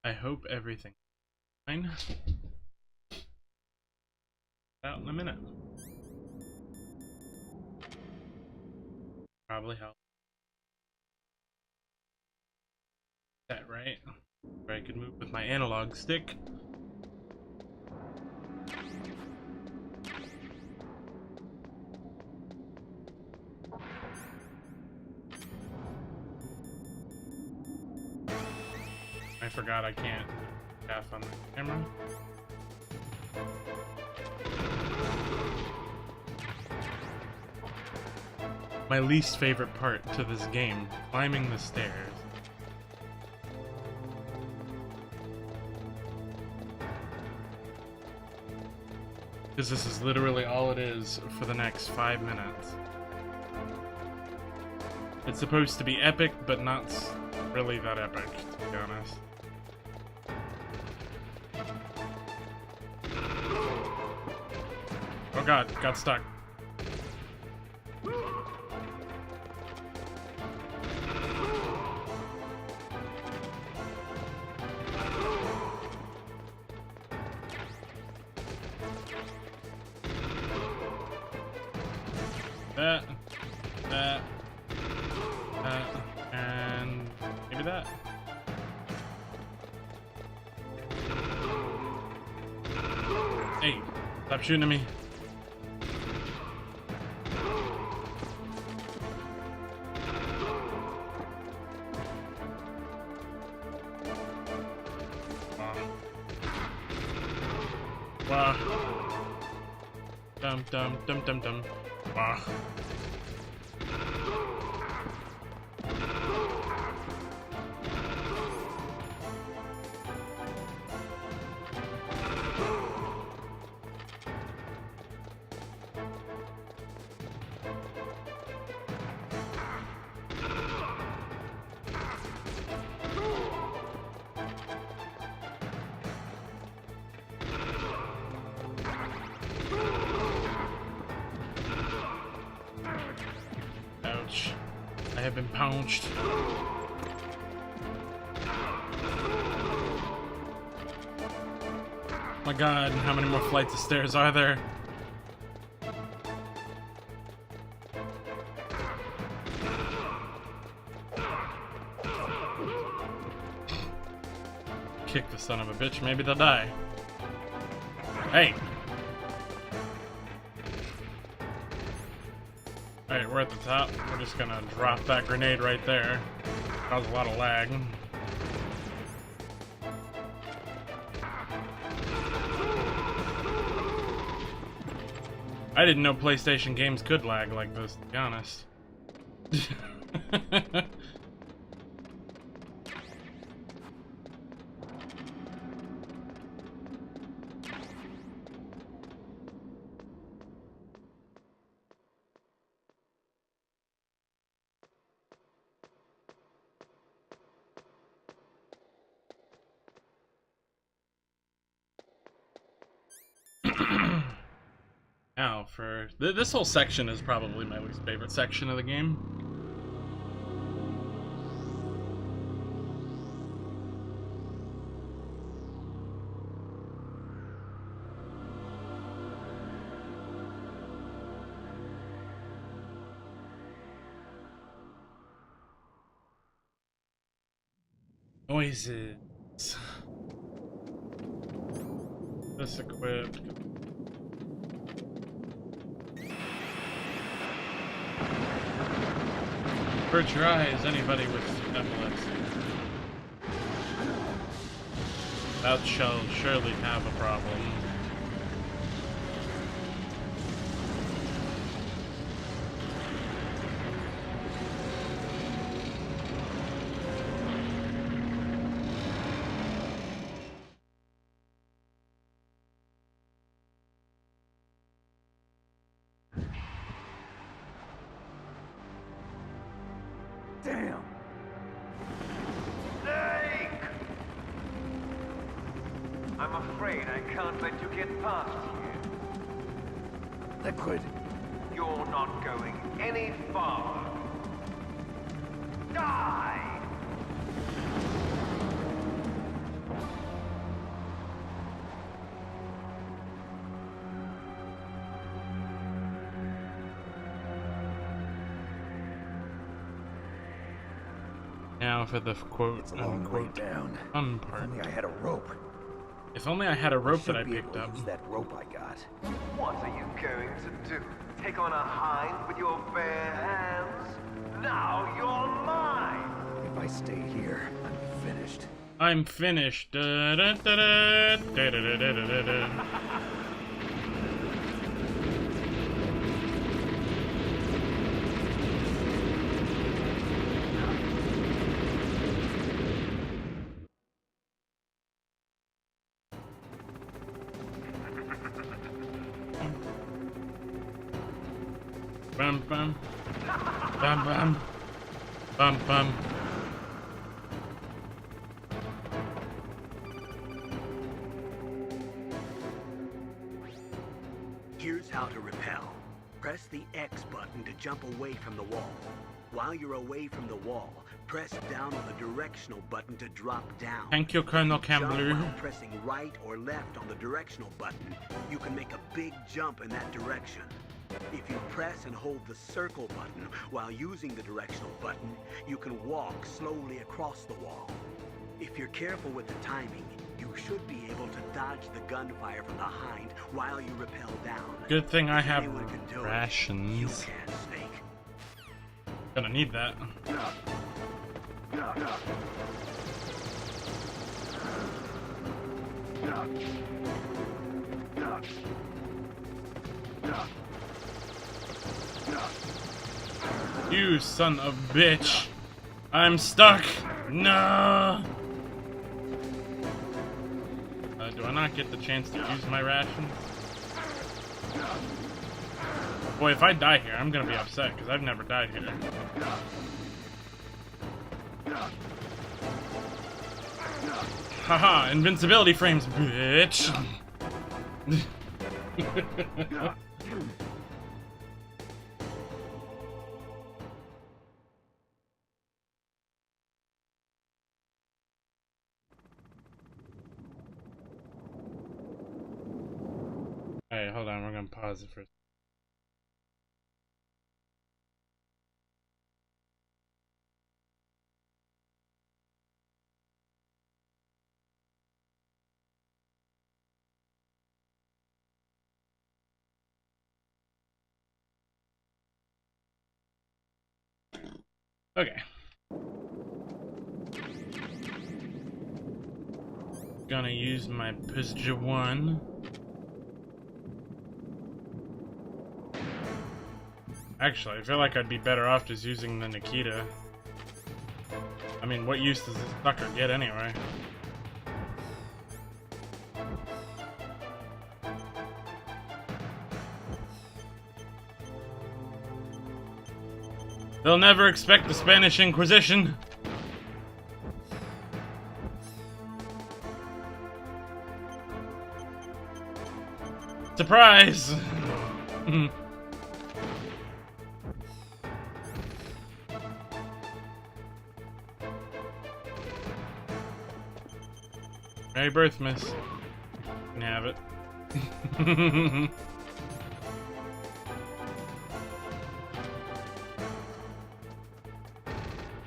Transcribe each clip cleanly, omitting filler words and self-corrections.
I hope everything's fine. Out in a minute. Probably help. That right? Or I could move with my analog stick. I forgot I can't tap on the camera. My least favorite part to this game, climbing the stairs. Because this is literally all it is for the next 5 minutes. It's supposed to be epic, but not really that epic, to be honest. Oh god, got stuck. That, and maybe that. Hey, stop shooting at me. Wow. Dum dum dum dum dum. Wow. Ouch. I have been pounced. My god, how many more flights of stairs are there? Kick the son of a bitch, maybe they'll die. Hey! Alright, we're at the top. We're just gonna drop that grenade right there. Cause a lot of lag. I didn't know PlayStation games could lag like this, to be honest. Now, for this whole section is probably my least favorite section of the game. Noises. This equipped. Avert your eyes, anybody with epilepsy. Thou shall surely have a problem. Damn! Snake! I'm afraid I can't let you get past here. Liquid. You're not going any farther. Die! Now for the quote It's a long way unquote down. fun If part. only I had a rope. If only I had a rope that I Should be picked able to up. use that rope I got. What are you going to do? Take on a hind with your bare hands? Now you're mine! If I stay here, I'm finished. I'm finished. Da, da, da, da, da, da, da, da, da, da. Bum bum. Bum bum. Bum bum. Here's how to repel. Press the X button to jump away from the wall. While you're away from the wall, press down on the directional button to drop down. Thank you, Colonel Jump Campbell. while pressing right or left on the directional button, you can make a big jump in that direction. If you press and hold the circle button while using the directional button, you can walk slowly across the wall. If you're careful with the timing, you should be able to dodge the gunfire from behind while you rappel down. Good thing I If have anyone can do it, you rations. can, Snake. Gonna need that. You son of a bitch. I'm stuck. No. Do I not get the chance to use my rations? Boy, if I die here, I'm gonna be upset because I've never died here. Haha, invincibility frames, bitch. Alright, hold on, we're gonna pause it for a Okay. Gonna use my Pizja 1. Actually, I feel like I'd be better off just using the Nikita. I mean, what use does this sucker get anyway? They'll never expect the Spanish Inquisition. Surprise! Merry birth, miss. You can have it.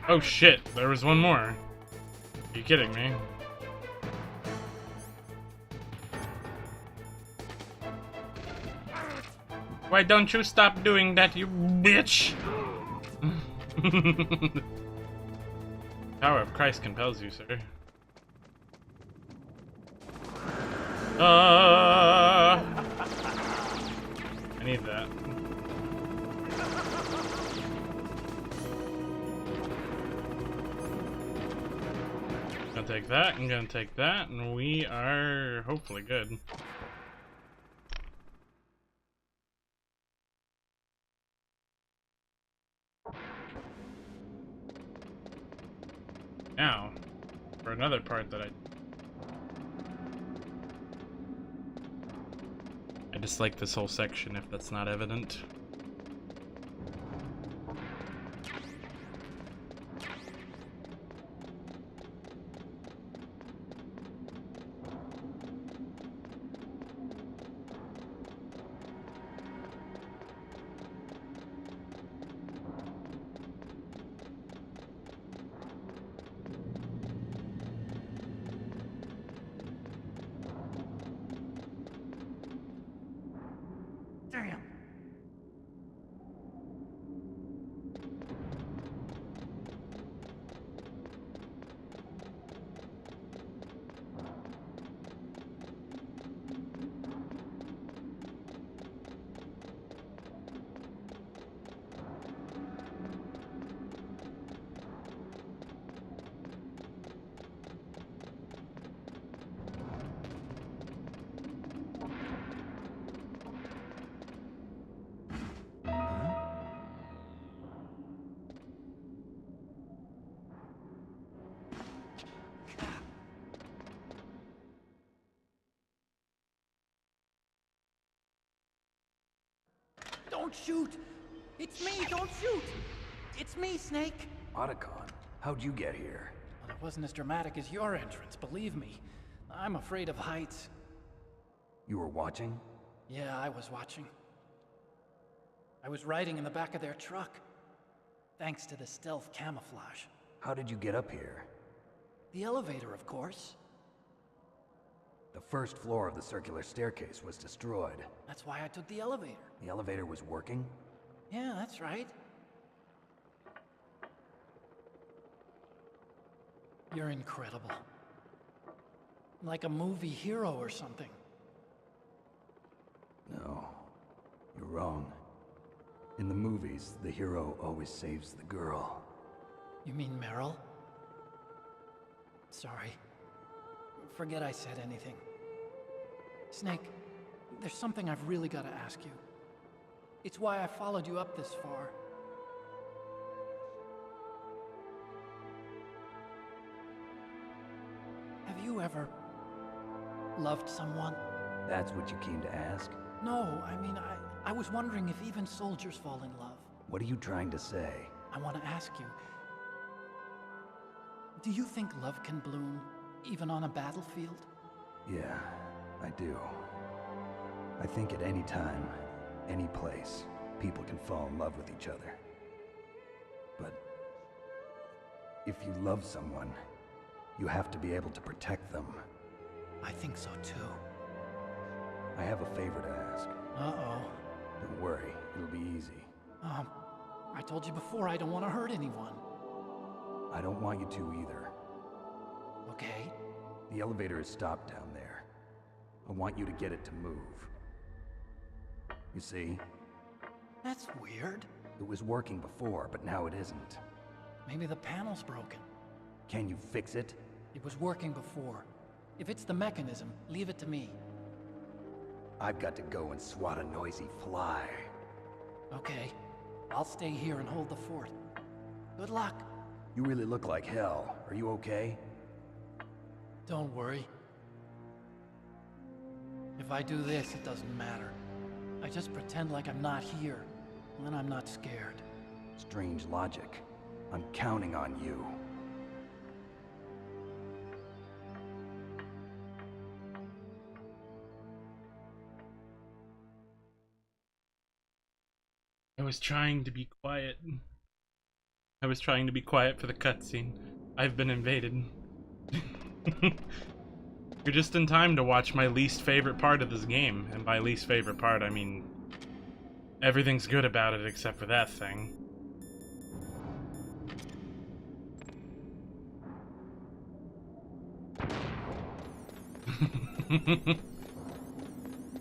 Oh shit, there was one more. Are you kidding me? Why don't you stop doing that, you bitch? Power of Christ compels you, sir. I need that. Gonna take that, I'm gonna take that, and we are hopefully good. Now, for another part that I dislike this whole section if that's not evident. Don't shoot! It's me! Don't shoot! It's me, Snake! Otacon, how'd you get here? Well, it wasn't as dramatic as your entrance, believe me. I'm afraid of heights. You were watching? Yeah, I was watching. I was riding in the back of their truck. Thanks to the stealth camouflage. How did you get up here? The elevator, of course. The first floor of the circular staircase was destroyed. That's why I took the elevator. The elevator was working? Yeah, that's right. You're incredible. Like a movie hero or something. No, you're wrong. In the movies, the hero always saves the girl. You mean Meryl? Sorry. Forget I said anything. Snake, there's something I've really got to ask you. It's why I followed you up this far. Have you ever loved someone? That's what you came to ask? No, I mean, I was wondering if even soldiers fall in love. What are you trying to say? I want to ask you, do you think love can bloom, even on a battlefield? Yeah, I do. I think at any time, any place, people can fall in love with each other. But if you love someone, you have to be able to protect them. I think so too. I have a favor to ask. Uh-oh. Don't worry, it'll be easy. I told you before I don't want to hurt anyone. I don't want you to either. Okay? The elevator is stopped down there. I want you to get it to move. You see? That's weird. It was working before, but now it isn't. Maybe the panel's broken. Can you fix it? It was working before. If it's the mechanism, leave it to me. I've got to go and swat a noisy fly. Okay. I'll stay here and hold the fort. Good luck. You really look like hell. Are you okay? Don't worry. If I do this, it doesn't matter. I just pretend like I'm not here, and then I'm not scared. Strange logic. I'm counting on you. I was trying to be quiet. I was trying to be quiet for the cutscene. I've been invaded. You're just in time to watch my least favorite part of this game. And by least favorite part, I mean everything's good about it except for that thing.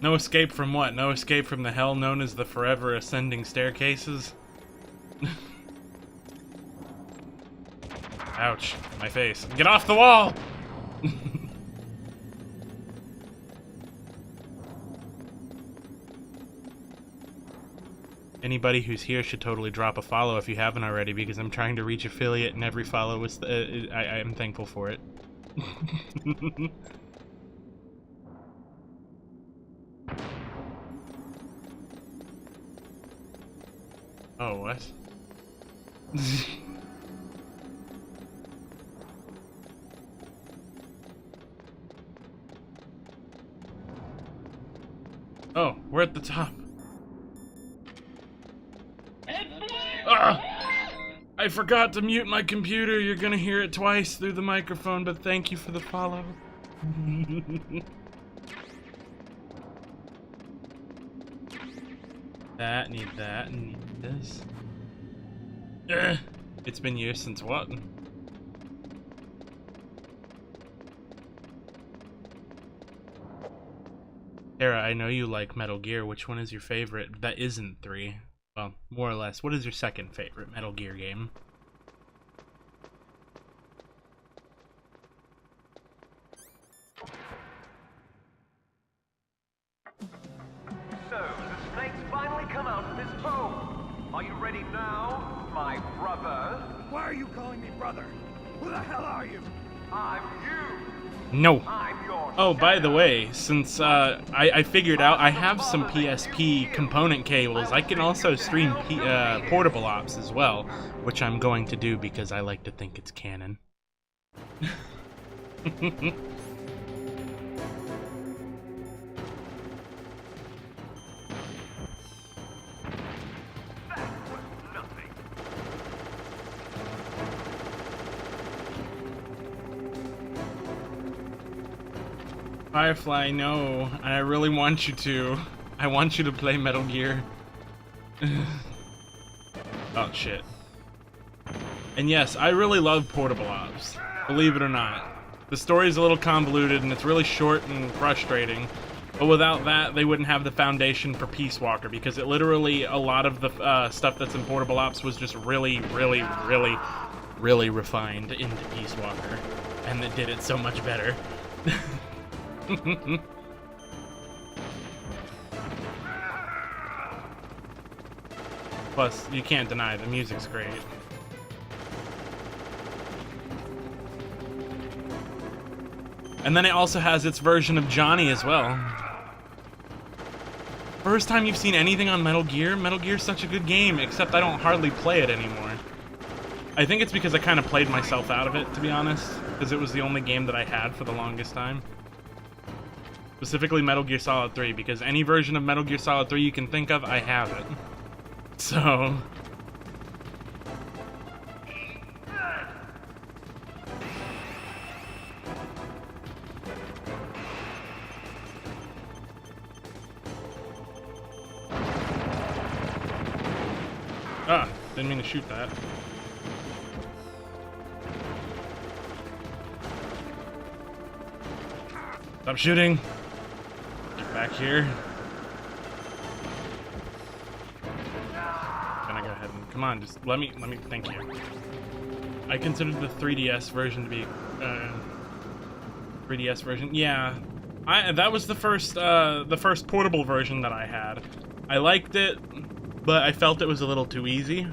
No escape from what? No escape from the hell known as the forever ascending staircases? Ouch, my face. Get off the wall! Anybody who's here should totally drop a follow if you haven't already, because I'm trying to reach affiliate and every follow is I am thankful for it. Oh, what? Oh, we're at the top. Ah! I forgot to mute my computer. You're gonna hear it twice through the microphone, but thank you for the follow. That, need that, and need this. Ugh. It's been years since what? Tara, I know you like Metal Gear. Which one is your favorite? That isn't 3. Well, more or less. What is your second favorite Metal Gear game? So, the snakes finally come out of this hole. Are you ready now, my brother? Why are you calling me brother? Who the hell are you? I'm you. No. I'm your Oh, by the way, since I figured out I have some PSP component cables, I can also stream Portable Ops as well, which I'm going to do because I like to think it's canon. nothing. Firefly, no. I really want you to. I want you to play Metal Gear. Oh, shit. And yes, I really love Portable Ops. Believe it or not. The story's a little convoluted and it's really short and frustrating. But without that, they wouldn't have the foundation for Peace Walker, because it literally, a lot of the stuff that's in Portable Ops was just really refined into Peace Walker. And it did it so much better. Plus, you can't deny the music's great. And then it also has its version of Johnny as well. First time you've seen anything on Metal Gear? Metal Gear's such a good game, except I don't hardly play it anymore. I think it's because I kind of played myself out of it, to be honest, because it was the only game that I had for the longest time. Specifically Metal Gear Solid 3, because any version of Metal Gear Solid 3 you can think of, I have it. So... Ah, didn't mean to shoot that. Stop shooting. Get back here. Gonna go ahead and come on, just let me thank you. I considered the 3DS version to be 3DS version. Yeah. That was the first portable version that I had. I liked it, but I felt it was a little too easy.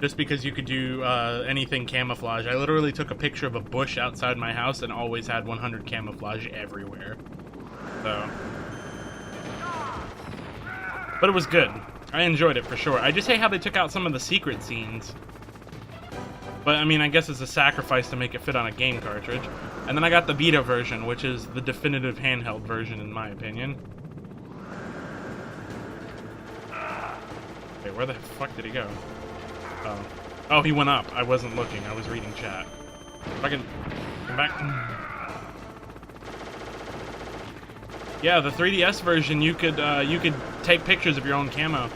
Just because you could do anything camouflage. I literally took a picture of a bush outside my house and always had 100 camouflage everywhere. So. But it was good. I enjoyed it for sure. I just hate how they took out some of the secret scenes. But I mean, I guess it's a sacrifice to make it fit on a game cartridge. And then I got the Vita version, which is the definitive handheld version in my opinion. Wait, where the fuck did he go? Oh. Oh, he went up. I wasn't looking. I was reading chat. If I can come back. Yeah, the 3DS version, you could take pictures of your own camo.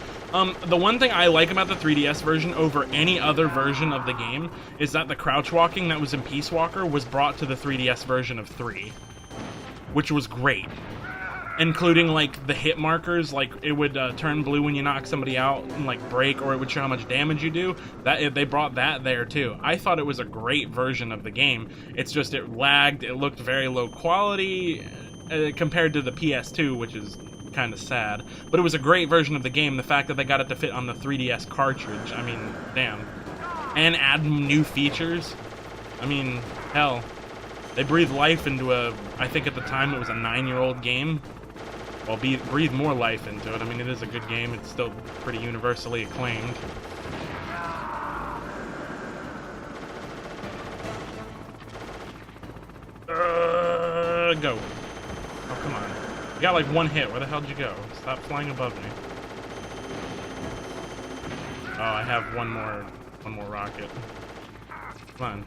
The one thing I like about the 3DS version over any other version of the game is that the crouch walking that was in Peace Walker was brought to the 3DS version of 3, which was great. Including, like, the hit markers, like, it would turn blue when you knock somebody out and, like, break, or it would show how much damage you do. They brought that there, too. I thought it was a great version of the game. It's just, it lagged, it looked very low quality compared to the PS2, which is kind of sad. But it was a great version of the game, the fact that they got it to fit on the 3DS cartridge. I mean, damn. And add new features. I mean, hell. They breathed life into I think at the time it was a 9-year-old game. Well, breathe more life into it. I mean, it is a good game. It's still pretty universally acclaimed. Go. Oh, come on. You got like one hit. Where the hell did you go? Stop flying above me. Oh, I have one more rocket. Come on.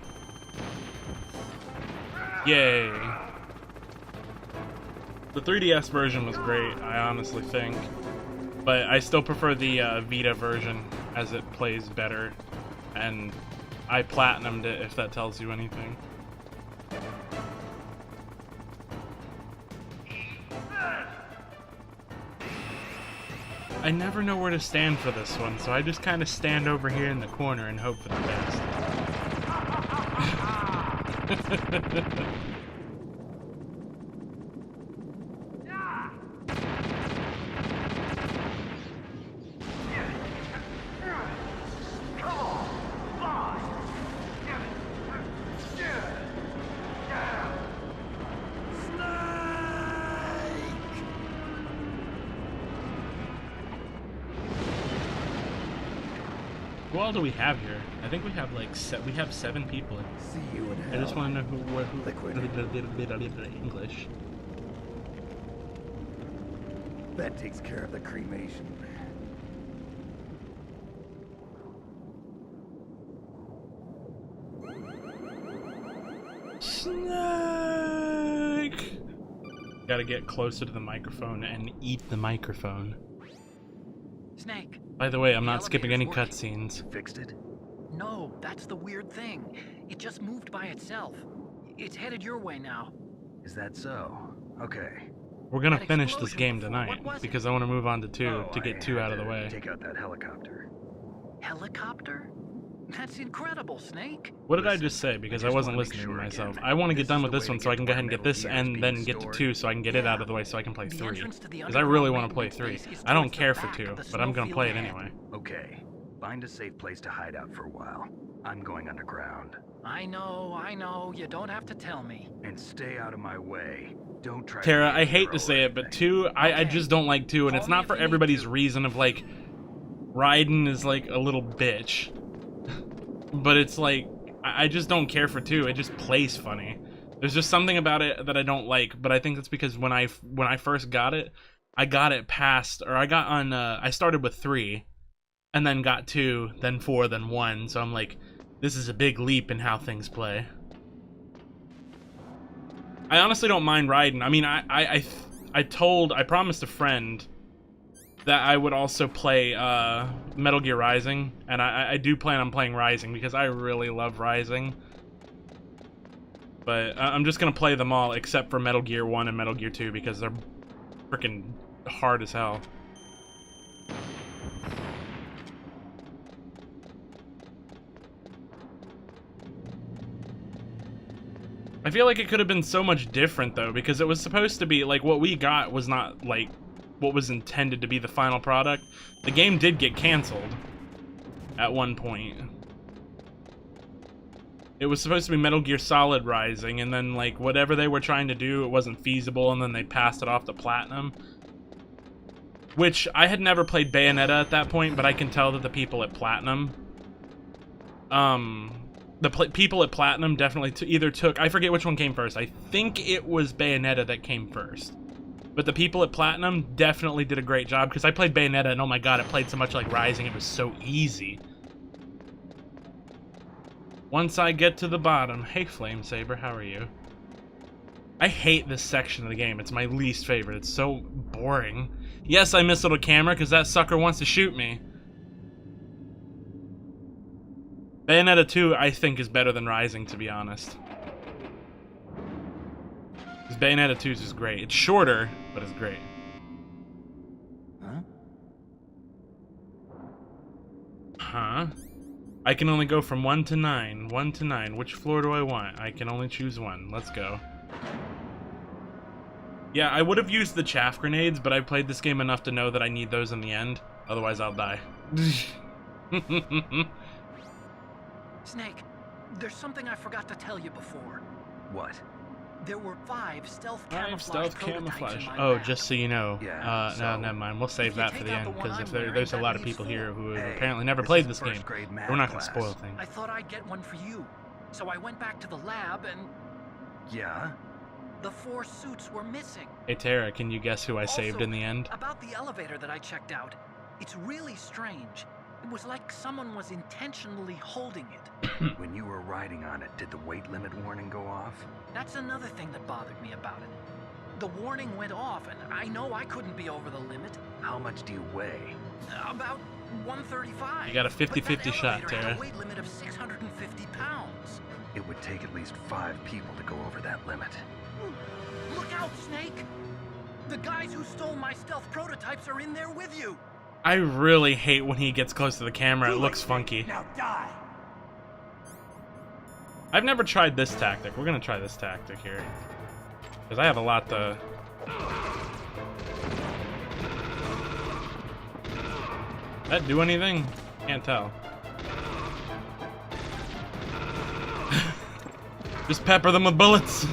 Yay. The 3DS version was great, I honestly think, but I still prefer the Vita version as it plays better, and I platinumed it, if that tells you anything. I never know where to stand for this one, so I just kind of stand over here in the corner and hope for the best. Who all do we have here? I think we have like we have 7 people. See you in I just hell. want to know who Liquid. English. That takes care of the cremation. Snake. Gotta get closer to the microphone and eat the microphone. Snake. By the way, I'm The not skipping any elevator's cutscenes. Fixed it? No, that's the weird thing. It just moved by itself. It's headed your way now. Is that so? Okay. We're gonna That finish this explosion game before, tonight what was it? because I want to move on to 2 Oh, to get I 2 had out of the to way. Take out that helicopter. Helicopter? That's incredible, Snake. What did I Listen, just say? Because I just wasn't wanna make listening to sure myself. again, I want to this get done is with the this way one to so I get can to go ahead where and get Metal this Gear and is then being get to stored. 2 so I can get it out of the way Yeah. so I can play The 3. entrance to the Because I really want to underground play waypoint 3. base is I don't towards the care for back 2, of the but I'm gonna snowfield play it ahead. anyway. Okay. Find a safe place to hide out for a while. I'm going underground. I know. You don't have to tell me. And stay out of my way. Don't try Tara, to I get hate through to say it, but anything. 2, I Okay. just don't like 2, and Call it's me not if for you need everybody's to. reason of like, Raiden is like a little bitch. But it's like, I just don't care for 2, it just plays funny. There's just something about it that I don't like, but I think that's because when I first got it, I got it past, or I got on, I started with 3, and then got 2, then 4, then 1, so I'm like, this is a big leap in how things play. I honestly don't mind Raiden. I mean, I promised a friend that I would also play Metal Gear Rising, and I do plan on playing Rising because I really love Rising. But I'm just gonna play them all except for Metal Gear 1 and Metal Gear 2 because they're freaking hard as hell. I feel like it could have been so much different though, because it was supposed to be like what we got was not like what was intended to be the final product. The game did get canceled at one point. It was supposed to be Metal Gear Solid Rising, and then like whatever they were trying to do, it wasn't feasible, and then they passed it off to Platinum. Which I had never played Bayonetta at that point, but I can tell that the people at Platinum, people at Platinum definitely either took, I forget which one came first. I think it was Bayonetta that came first. But the people at Platinum definitely did a great job, because I played Bayonetta and oh my god, it played so much like Rising, it was so easy. Once I get to the bottom, hey Flame Saber, how are you? I hate this section of the game, it's my least favorite, it's so boring. Yes, I missed a camera because that sucker wants to shoot me. Bayonetta 2, I think, is better than Rising, to be honest. Because Bayonetta 2 is just great. It's shorter, but it's great. Huh? Huh? I can only go from 1 to 9. 1 to 9. Which floor do I want? I can only choose one. Let's go. Yeah, I would have used the chaff grenades, but I've played this game enough to know that I need those in the end. Otherwise, I'll die. Snake, there's something I forgot to tell you before. What? There were 5 stealth 5 camouflage stealth prototypes camouflage. in my Oh, lab. just so you know. Yeah, No, so never mind. We'll save if you that for take the out end, the one because I'm if wearing, there's a that lot of leaves people 4. here who have Hey, apparently never this played is this a game. first-grade math We're not going to class. spoil things. I thought I'd get one for you. So I went back to the lab and Yeah? the 4 suits were missing. Hey, Tara, can you guess who I saved Also, in the end? About the elevator that I checked out, it's really strange. It was like someone was intentionally holding it. When you were riding on it, did the weight limit warning go off? That's another thing that bothered me about it. The warning went off, and I know I couldn't be over the limit. How much do you weigh? About 135. You got a But that 50-50 shot, elevator had Tara. a weight limit of 650 pounds. It would take at least 5 people to go over that limit. Look out, Snake! The guys who stole my stealth prototypes are in there with you. I really hate when he gets close to the camera. It looks funky. Now die! I've never tried this tactic. We're going to try this tactic here. Because I have a lot to... That do anything? Can't tell. Just pepper them with bullets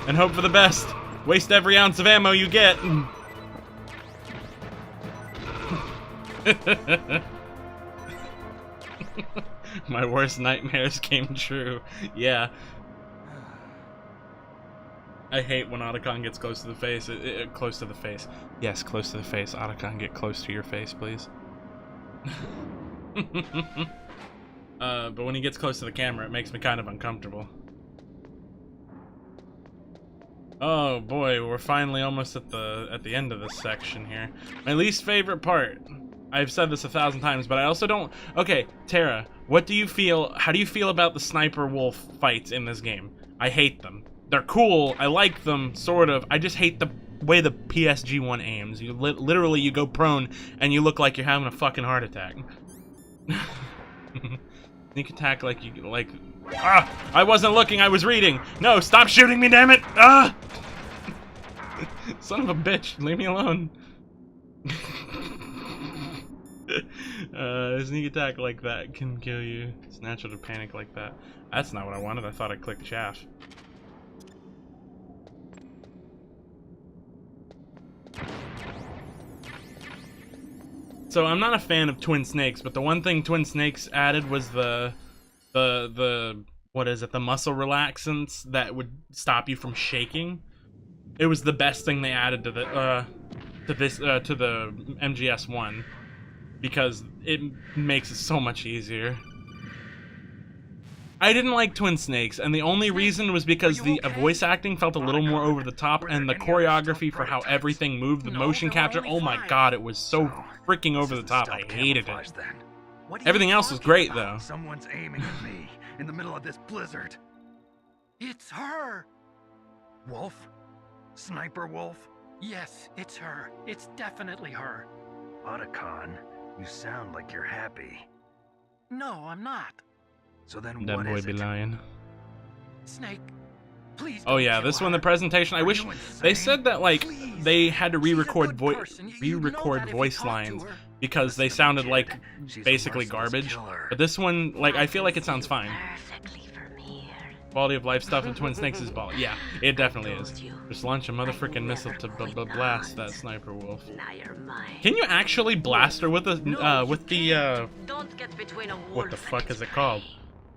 and hope for the best. Waste every ounce of ammo you get. My worst nightmares came true. Yeah. I hate when Otacon gets close to the face. Close to the face. Yes, close to the face. Otacon, get close to your face, please. But when he gets close to the camera, it makes me kind of uncomfortable. Oh boy, we're finally almost at the end of this section here. My least favorite part. I've said this 1,000 times, but I also don't... Okay, Tara, what do you feel... How do you feel about the Sniper Wolf fights in this game? I hate them. They're cool, I like them, sort of. I just hate the way the PSG-1 aims. You literally, you go prone, and you look like you're having a fucking heart attack. Sneak attack like you... like... Ah! I wasn't looking, I was reading! No, stop shooting me, damn it! Ah! Son of a bitch, leave me alone. Sneak attack like that can kill you. It's natural to panic like that. That's not what I wanted. I thought I clicked chaff. So I'm not a fan of Twin Snakes, but the one thing Twin Snakes added was the what is it? The muscle relaxants that would stop you from shaking. It was the best thing they added to the to the MGS1 because it makes it so much easier. I didn't like Twin Snakes, and the only reason was because the voice acting felt a little more over the top, and the choreography for how everything moved, the motion capture, oh my god, it was so freaking over the top. I hated it. Everything else was great, though. Someone's aiming at me in the middle of this blizzard. It's her! Wolf? Sniper Wolf? Yes, it's her. It's definitely her. Otacon, you sound like you're happy. No, I'm not. So then That what boy is be it? lying. Snake, please. Oh yeah, this one, the presentation. I wish they said that like they had to re-record voice lines because they sounded like basically garbage. But this one, like, I feel like it sounds fine. Quality of life stuff in Twin Snakes is ball. Yeah, it definitely is. Just launch a motherfucking missile to blast that Sniper Wolf. Can you actually blast her with the what the fuck is it called?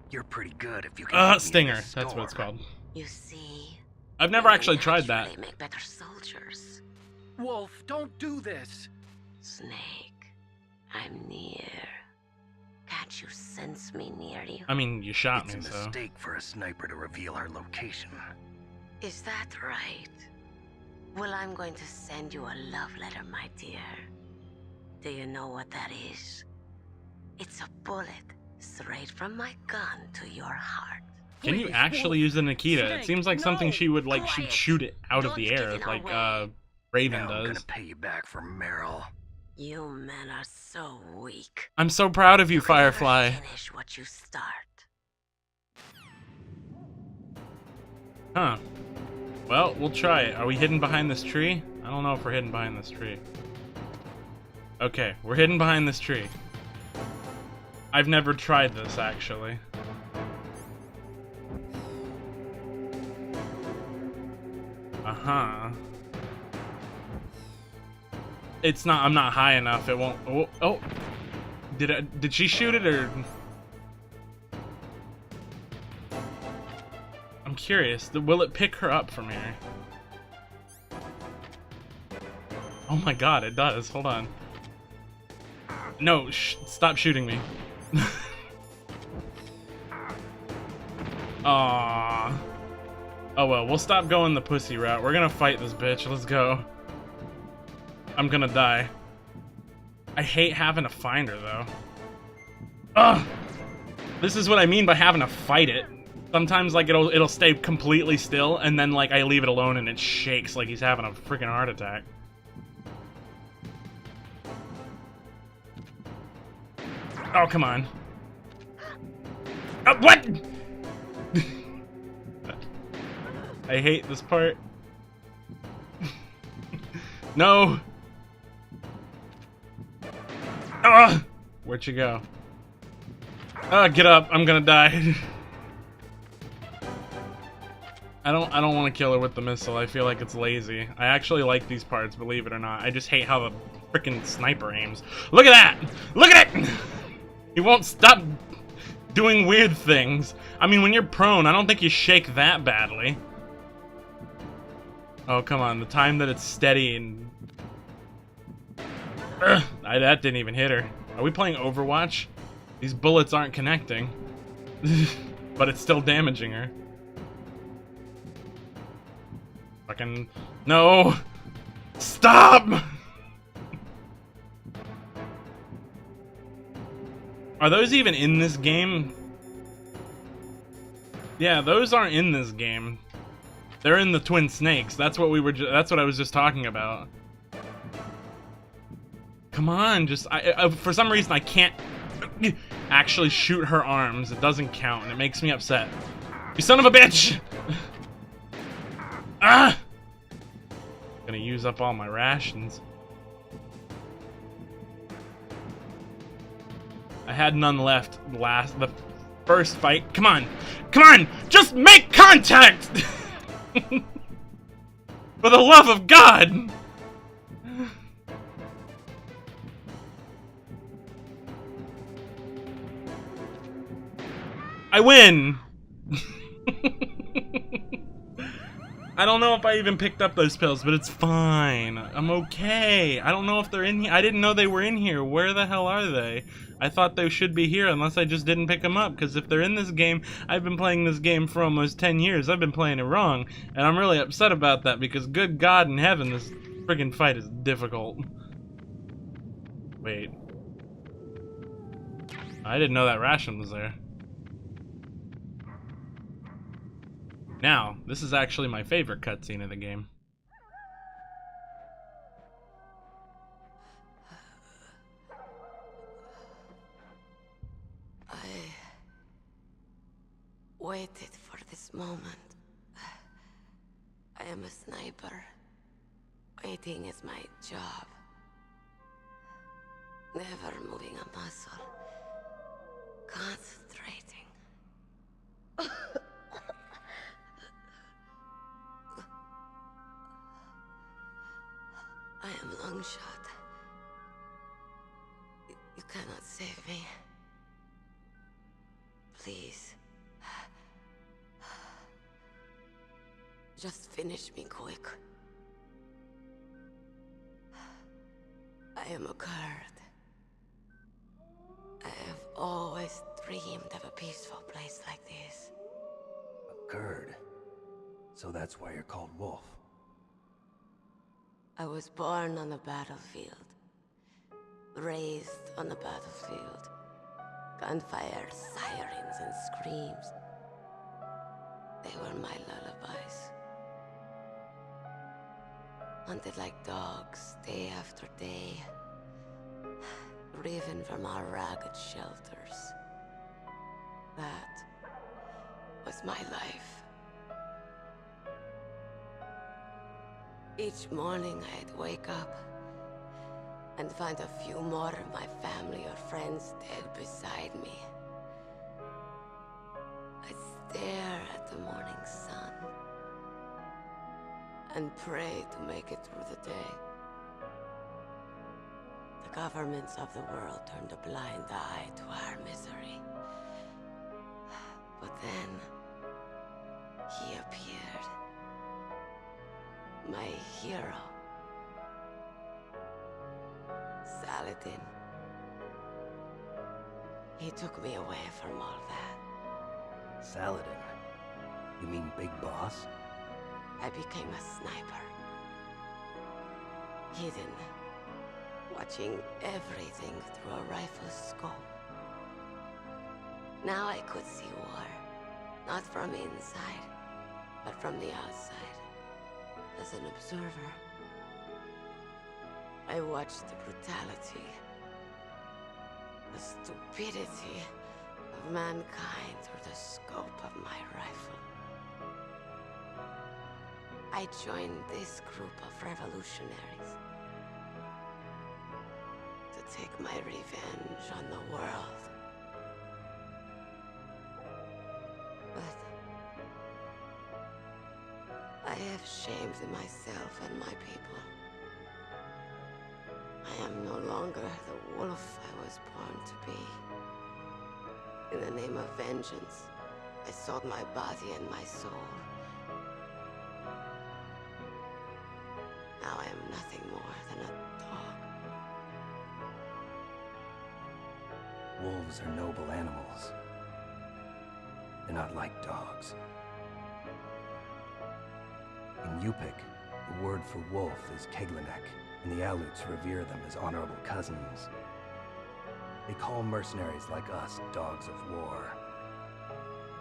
You're pretty good if you can. Stinger. That's what it's called. You see, I've never actually tried that. they make better soldiers. Wolf, don't do this. Snake, I'm near. Can't you sense me near you? I mean, you shot It's me, a so. mistake for a sniper to reveal our location. Is that right? Well, I'm going to send you a love letter, my dear. Do you know what that is? It's a bullet straight from my gun to your heart. Can you Please, actually Wolf. use the Nikita? Snake, it seems like something no. she would like. She'd Quiet. shoot it out of Don't the get air, in our like way. Raven Now I'm gonna does. pay you back for Meryl. You men are so weak. I'm so proud of you, Could never Firefly. finish what you start. Huh. Well, we'll try it. Are we hidden behind this tree? I don't know if we're hidden behind this tree. Okay, we're hidden behind this tree. I've never tried this, actually. Uh-huh. It's not, I'm not high enough. It won't, oh. Did she shoot it, or? I'm curious. Will it pick her up from here? Oh my god, it does. Hold on. No, stop shooting me. Aww. Oh well, we'll stop going the pussy route. We're gonna fight this bitch. Let's go. I'm gonna die. I hate having to find her, though. Ugh! This is what I mean by having to fight it. Sometimes, like, it'll stay completely still, and then, like, I leave it alone and it shakes like he's having a freaking heart attack. Oh, come on. What?! I hate this part. No! Ah! Where'd you go? Get up! I'm gonna die. I don't want to kill her with the missile. I feel like it's lazy. I actually like these parts, believe it or not. I just hate how the freaking sniper aims. Look at that! Look at it! He won't stop doing weird things. I mean, when you're prone, I don't think you shake that badly. Oh, come on. The time that it's steady and... that didn't even hit her. Are we playing Overwatch? These bullets aren't connecting. But it's still damaging her. Fucking... No! Stop! Are those even in this game? Yeah, those aren't in this game. They're in the Twin Snakes. That's what we were. That's what I was just talking about. Come on, just for some reason I can't actually shoot her arms. It doesn't count, and it makes me upset. You son of a bitch! Ah! Gonna use up all my rations. I had none left the first fight. Come on! Come on! Just make contact! For the love of God! I win! I don't know if I even picked up those pills, but it's fine. I'm okay. I don't know if they're in here. I didn't know they were in here. Where the hell are they? I thought they should be here unless I just didn't pick them up, because if they're in this game, I've been playing this game for almost 10 years. I've been playing it wrong, and I'm really upset about that, because good God in heaven, this friggin' fight is difficult. Wait. I didn't know that ration was there. Now, this is actually my favorite cutscene of the game. I waited for this moment. I am a sniper. Waiting is my job. Never moving a muscle. Concentrating. I am Longshot. You cannot save me. Please. Just finish me quick. I am a Kurd. I have always dreamed of a peaceful place like this. A Kurd. So that's why you're called Wolf. I was born on the battlefield. Raised on the battlefield. Gunfire, sirens, and screams. They were my lullabies. Hunted like dogs, day after day. Driven from our ragged shelters. That was my life. Each morning I'd wake up and find a few more of my family or friends dead beside me. I'd stare at the morning sun and pray to make it through the day. The governments of the world turned a blind eye to our misery. But then, he appeared. My hero. Saladin. He took me away from all that. Saladin? You mean Big Boss? I became a sniper. Hidden. Watching everything through a rifle's scope. Now I could see war. Not from inside, but from the outside. As an observer, I watched the brutality, the stupidity of mankind through the scope of my rifle. I joined this group of revolutionaries to take my revenge on the world. But I have shamed myself and my people. I am no longer the wolf I was born to be. In the name of vengeance, I sold my body and my soul. Now I am nothing more than a dog. Wolves are noble animals. They're not like dogs. In Yupik, the word for wolf is Keglenek, and the Aleuts revere them as honorable cousins. They call mercenaries like us dogs of war.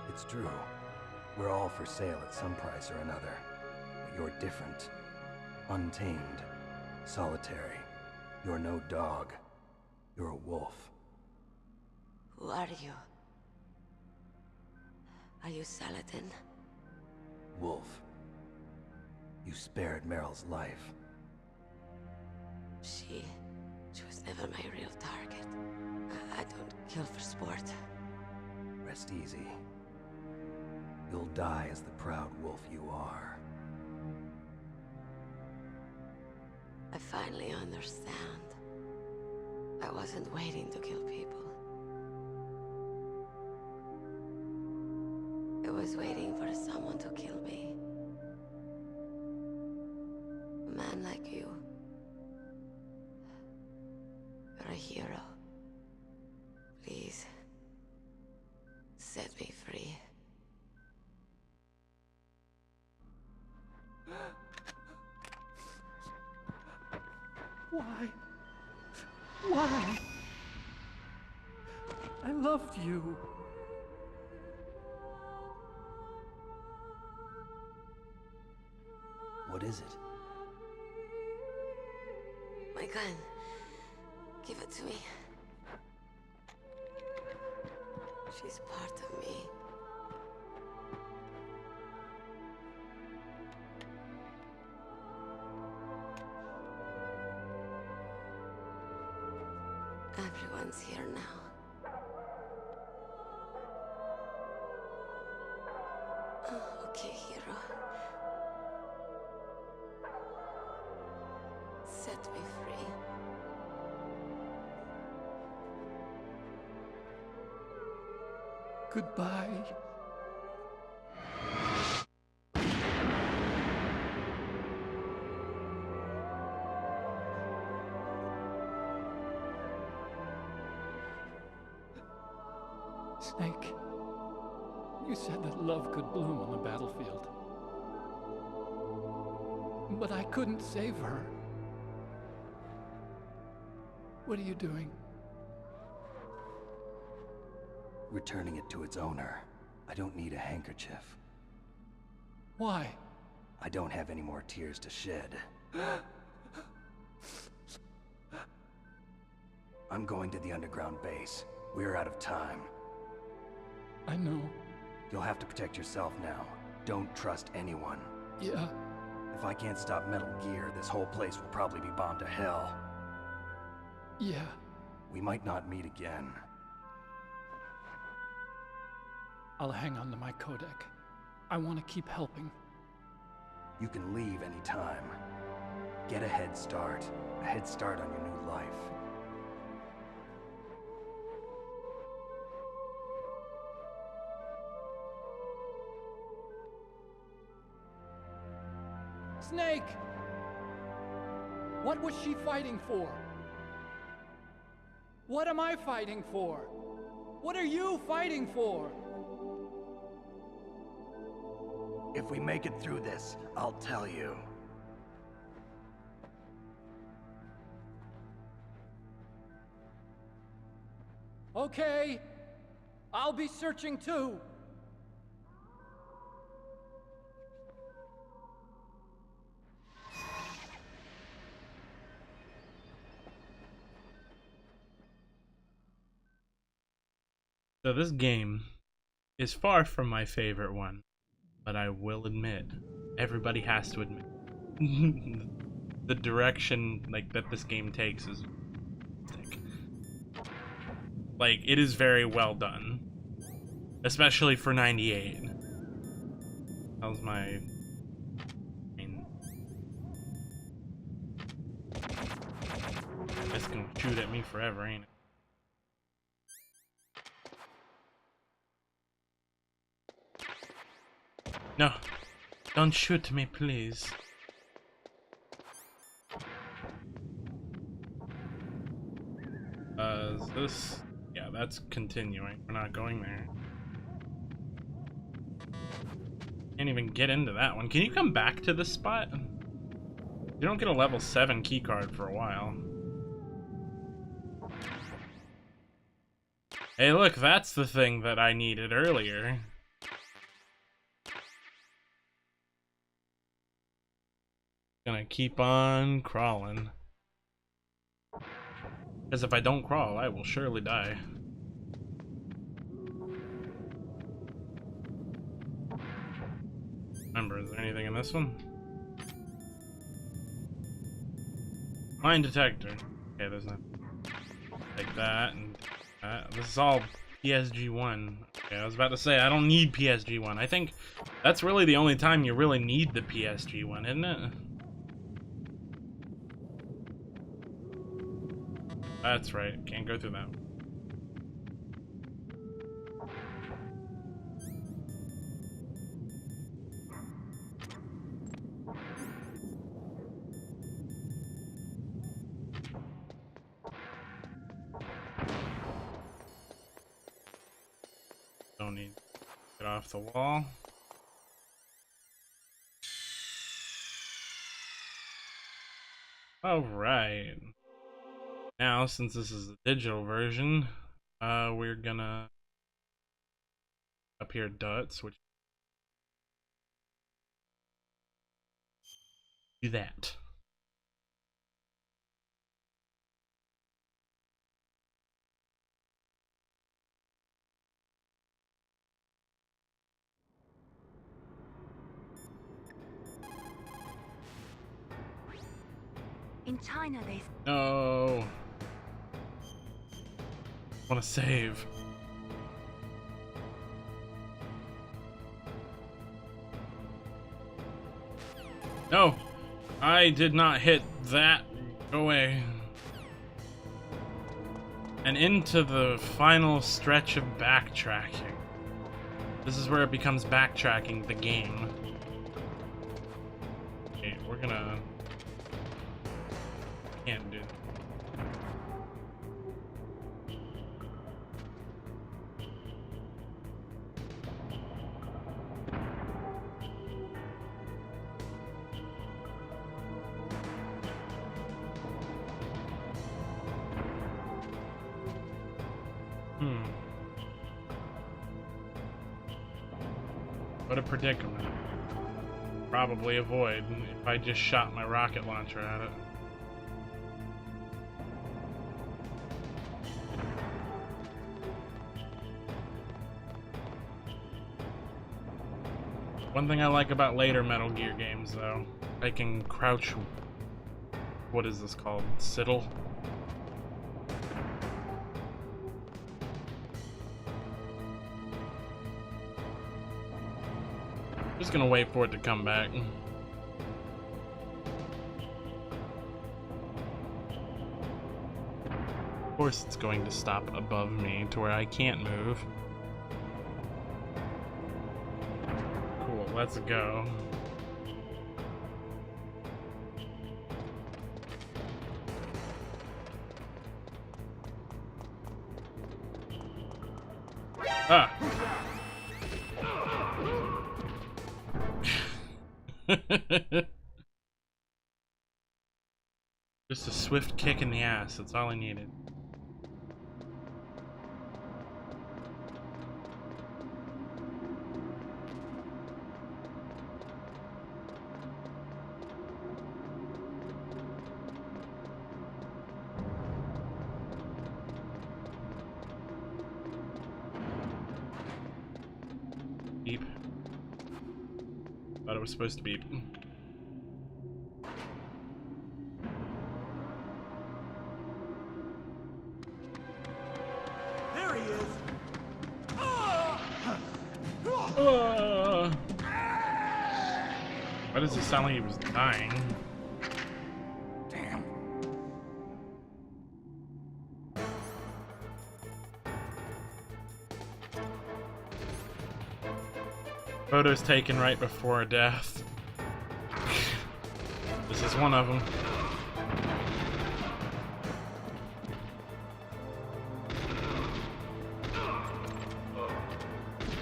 It's true. We're all for sale at some price or another. But you're different. Untamed. Solitary. You're no dog. You're a wolf. Who are you? Are you Saladin? Wolf. You spared Meryl's life. She was never my real target. I don't kill for sport. Rest easy. You'll die as the proud wolf you are. I finally understand. I wasn't waiting to kill people. I was waiting for someone to kill me. A man like you. You're a hero. Please, set me free. Why? Why? I loved you. What is it? My gun. Give it to me. She's part of me. Everyone's here now. Oh, okay, hero. Set me free. Goodbye. Snake, you said that love could bloom on the battlefield. But I couldn't save her. What are you doing? Returning it to its owner. I don't need a handkerchief. Why? I don't have any more tears to shed. I'm going to the underground base. We're out of time. I know. You'll have to protect yourself now. Don't trust anyone. Yeah. If I can't stop Metal Gear, this whole place will probably be bombed to hell. Yeah. We might not meet again. I'll hang on to my codec. I want to keep helping. You can leave anytime. Get a head start. A head start on your new life. Snake! What was she fighting for? What am I fighting for? What are you fighting for? If we make it through this, I'll tell you. Okay. I'll be searching too. So this game is far from my favorite one, but I will admit, everybody has to admit, the direction like that this game takes is sick. Like, it is very well done, especially for 98. How's my? This can shoot at me forever, ain't it? No. Don't shoot me, please. Is this... Yeah, that's continuing. We're not going there. Can't even get into that one. Can you come back to this spot? You don't get a level 7 keycard for a while. Hey, look, that's the thing that I needed earlier. Gonna keep on crawling. Because if I don't crawl, I will surely die. Remember, is there anything in this one? Mine detector. Okay, there's not. Take that and that. This is all PSG-1. Okay, I was about to say, I don't need PSG-1. I think that's really the only time you really need the PSG-1, isn't it? That's right, can't go through that. Don't need to get off the wall. All right. Now, since this is the digital version, we're gonna up here dots, which do that. In China, they... No. I want to save. No, I did not hit that. Go away. And into the final stretch of backtracking. This is where it becomes backtracking the game. Okay, we're gonna... Can't do. What a predicament. Probably avoid if I just shot my rocket launcher at it. One thing I like about later Metal Gear games, though, I can crouch. What is this called? Siddle? Just gonna wait for it to come back. Of course, it's going to stop above me to where I can't move. Cool, let's go. Ah! Just a swift kick in the ass, that's all I needed. Beep. Thought it was supposed to beep. There he is. Why does it sound like he was dying? Damn. Photos taken right before a death. This is one of them.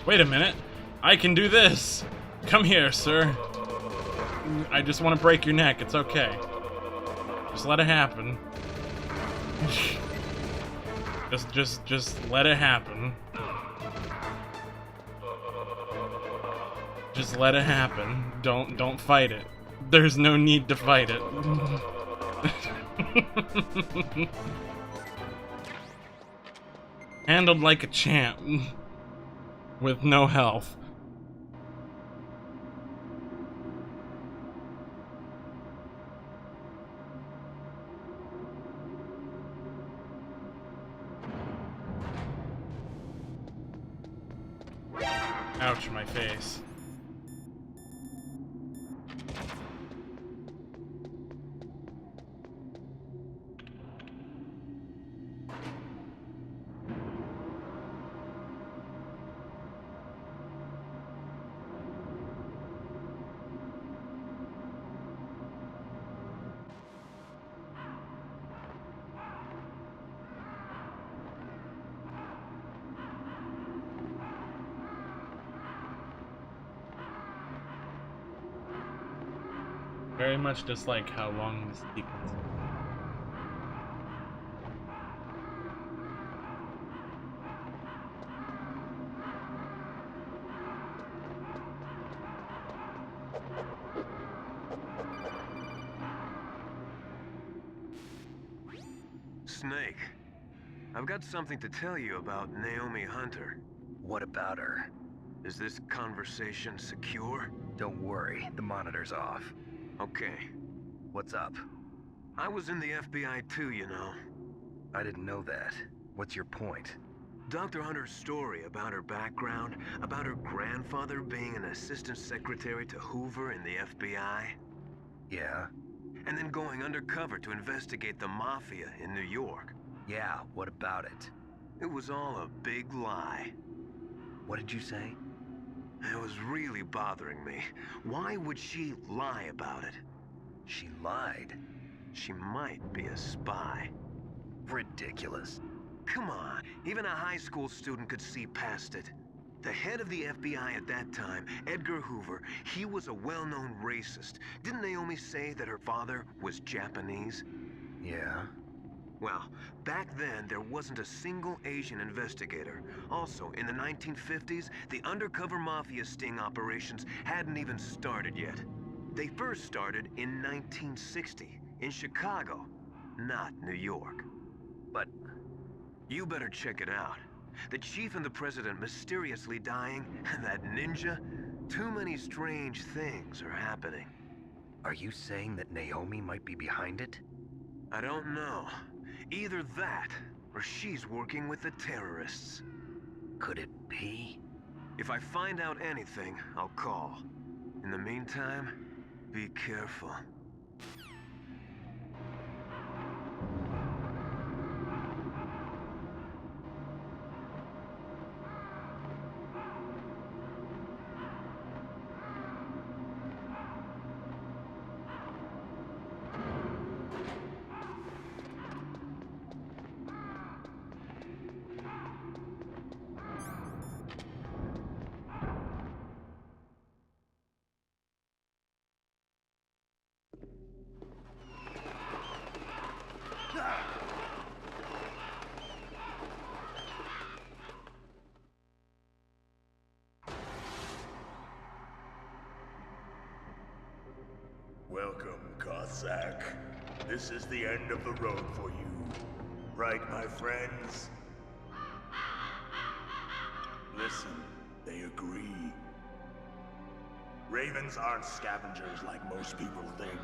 Wait a minute. I can do this. Come here, sir. I just want to break your neck. It's okay. Just let it happen. just let it happen. Just let it happen. Don't fight it. There's no need to fight it. Handled like a champ. With no health. Ouch, my face. Very much dislike how long this sequence is. Snake, I've got something to tell you about Naomi Hunter. What about her? Is this conversation secure? Don't worry, the monitor's off. Okay. What's up? I was in the FBI too, you know. I didn't know that. What's your point? Dr. Hunter's story about her background, about her grandfather being an assistant secretary to Hoover in the FBI. Yeah? And then going undercover to investigate the Mafia in New York. Yeah, what about it? It was all a big lie. What did you say? It was really bothering me. Why would she lie about it? She lied. She might be a spy. Ridiculous. Come on, even a high school student could see past it. The head of the FBI at that time, Edgar Hoover, he was a well-known racist. Didn't Naomi say that her father was Japanese? Yeah? Well, back then, there wasn't a single Asian investigator. Also, in the 1950s, the undercover mafia sting operations hadn't even started yet. They first started in 1960, in Chicago, not New York. But you better check it out. The chief and the president mysteriously dying, that ninja, too many strange things are happening. are you saying that Naomi might be behind it? I don't know. Either that, or she's working with the terrorists. Could it be? If I find out anything, I'll call. In the meantime, be careful. Welcome, Cossack. This is the end of the road for you. Right, my friends? Listen, they agree. Ravens aren't scavengers like most people think.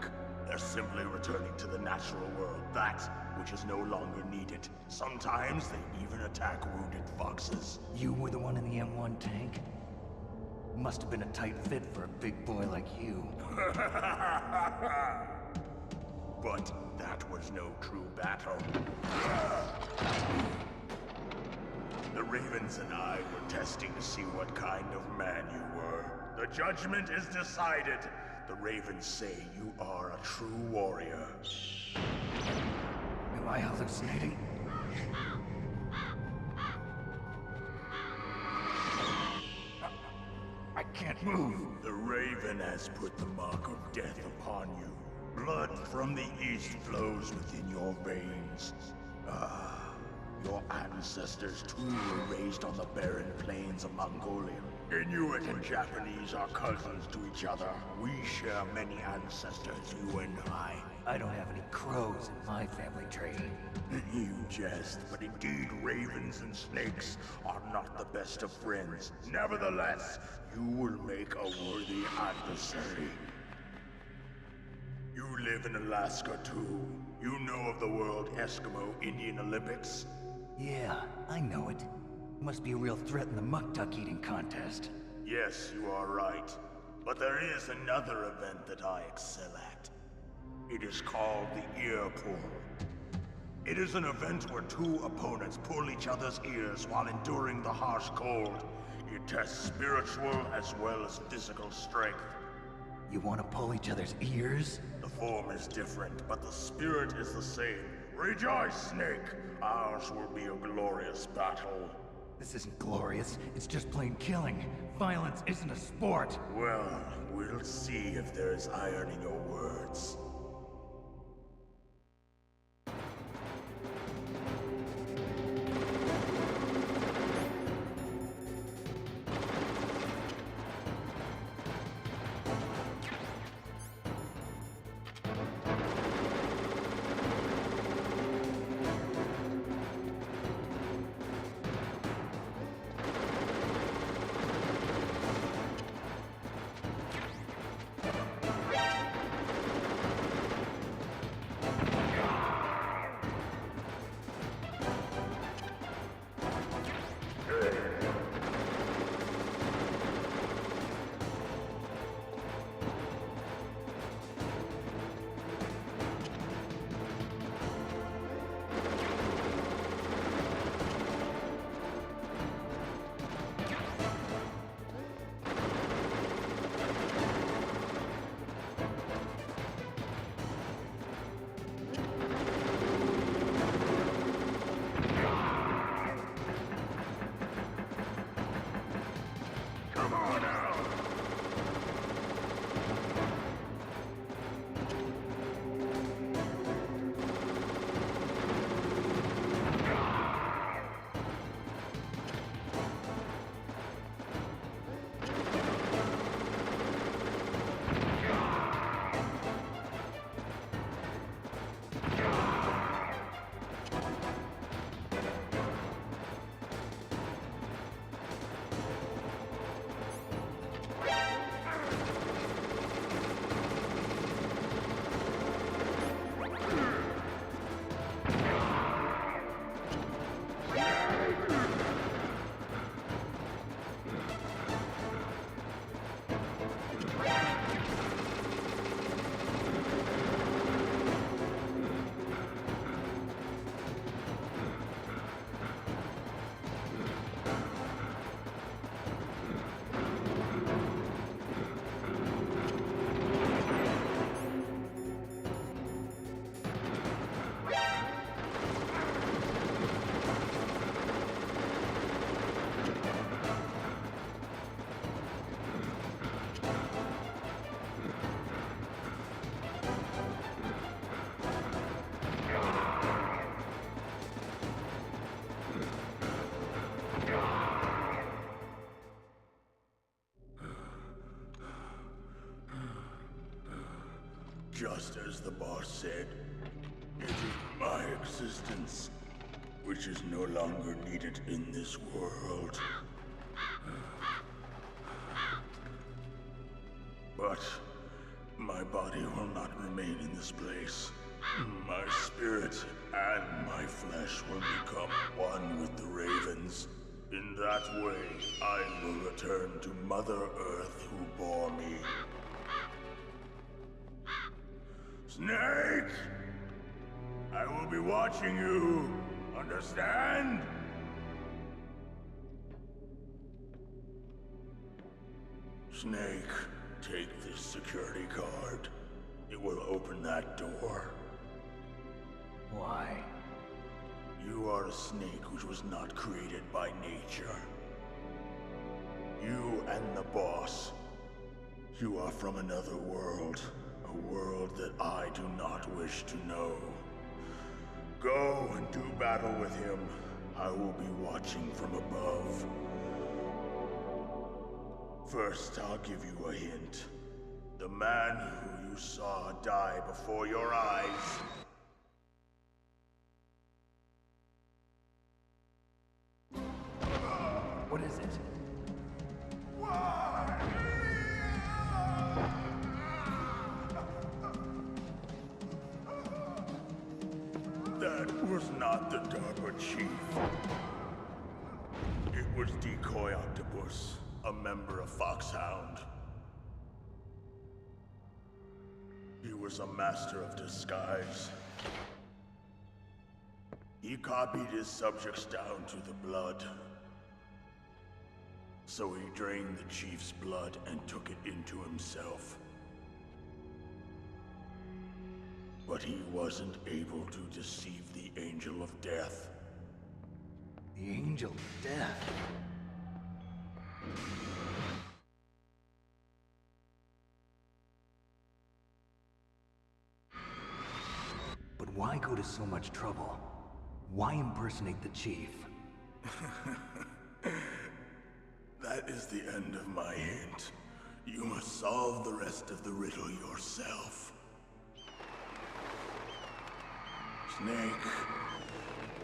They're simply returning to the natural world, that which is no longer needed. Sometimes they even attack wounded foxes. You were the one in the M1 tank? Must have been a tight fit for a big boy like you. But that was no true battle. The Ravens and I were testing to see what kind of man you were. The judgment is decided. The Ravens say you are a true warrior. Am I hallucinating? I can't move. The Raven has put the mark of death upon you. Blood from the east flows within your veins. Your ancestors too were raised on the barren plains of Mongolia. Inuit and Japanese are cousins to each other. We share many ancestors, you and I. I don't have any crows in my family tree. You jest, but indeed ravens and snakes are not the best of friends. Nevertheless, you will make a worthy adversary. You live in Alaska too. You know of the World Eskimo Indian Olympics? Yeah, I know it. Must be a real threat in the muck duck eating contest. Yes, you are right. But there is another event that I excel at. It is called the Ear Pull. It is an event where two opponents pull each other's ears while enduring the harsh cold. It tests spiritual as well as physical strength. You want to pull each other's ears? The form is different, but the spirit is the same. Rejoice, Snake! Ours will be a glorious battle. This isn't glorious. It's just plain killing. Violence isn't a sport. Well, we'll see if there's iron in your words. Just as the boss said, it is my existence which is no longer needed in this world. But my body will not remain in this place. My spirit and my flesh will become one with the ravens. In that way, I will return to Mother Earth who bore me. Snake! I will be watching you. Understand? Snake, take this security card. It will open that door. Why? You are a snake which was not created by nature. You and the boss. You are from another world. A world that I do not wish to know. Go and do battle with him. I will be watching from above. First, I'll give you a hint. The man who you saw die before your eyes. What is it? That was not the DARPA chief. It was Decoy Octopus, a member of Foxhound. He was a master of disguise. He copied his subjects down to the blood. So he drained the chief's blood and took it into himself. But he wasn't able to deceive the Angel of Death. The Angel of Death. But why go to so much trouble? Why impersonate the chief? That is the end of my hint. You must solve the rest of the riddle yourself. Snake,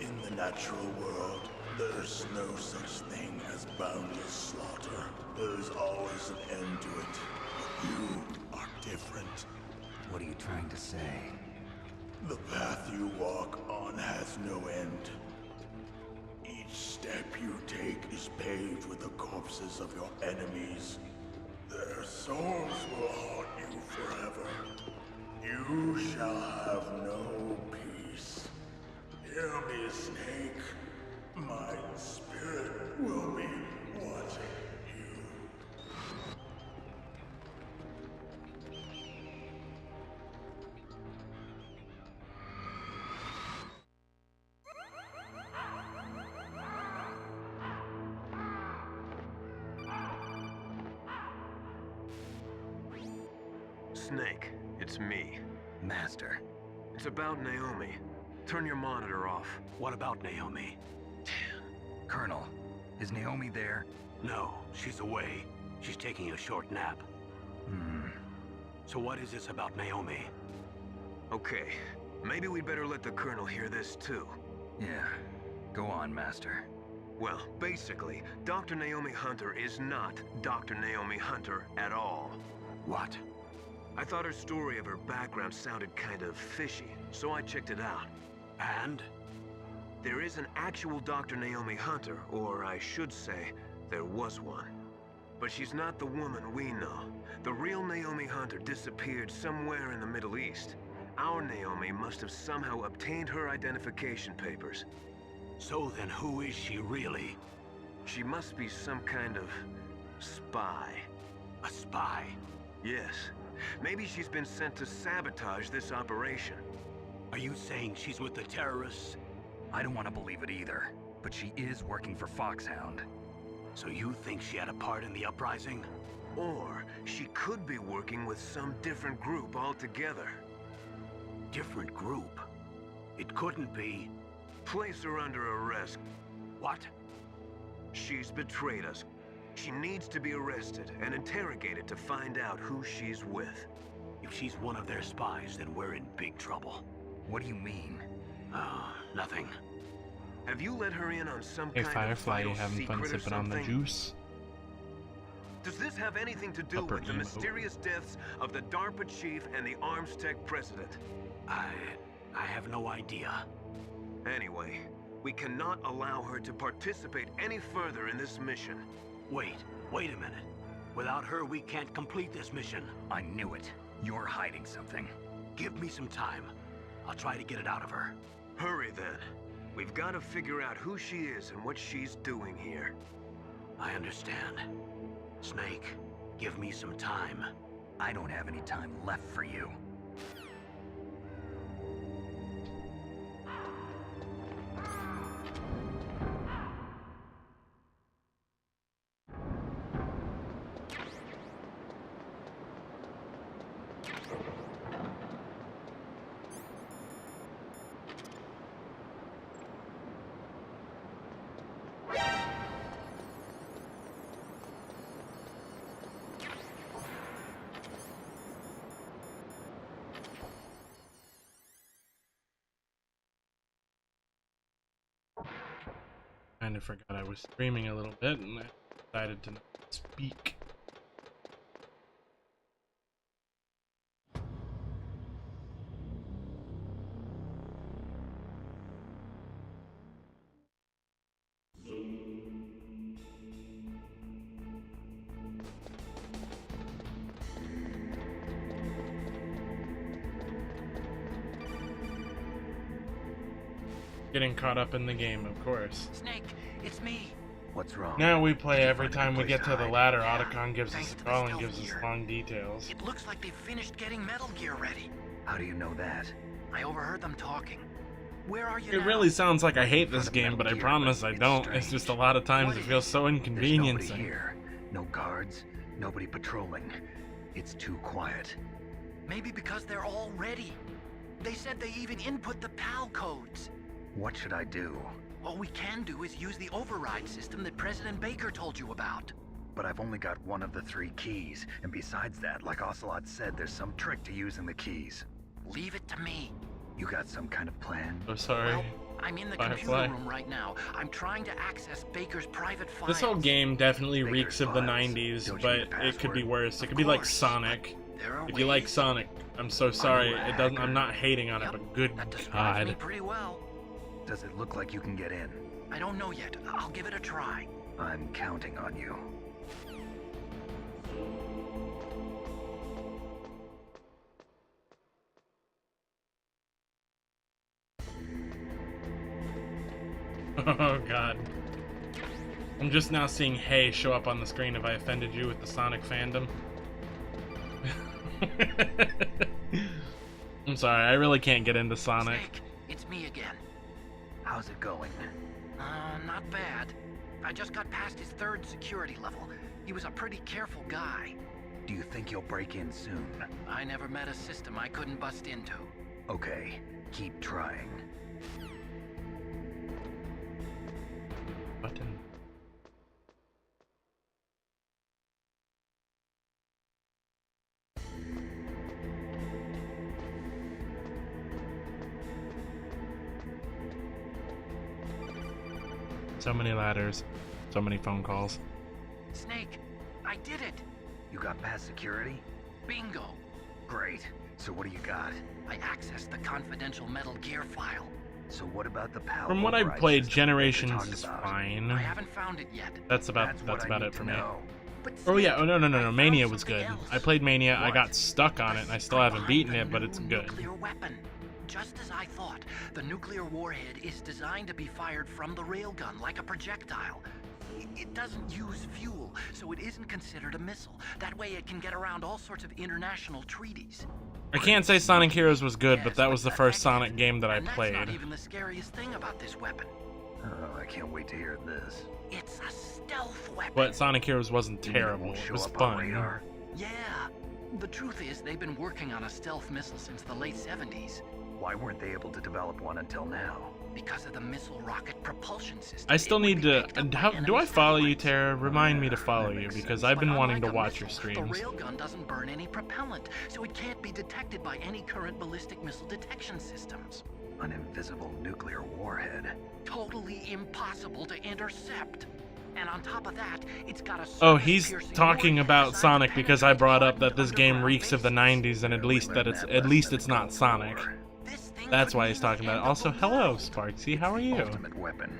in the natural world, there's no such thing as boundless slaughter. There's always an end to it. But you are different. What are you trying to say? The path you walk on has no end. Each step you take is paved with the corpses of your enemies. Their souls will haunt you forever. You shall have no peace. Hear me, Snake. My spirit will be watching you. Snake, it's me. Master. It's about Naomi. Turn your monitor off. What about Naomi? Colonel, is Naomi there? No, she's away. She's taking a short nap. So what is this about Naomi? Okay, maybe we'd better let the Colonel hear this too. Yeah. Go on, Master. Well, basically, Dr. Naomi Hunter is not Dr. Naomi Hunter at all. What? I thought her story of her background sounded kind of fishy, so I checked it out. And? There is an actual Dr. Naomi Hunter, or I should say, there was one. But she's not the woman we know. The real Naomi Hunter disappeared somewhere in the Middle East. Our Naomi must have somehow obtained her identification papers. So then who is she really? She must be some kind of spy. A spy? Yes. Maybe she's been sent to sabotage this operation. Are you saying she's with the terrorists? I don't want to believe it either, but she is working for Foxhound. So you think she had a part in the uprising? Or she could be working with some different group altogether. Different group? It couldn't be. Place her under arrest. What? She's betrayed us. She needs to be arrested and interrogated to find out who she's with. If she's one of their spies, then we're in big trouble. What do you mean? Oh, nothing. Have you let her in on some Hey kind Firefly, of you vital having fun secret or sipping on the something? juice? Does this have anything to do Upper with the emo. mysterious deaths of the DARPA chief and the Armstech president? I have no idea. Anyway, we cannot allow her to participate any further in this mission. Wait a minute. Without her, we can't complete this mission. I knew it. You're hiding something. Give me some time. I'll try to get it out of her. Hurry then. We've got to figure out who she is and what she's doing here. I understand. Snake, Give me some time. I don't have any time left for you. Kind of forgot I was streaming a little bit and I decided to not speak. Getting caught up in the game, of course. Snake, it's me. What's wrong? Now we play Did you every find a time we good get place to the hide? ladder. Yeah, Otacon gives thanks us a to the call and stealth gives us gear. long details. It looks like they've finished getting Metal Gear ready. How do you know that? I overheard them talking. Where are you It now? really sounds like I hate this Front of game, Metal but I Gear, promise but I it's don't. It's strange. just a lot of times What it is feels so There's nobody inconveniencing. here. No guards, nobody patrolling. It's too quiet. Maybe because they're all ready. They said they even input the PAL codes. What should I do? All we can do is use the override system that President Baker told you about. But I've only got one of the 3 keys, and besides that, like Ocelot said, there's some trick to using the keys. Leave it to me. You got some kind of plan? So sorry. Well, I'm in the Firefly. computer room right now. I'm trying to access Baker's private files. This whole game definitely Baker's reeks of the files. 90s, Don't you but need a it could be password? worse. It Of could be like course, Sonic. There are If you like ways. Sonic, I'm so sorry. a It doesn't. hacker. I'm not hating on it, Yep, but good that describes me God. pretty well. Does it look like you can get in? I don't know yet. I'll give it a try. I'm counting on you. Oh God. I'm just now seeing "Hey" show up on the screen. Have I offended you with the Sonic fandom? I'm sorry. I really can't get into Sonic. Snake, it's me again. How's it going? Not bad. I just got past his 3rd security level. He was a pretty careful guy. Do you think you'll break in soon? I never met a system I couldn't bust into. Okay, keep trying. Button. So many ladders, so many phone calls. Snake, I did it! You got past security? Bingo! Great. So what do you got? I accessed the confidential Metal Gear file. So what about the PAL From what I've override played, system that they Generations talked is about? fine. I haven't found it yet. That's about what I need it to for me. know. But Oh yeah, Snake, oh no, I found Mania was something good. else. I played Mania, I What? got stuck on it, and I still haven't beaten it, but it's good. Nuclear weapon. Just as I thought, the nuclear warhead is designed to be fired from the railgun like a projectile. It doesn't use fuel, so it isn't considered a missile. That way it can get around all sorts of international treaties. I can't say Sonic Heroes was good, but Yes, that was the first effective. Sonic game that I And that's played. not even the scariest thing about this weapon. Oh, I can't wait to hear this. It's a stealth weapon. But Sonic Heroes wasn't You mean it terrible. won't It show was up on fun. radar? Yeah. The truth is, they've been working on a stealth missile since the late 70s. Why weren't they able to develop one until now? Because of the missile rocket propulsion system. I still It would need be to. picked up by Do I enemy follow you, satellites. Tara? Remind me to follow that you makes because sense. I've been But wanting to unlike a watch your missile, streams. The railgun doesn't burn any propellant, so it can't be detected by any current ballistic missile detection systems. An invisible nuclear warhead. Totally impossible to intercept. And on top of that, it's got a Oh, he's surface-piercing talking warhead about designed to Sonic because I penetrate brought up hardened that this game underground reeks of the bases. 90s, and We learned that at least lesson it's in not Cold Sonic. War. This thing That's could why mean he's the talking about end it. of Also, the hello, world. Sparksy. How are The you? ultimate weapon.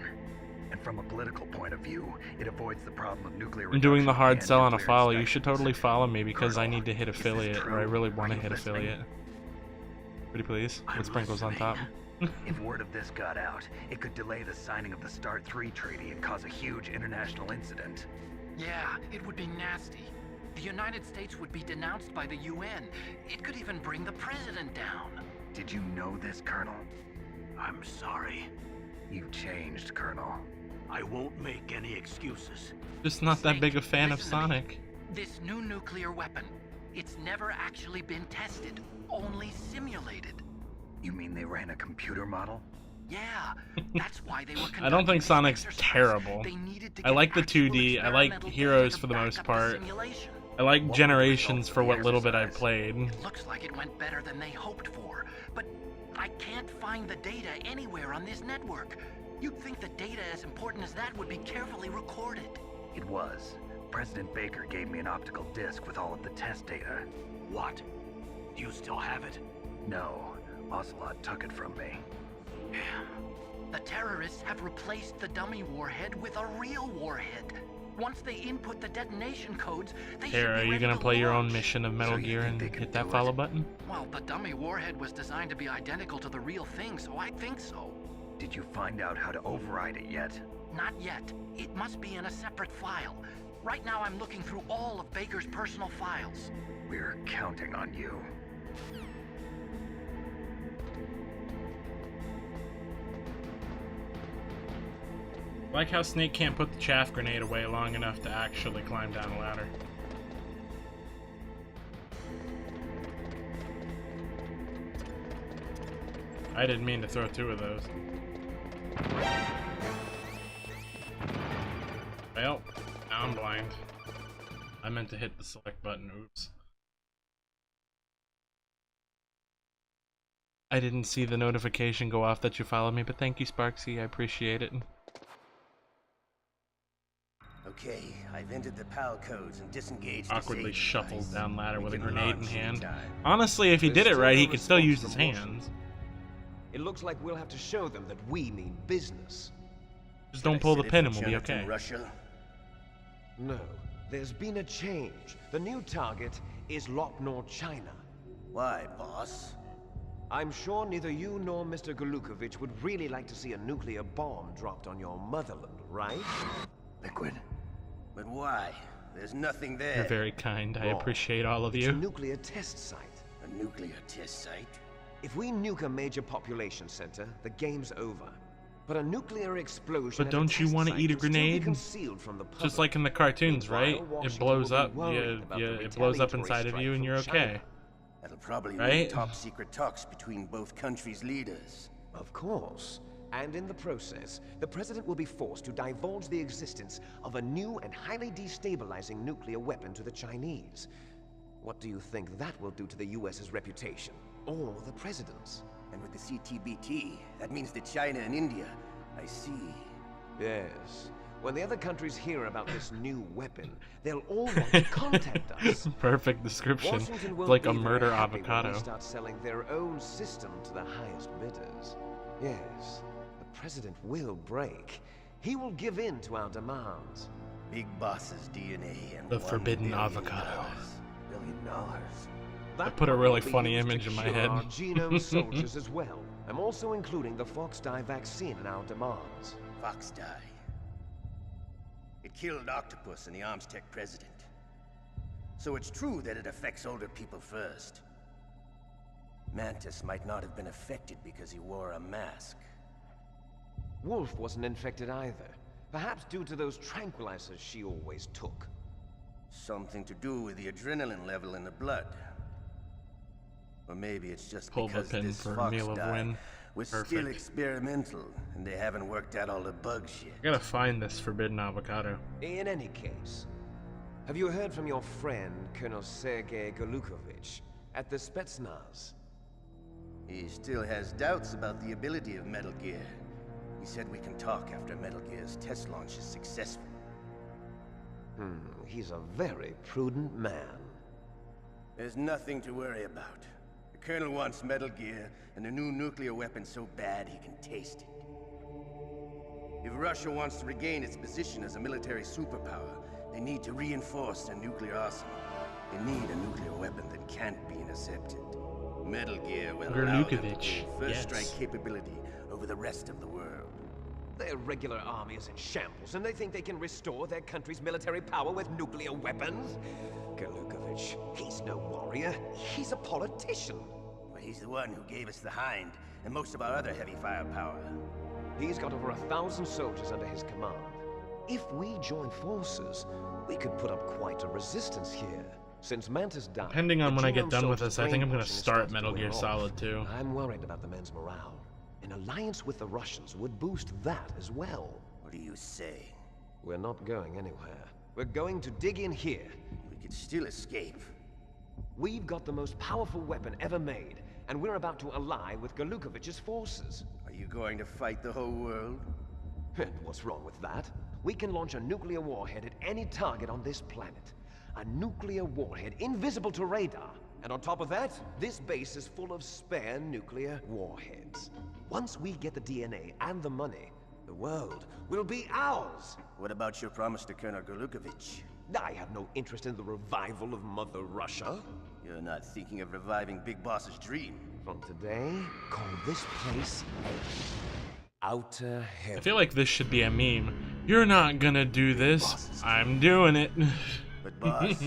And from a political point of view, it avoids the problem of nuclear I'm doing the reduction hard and sell on a nuclear follow. You inspections. should totally follow me because I Colonel, need to hit is this affiliate, or I true? really want Are to you hit listening? affiliate. Pretty please, I'm with sprinkles on top. listening. If word of this got out, it could delay the signing of the START 3 treaty and cause a huge international incident. Yeah, it would be nasty. The United States would be denounced by the UN. It could even bring the president down. Did you know this, Colonel? I'm sorry. You changed, Colonel. I won't make any excuses. Just not that Snake, big a fan of listen to me. Sonic. This new nuclear weapon, it's never actually been tested, only simulated. You mean they ran a computer model? Yeah, that's why they were I don't conducting think this Sonic's exercise. terrible. They needed to I get like the actual 2D. I like experimental Heroes data for the to most back up the part. simulation. I like What were the Generations results for of what the little bit I've exercise? played. It looks like it went better than they hoped for, but I can't find the data anywhere on this network. You'd think the data as important as that would be carefully recorded. It was. President Baker gave me an optical disc with all of the test data. What? Do you still have it? No, Ocelot took it from me. The terrorists have replaced the dummy warhead with a real warhead. Once they input the detonation codes, they Here, should are be you ready gonna to play your own launch. mission of Metal So you Gear think and they can hit that do follow it? button? Well, the dummy warhead was designed to be identical to the real thing, so I think so. Did you find out how to override it yet? Not yet. It must be in a separate file. Right now I'm looking through all of Baker's personal files. We're counting on you. I like how Snake can't put the chaff grenade away long enough to actually climb down a ladder. I didn't mean to throw two of those. Well, now I'm blind. I meant to hit the select button, oops. I didn't see the notification go off that you followed me, but thank you, Sparksy, I appreciate it. Okay, I've entered the PAL codes and disengaged Awkwardly the safety shuffled device. down ladder We with a can grenade in launch hand. anytime. Honestly, if he There's did it still right, no he could still response use his from Washington. hands. It looks like we'll have to show them that we mean business. Just Can don't I pull the set it pin for and we'll be Jonathan, okay. Russia? No, there's been a change. The new target is Lopnor, China. Why, boss? I'm sure neither you nor Mr. Golukovich would really like to see a nuclear bomb dropped on your motherland, right? Liquid. But why? There's nothing there. You're very kind. I Wrong. appreciate all of It's a you. nuclear test site. A nuclear test site? If we nuke a major population center, the game's over. But a nuclear explosion But at a don't you test want to site eat a can still be grenade? concealed from the public. Just like in the cartoons, Meanwhile, right? It Washington blows will be up. worried about the It blows up retaliatory inside of strike you and from you're China. okay. That'll probably Right? mean top secret talks between both countries' leaders. Of course. And in the process, the president will be forced to divulge the existence of a new and highly destabilizing nuclear weapon to the Chinese. What do you think that will do to the US's reputation? Or the president's? And with the CTBT, that means that China and India. I see. Yes. When the other countries hear about this new weapon, they'll all want to contact us. Perfect description. Washington won't Like be a very murder happy when avocado. we start selling their own system to the highest bidders. Yes, the president will break. He will give in to our demands. Big boss's DNA and The $1 forbidden billion. avocado. $1 billion. That put a one really will be funny used to image in my cure head. Our genome soldiers as well. I'm also including the Fox dye vaccine in our demands. Fox dye. It killed Octopus and the Armstech president. So it's true that it affects older people first. Mantis might not have been affected because he wore a mask. Wolf wasn't infected either. Perhaps due to those tranquilizers she always took. Something to do with the adrenaline level in the blood. Or maybe it's just Pull the because pin this for Fox Meal of dye Win. was still Perfect. experimental, and they haven't worked out all the bugs yet. I gotta find this forbidden avocado. In any case, have you heard from your friend, Colonel Sergei Golukovich, at the Spetsnaz? He still has doubts about the ability of Metal Gear. He said we can talk after Metal Gear's test launch is successful. He's a very prudent man. There's nothing to worry about. The Colonel wants Metal Gear and a new nuclear weapon so bad he can taste it. If Russia wants to regain its position as a military superpower, they need to reinforce their nuclear arsenal. They need a nuclear weapon that can't be intercepted. Metal Gear will allow them to Golukovich, gain first yes. strike capability over the rest of the world. Their regular army is in shambles, and they think they can restore their country's military power with nuclear weapons? Galukovich, he's no warrior. He's a politician. Well, he's the one who gave us the Hind and most of our other heavy firepower. He's got over 1,000 soldiers under his command. If we join forces, we could put up quite a resistance here. Since Mantis died, Depending on the when I get Genome done with Soldier's this, I think I'm gonna brainwashing has start started Metal to Gear wear off. Solid 2. I'm worried about the men's morale. An alliance with the Russians would boost that as well. What do you say? We're not going anywhere. We're going to dig in here. We could still escape. We've got the most powerful weapon ever made, and we're about to ally with Galukovich's forces. Are you going to fight the whole world? And what's wrong with that? We can launch a nuclear warhead at any target on this planet. A nuclear warhead invisible to radar. And on top of that, this base is full of spare nuclear warheads. Once we get the DNA and the money, the world will be ours. What about your promise to Colonel Galukovich? I have no interest in the revival of Mother Russia. You're not thinking of reviving Big Boss's dream. From today, call this place Outer Heaven. I feel like this should be a meme. You're not gonna do this. I'm doing it. But boss,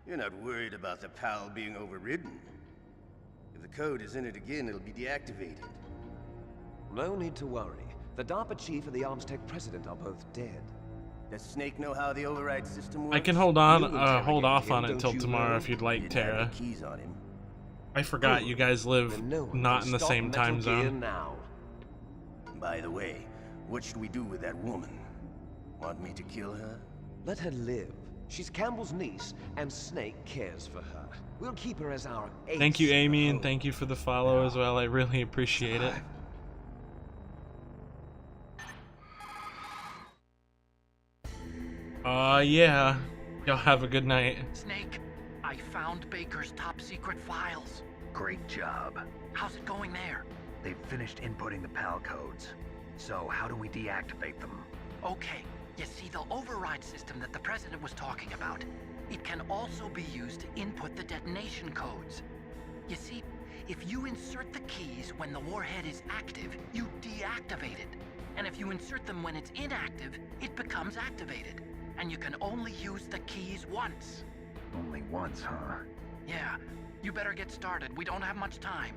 you're not worried about the PAL being overridden. If the code is in it again, it'll be deactivated. No need to worry. The DARPA chief and the Armstech president are both dead. Does Snake know how the override system works? I can hold on, You hold off interrogated on him, it till don't you tomorrow know? if you'd like, Didn't have Tara. any keys on him. I forgot you guys live Then no one not can in the stop same Metal time Gear zone. Now. By the way, what should we do with that woman? Want me to kill her? Let her live. She's Campbell's niece, and Snake cares for her. We'll keep her as our ace. Thank you, Amy, and Oh. thank you for the follow as well. I really appreciate it. Yeah. Y'all have a good night. Snake, I found Baker's top secret files. Great job. How's it going there? They've finished inputting the PAL codes. So how do we deactivate them? Okay, you see the override system that the president was talking about. It can also be used to input the detonation codes. You see, if you insert the keys when the warhead is active, you deactivate it. And if you insert them when it's inactive, it becomes activated. And you can only use the keys once. Only once, huh? Yeah, you better get started. We don't have much time.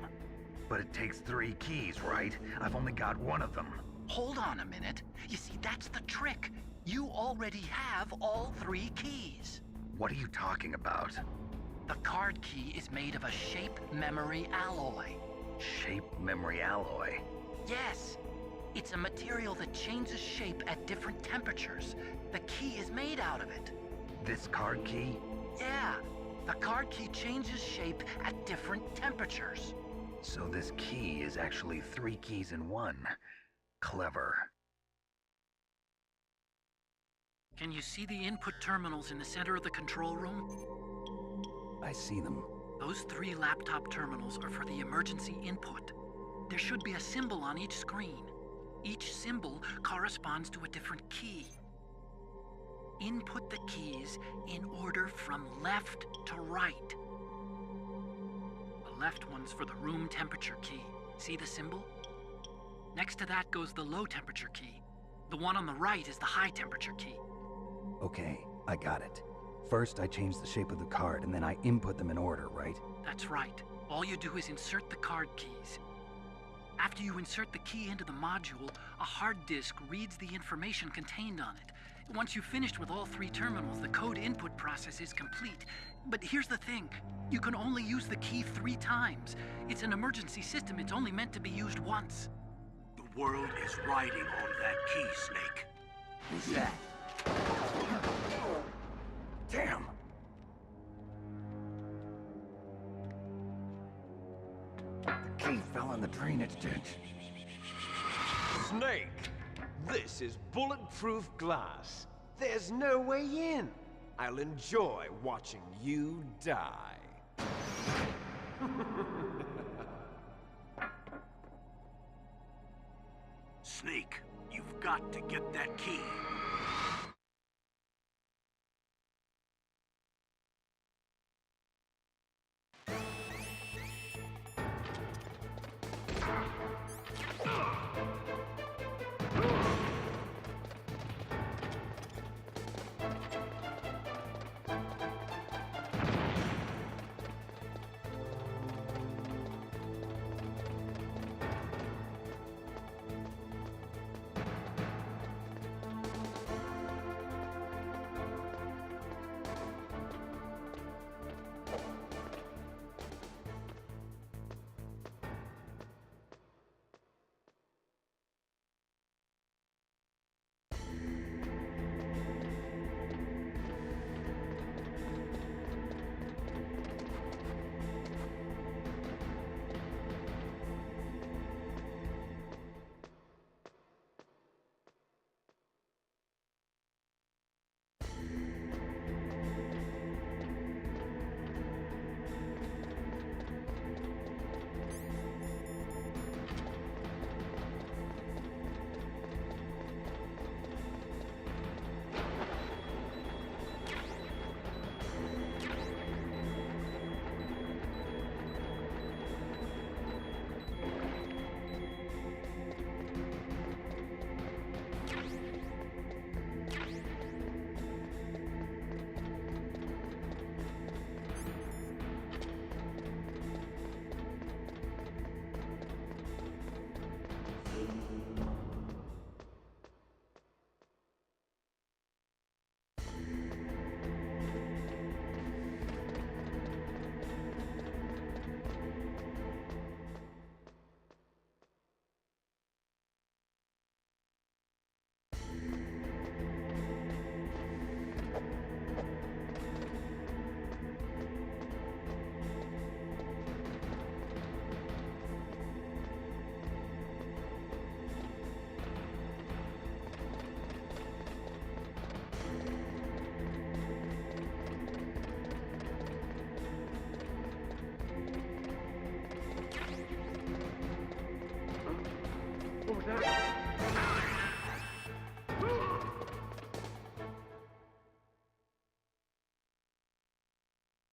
But it takes 3 keys, right? I've only got 1 of them. Hold on a minute. You see, that's the trick. You already have all 3 keys. What are you talking about? The card key is made of a shape memory alloy. Shape memory alloy. Yes, it's a material that changes shape at different temperatures. The key is made out of it. This card key? Yeah, the card key changes shape at different temperatures. So this key is actually 3 keys in 1. Clever. Can you see the input terminals in the center of the control room? I see them. Those 3 laptop terminals are for the emergency input. There should be a symbol on each screen. Each symbol corresponds to a different key. Input the keys in order from left to right. The left one's for the room temperature key. See the symbol? Next to that goes the low temperature key. The one on the right is the high temperature key. Okay, I got it. First, I change the shape of the card, and then I input them in order, right? That's right. All you do is insert the card keys. After you insert the key into the module, a hard disk reads the information contained on it. Once you've finished with all 3 terminals, the code input process is complete. But here's the thing. You can only use the key 3 times. It's an emergency system. It's only meant to be used once. The world is riding on that key, Snake. Who's that? Damn! The key fell in the drainage ditch. Snake, this is bulletproof glass. There's no way in. I'll enjoy watching you die. Snake, you've got to get that key.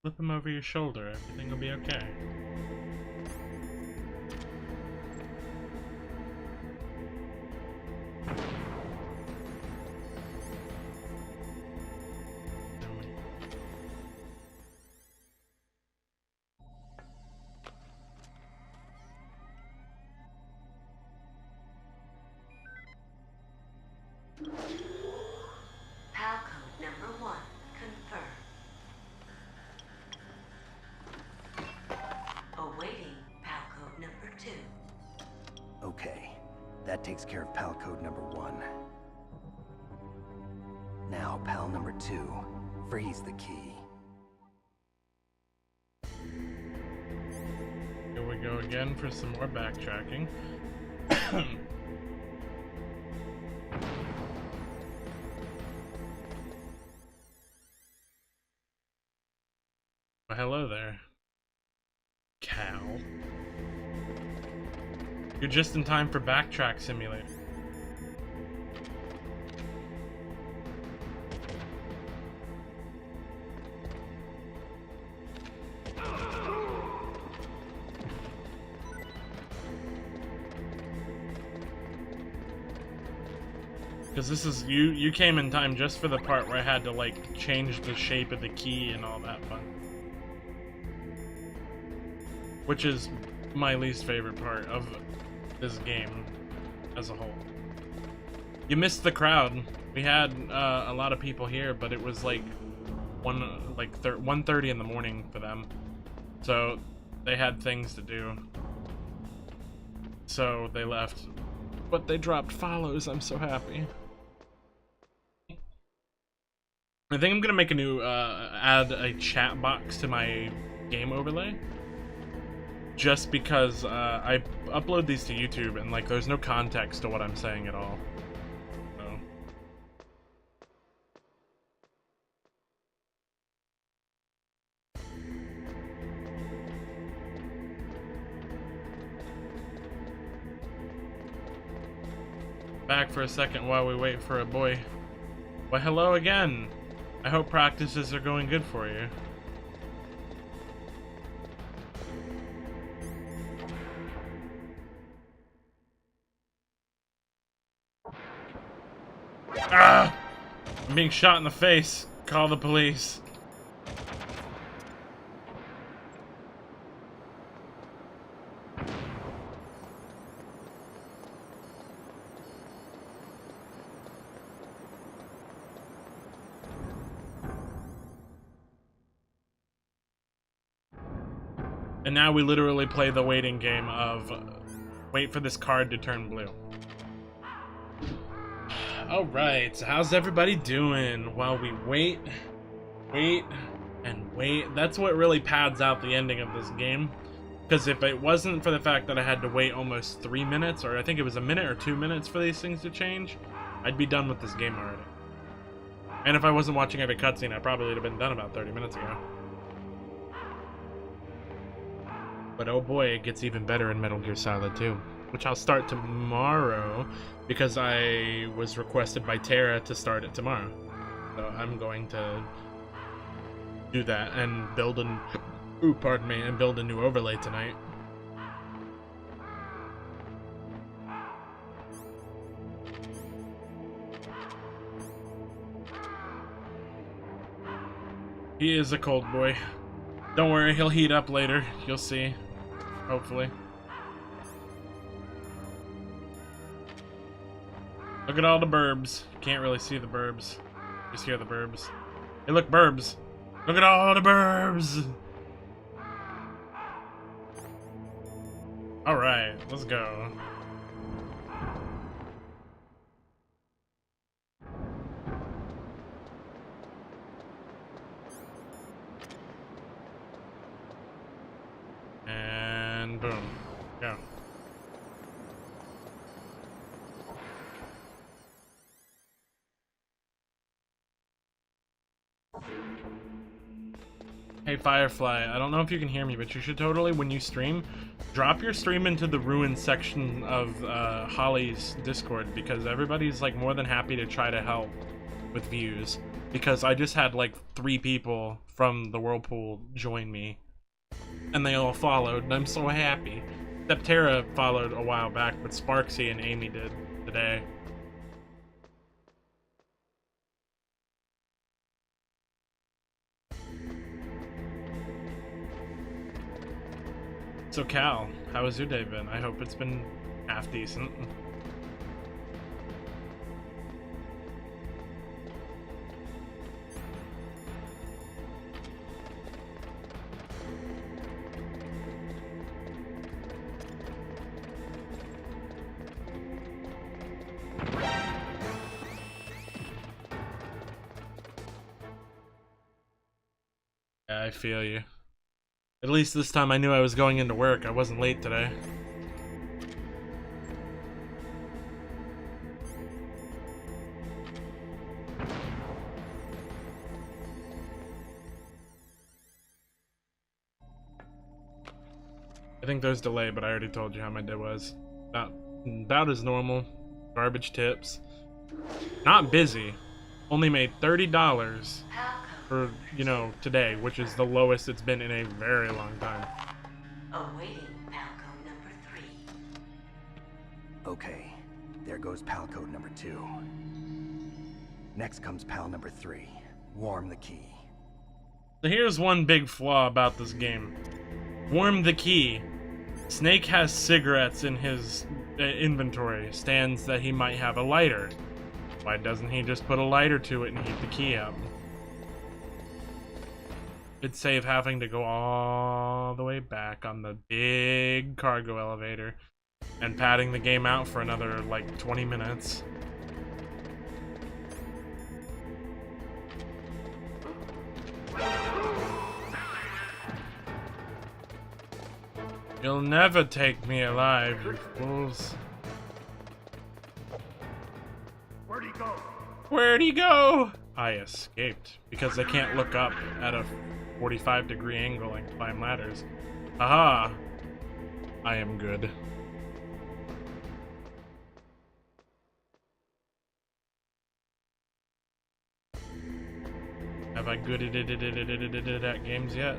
Flip him over your shoulder, everything will be okay. PAL code number 1, confirmed. Awaiting PAL code number 2. Okay, that takes care of PAL code number 1. Now, PAL number 2, freeze the key. Here we go again for some more backtracking. Well, hello there, Cal. You're just in time for Backtrack Simulator. Because this is, you came in time just for the part where I had to like change the shape of the key and all that fun. Which is my least favorite part of this game as a whole. You missed the crowd. We had a lot of people here, but it was like 1:30 in the morning for them. So they had things to do. So they left. But they dropped follows. I'm so happy. I think I'm gonna make a new add a chat box to my game overlay, just because I upload these to YouTube and like there's no context to what I'm saying at all. So. Back for a second while we wait for a boy. Well, hello again. I hope practices are going good for you. Ah! I'm being shot in the face. Call the police. And now we literally play the waiting game of wait for this card to turn blue. Alright, so how's everybody doing while we wait, and wait? That's what really pads out the ending of this game. Because if it wasn't for the fact that I had to wait almost 3 minutes, or I think it was a minute or 2 minutes for these things to change, I'd be done with this game already. And if I wasn't watching every cutscene, I probably would have been done about 30 minutes ago. But oh boy, it gets even better in Metal Gear Solid 2, which I'll start tomorrow because I was requested by Tara to start it tomorrow. So I'm going to do that and build and build a new overlay tonight. He is a cold boy. Don't worry, he'll heat up later. You'll see. Hopefully. Look at all the burbs. You can't really see the burbs. Just hear the burbs. Hey, look, burbs. Look at all the burbs. Alright, let's go. And boom. Go. Hey Firefly, I don't know if you can hear me, but you should totally, when you stream, drop your stream into the ruins section of Holly's Discord, because everybody's like more than happy to try to help with views. Because I just had like 3 people from the Whirlpool join me, and they all followed, and I'm so happy. Septera followed a while back, but Sparksy and Amy did today. So Cal, how has your day been? I hope it's been half decent. Yeah, I feel you. At least this time I knew I was going into work. I wasn't late today. I think there's delay, but I already told you how my day was. About as normal. Garbage tips. Not busy. Only made $30 for, you know, today, which is the lowest it's been in a very long time. Awaiting Palco number 3. Okay, there goes pal code number 2. Next comes pal number 3. Warm the key. So here's one big flaw about this game. Warm the key. Snake has cigarettes in his inventory. Stands that he might have a lighter. Why doesn't he just put a lighter to it and heat the key up? It'd save having to go all the way back on the big cargo elevator and padding the game out for another, like, 20 minutes. You'll never take me alive, you fools. Where'd he go? Where'd he go? I escaped because I can't look up at a 45-degree angle and climb ladders. Aha! I am good. Have I gooded it at games yet?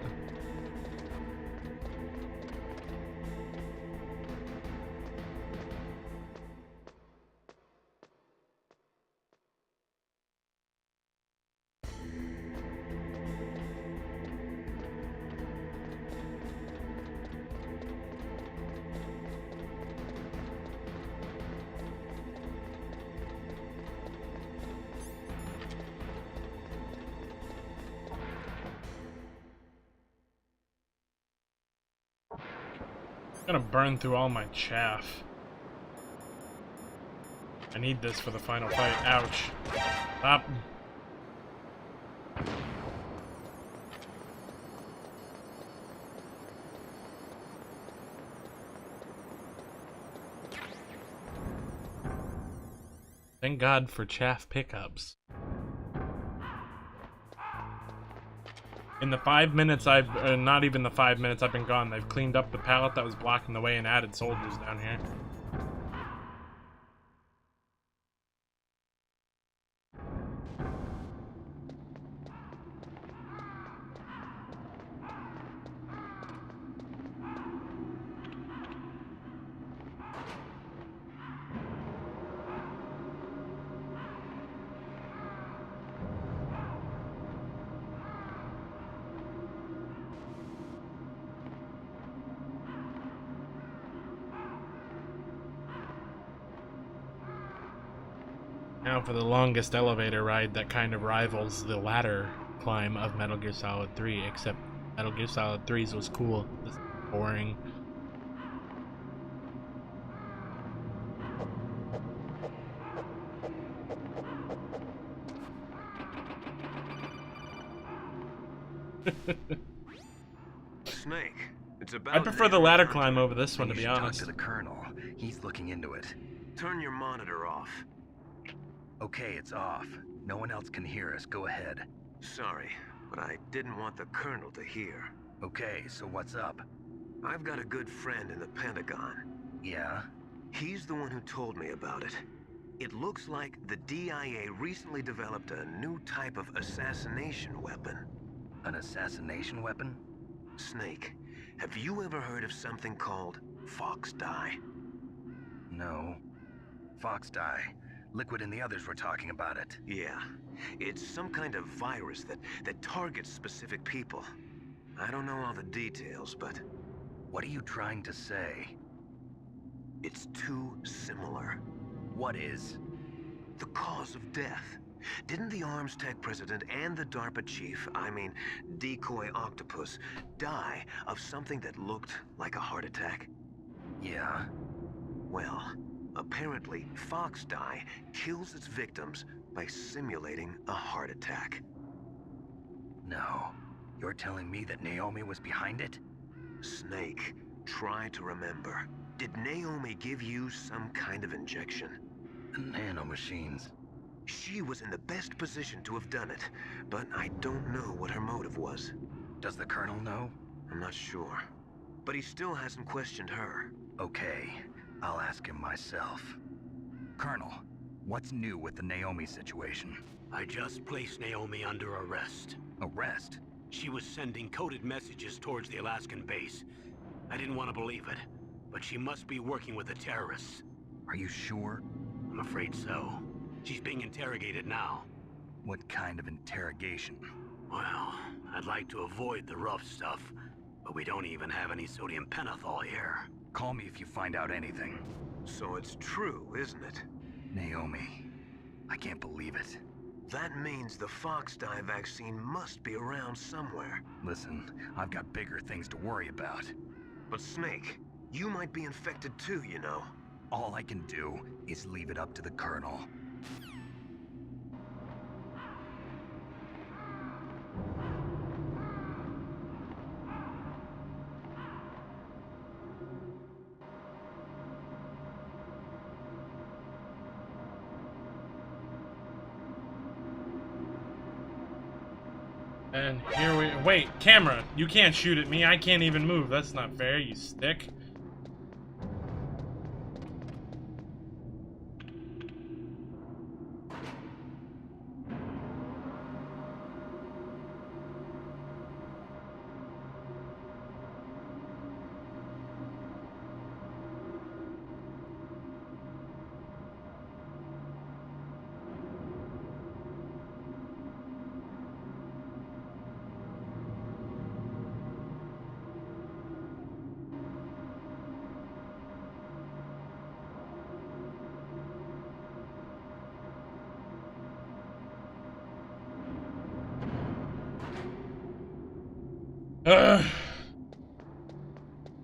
I'm gonna burn through all my chaff. I need this for the final fight. Ouch. Stop. Thank God for chaff pickups. In the 5 minutes not even the 5 minutes I've been gone, they've cleaned up the pallet that was blocking the way and added soldiers down here. Now for the longest elevator ride that kind of rivals the ladder climb of Metal Gear Solid 3, except Metal Gear Solid 3's was cool. This is boring. Snake, it's about I prefer the ladder climb over this one, to be honest. Talk to the Colonel. He's looking into it. Turn your monitor off. Okay, it's off. No one else can hear us. Go ahead. Sorry. but I didn't want the Colonel to hear. Okay, so what's up? I've got a good friend in the Pentagon. Yeah? He's the one who told me about it. It looks like the DIA recently developed a new type of assassination weapon. An assassination weapon? Snake, have you ever heard of something called Fox Dye? No. Fox Dye. Liquid and the others were talking about it. Yeah. It's some kind of virus that targets specific people. I don't know all the details, but... What are you trying to say? It's too similar. What is? The cause of death. Didn't the Arms Tech president and the DARPA chief, I mean, Decoy Octopus, die of something that looked like a heart attack? Yeah? Well, apparently, Fox Dye kills its victims by simulating a heart attack. No. You're telling me that Naomi was behind it? Snake, try to remember. Did Naomi give you some kind of injection? The nanomachines. She was in the best position to have done it, but I don't know what her motive was. Does the Colonel know? I'm not sure. But he still hasn't questioned her. Okay, I'll ask him myself. Colonel, what's new with the Naomi situation? I just placed Naomi under arrest. Arrest? She was sending coded messages towards the Alaskan base. I didn't want to believe it, but she must be working with the terrorists. Are you sure? I'm afraid so. She's being interrogated now. What kind of interrogation? Well, I'd like to avoid the rough stuff, but we don't even have any sodium pentothal here. Call me if you find out anything. So it's true, isn't it? Naomi, I can't believe it. That means the Fox Dye vaccine must be around somewhere. Listen, I've got bigger things to worry about. But Snake, you might be infected too, you know. All I can do is leave it up to the Colonel. And here we... Wait, camera! You can't shoot at me. I can't even move. That's not fair, you stick.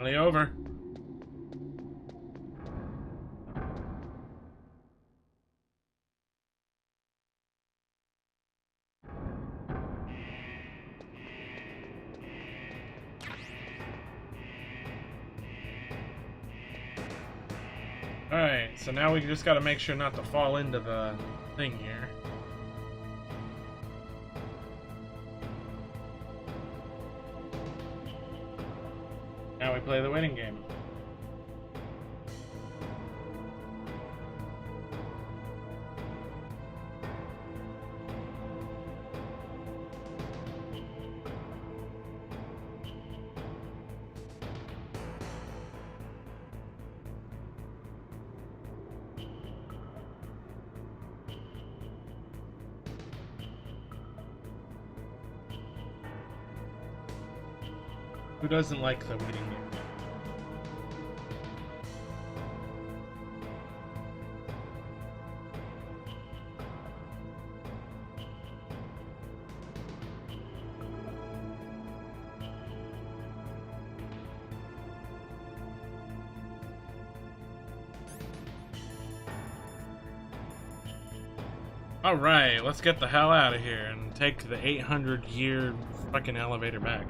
Finally over. Alright, so now we just gotta make sure not to fall into the thing here. Now we play the waiting game. Who doesn't like the waiting game? Alright, let's get the hell out of here and take the 800-year fucking elevator back.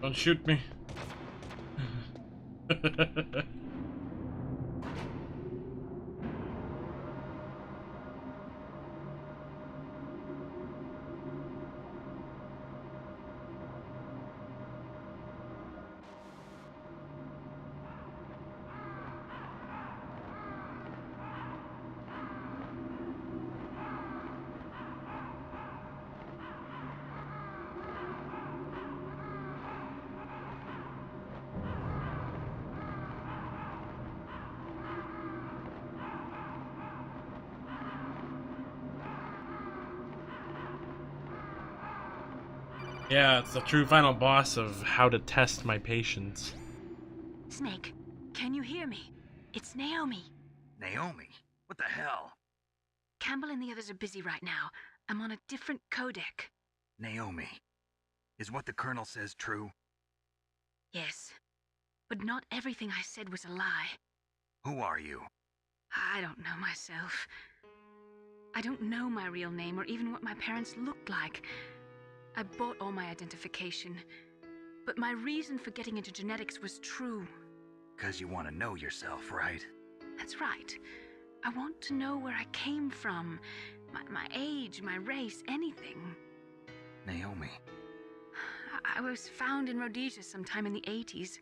Don't shoot me. Yeah, it's the true final boss of how to test my patience. Snake, can you hear me? It's Naomi. Naomi? What the hell? Campbell and the others are busy right now. I'm on a different codec. Naomi, is what the Colonel says true? Yes, but not everything I said was a lie. Who are you? I don't know myself. I don't know my real name or even what my parents looked like. I bought all my identification, but my reason for getting into genetics was true. 'Cause you want to know yourself, right? That's right. I want to know where I came from, my age, my race, anything. Naomi. I was found in Rhodesia sometime in the 80s,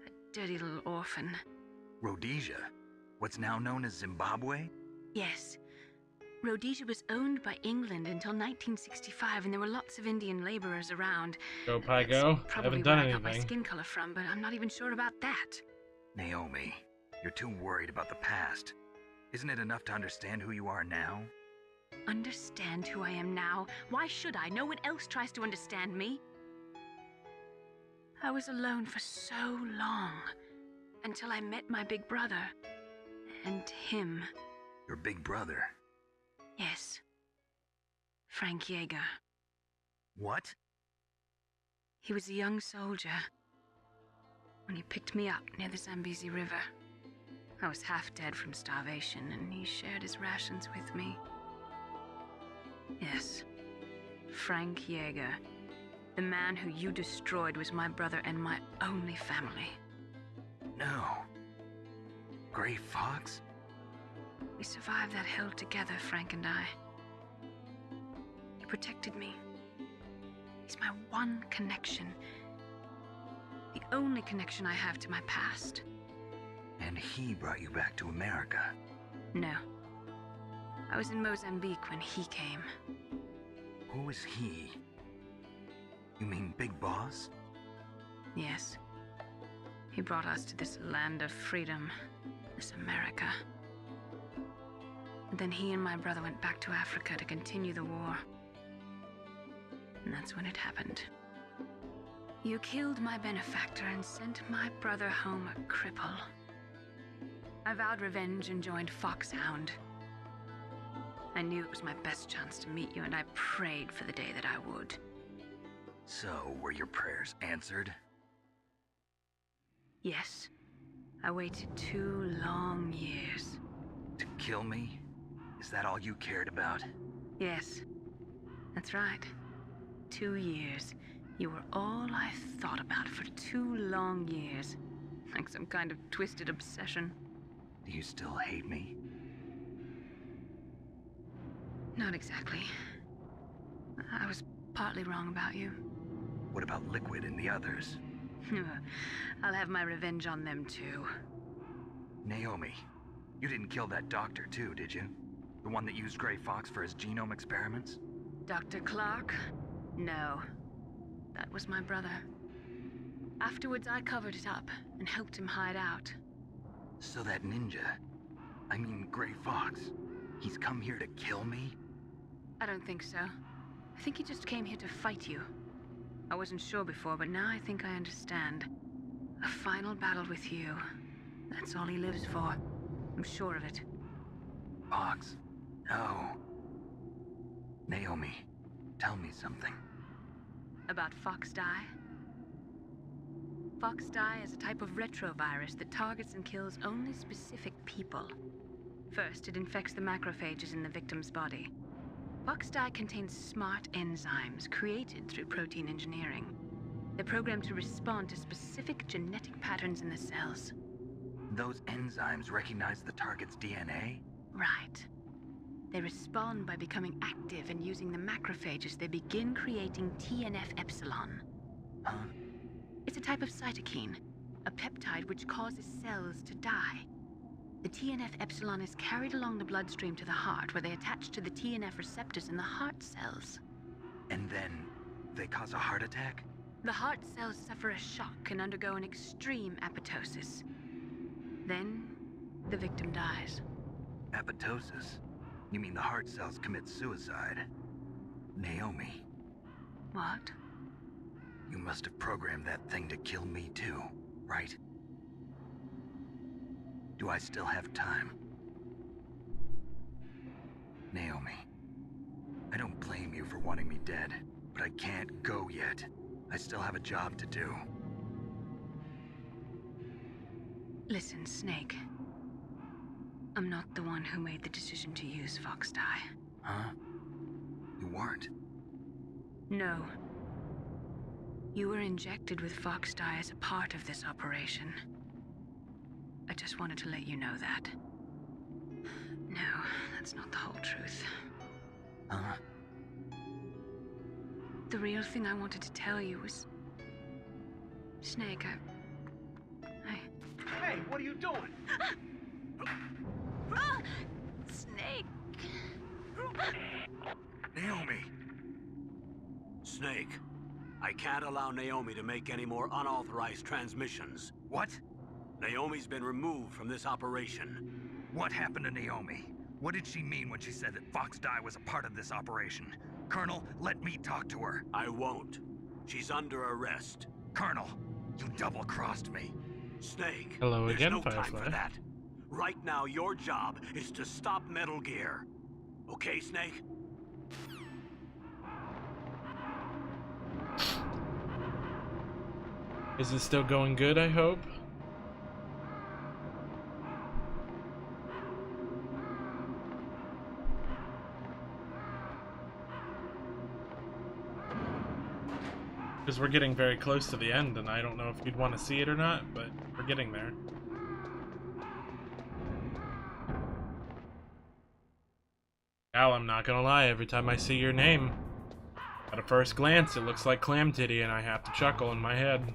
a dirty little orphan. Rhodesia? What's now known as Zimbabwe? Yes. Rhodesia was owned by England until 1965, and there were lots of Indian laborers around. Go, Pi, go. I Probably haven't done where I got my anything. skin color from, but I'm not even sure about that. Naomi, you're too worried about the past. Isn't it enough to understand who you are now? Understand who I am now? Why should I? No one else tries to understand me. I was alone for so long, until I met my big brother, and him. Your big brother? Yes. Frank Yeager. What? He was a young soldier when he picked me up near the Zambezi River. I was half dead from starvation, and he shared his rations with me. Yes, Frank Yeager. The man who you destroyed was my brother and my only family. No. Gray Fox? We survived that hell together, Frank and I. He protected me. He's my one connection. The only connection I have to my past. And he brought you back to America? No. I was in Mozambique when he came. Who is he? You mean Big Boss? Yes. He brought us to this land of freedom, this America. And then he and my brother went back to Africa to continue the war. And that's when it happened. You killed my benefactor and sent my brother home a cripple. I vowed revenge and joined Foxhound. I knew it was my best chance to meet you, and I prayed for the day that I would. So, were your prayers answered? Yes. I waited 2 long years. To kill me? Is that all you cared about? Yes. That's right. 2 years. You were all I thought about for 2 long years. Like some kind of twisted obsession. Do you still hate me? Not exactly. I was partly wrong about you. What about Liquid and the others? I'll have my revenge on them too. Naomi, you didn't kill that doctor too, did you? The one that used Gray Fox for his genome experiments? Dr. Clark? No. That was my brother. Afterwards, I covered it up and helped him hide out. So that ninja, I mean Gray Fox, he's come here to kill me? I don't think so. I think he just came here to fight you. I wasn't sure before, but now I think I understand. A final battle with you. That's all he lives for. I'm sure of it. Fox? No. Naomi, tell me something. About Fox Die? Fox Die is a type of retrovirus that targets and kills only specific people. First, it infects the macrophages in the victim's body. Fox Die contains smart enzymes created through protein engineering. They're programmed to respond to specific genetic patterns in the cells. Those enzymes recognize the target's DNA? Right. They respond by becoming active and using the macrophages. They begin creating TNF-epsilon. Huh? It's a type of cytokine, a peptide which causes cells to die. The TNF-epsilon is carried along the bloodstream to the heart, where they attach to the TNF receptors in the heart cells. And then they cause a heart attack? The heart cells suffer a shock and undergo an extreme apoptosis. Then, the victim dies. Apoptosis? You mean the heart cells commit suicide? Naomi, What? you must have programmed that thing to kill me too, right? Do I still have time? Naomi, I don't blame you for wanting me dead, but I can't go yet. I still have a job to do. Listen, Snake. I'm not the one who made the decision to use Fox Dye. Huh? You weren't? No. You were injected with Fox Dye as a part of this operation. I just wanted to let you know that. No, that's not the whole truth. Huh? The real thing I wanted to tell you was... Snake, Hey, what are you doing? Snake! Naomi! Snake, I can't allow Naomi to make any more unauthorized transmissions. What? Naomi's been removed from this operation. What happened to Naomi? What did she mean when she said that Fox Dye was a part of this operation? Colonel, let me talk to her. I won't. She's under arrest. Colonel, you double-crossed me. Snake, Hello there's again, no time Firefly. for that. Right now, your job is to stop Metal Gear. Okay, Snake? Is it still going good, I hope? Because we're getting very close to the end, and I don't know if you'd want to see it or not, but we're getting there. Al, I'm not gonna lie, every time I see your name, at a first glance, it looks like Clam Titty, and I have to chuckle in my head.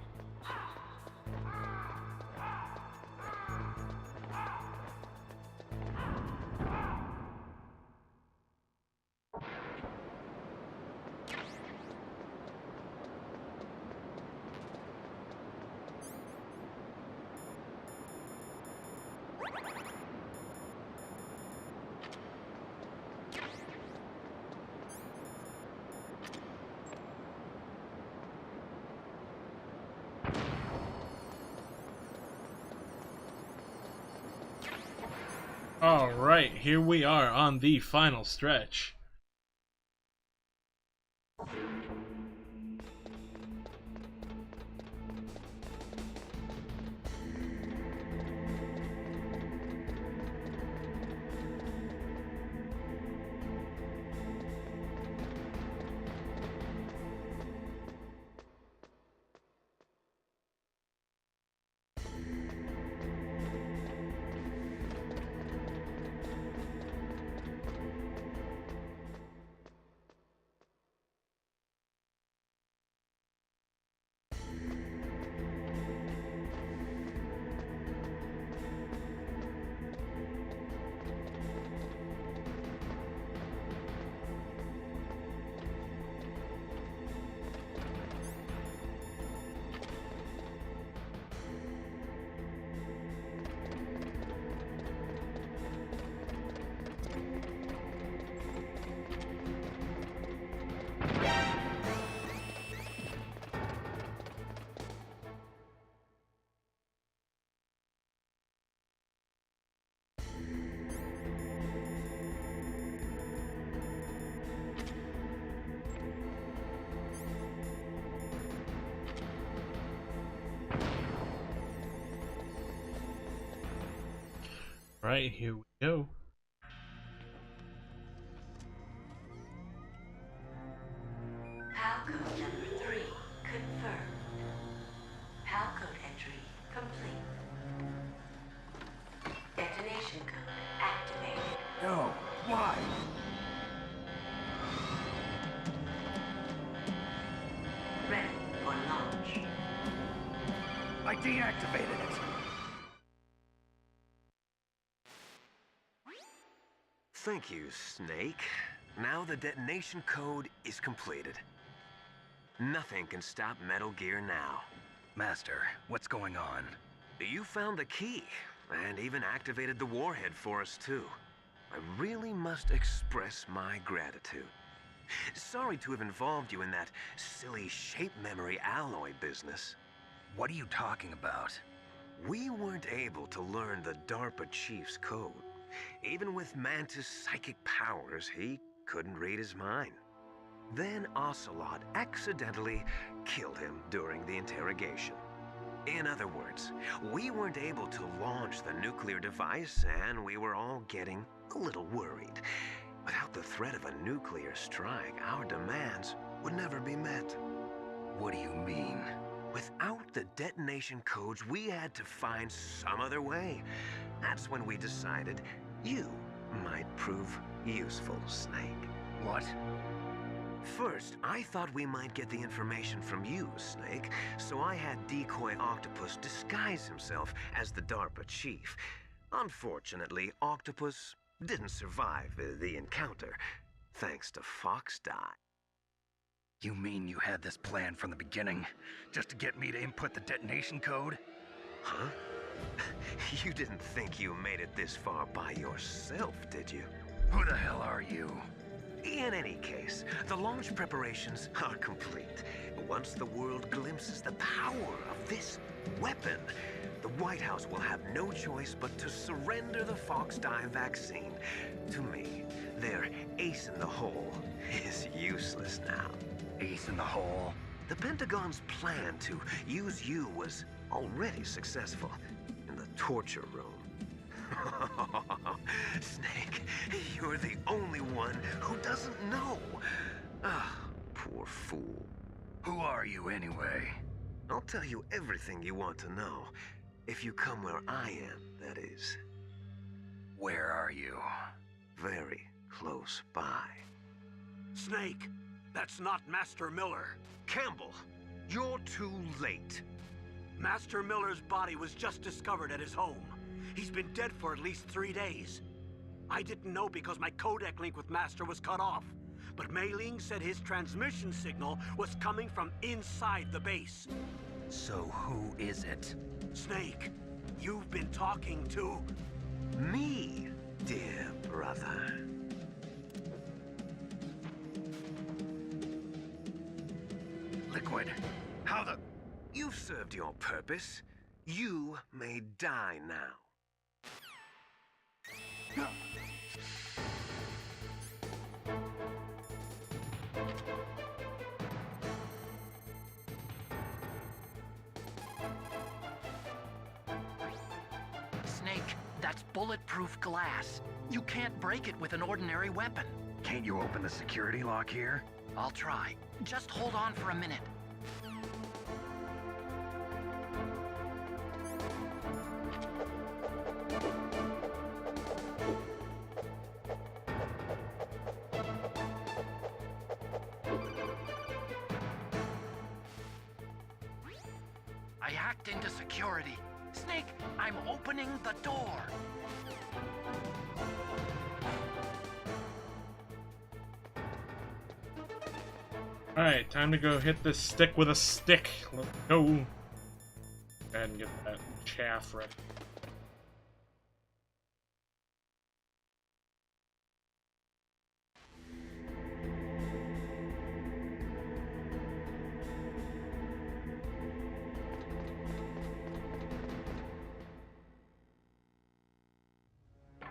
Alright, here we are on the final stretch. Right, here we go. Halcon number 3, confirmed. deactivated it. Thank you, Snake. Now the detonation code is completed. Nothing can stop Metal Gear now. Master, what's going on? You found the key, and even activated the warhead for us, too. I really must express my gratitude. Sorry to have involved you in that silly shape memory alloy business. What are you talking about? We weren't able to learn the DARPA chief's code. Even with Mantis' psychic powers, he couldn't read his mind. Then Ocelot accidentally killed him during the interrogation. In other words, we weren't able to launch the nuclear device, and we were all getting a little worried. Without the threat of a nuclear strike, our demands would never be met. What do you mean? Without the detonation codes, we had to find some other way. That's when we decided you might prove useful, Snake. What? First, I thought we might get the information from you, Snake, so I had Decoy Octopus disguise himself as the DARPA chief. Unfortunately, Octopus didn't survive the encounter, thanks to Fox Die. You mean you had this plan from the beginning, just to get me to input the detonation code? Huh? You didn't think you made it this far by yourself, did you? Who the hell are you? In any case, the launch preparations are complete. Once the world glimpses the power of this weapon, the White House will have no choice but to surrender the Fox Die vaccine to me. Their ace in the hole is useless now. Ace in the hole? The Pentagon's plan to use you was already successful in the torture room. Snake, you're the only one who doesn't know. Ah, poor fool. Who are you anyway? I'll tell you everything you want to know. If you come where I am, that is. Where are you? Very close by. Snake, that's not Master Miller. Campbell, you're too late. Master Miller's body was just discovered at his home. He's been dead for at least 3 days. I didn't know because my codec link with Master was cut off. But Mei Ling said his transmission signal was coming from inside the base. So who is it? Snake, you've been talking to... me, dear brother. Liquid, how the... You've served your purpose. You may die now. Snake, that's bulletproof glass. You can't break it with an ordinary weapon. Can't you open the security lock here? I'll try. Just hold on for a minute. I hacked into security. Snake, I'm opening the door. Alright, time to go hit this stick with a stick. Let's go. Go ahead and get that chaff ready.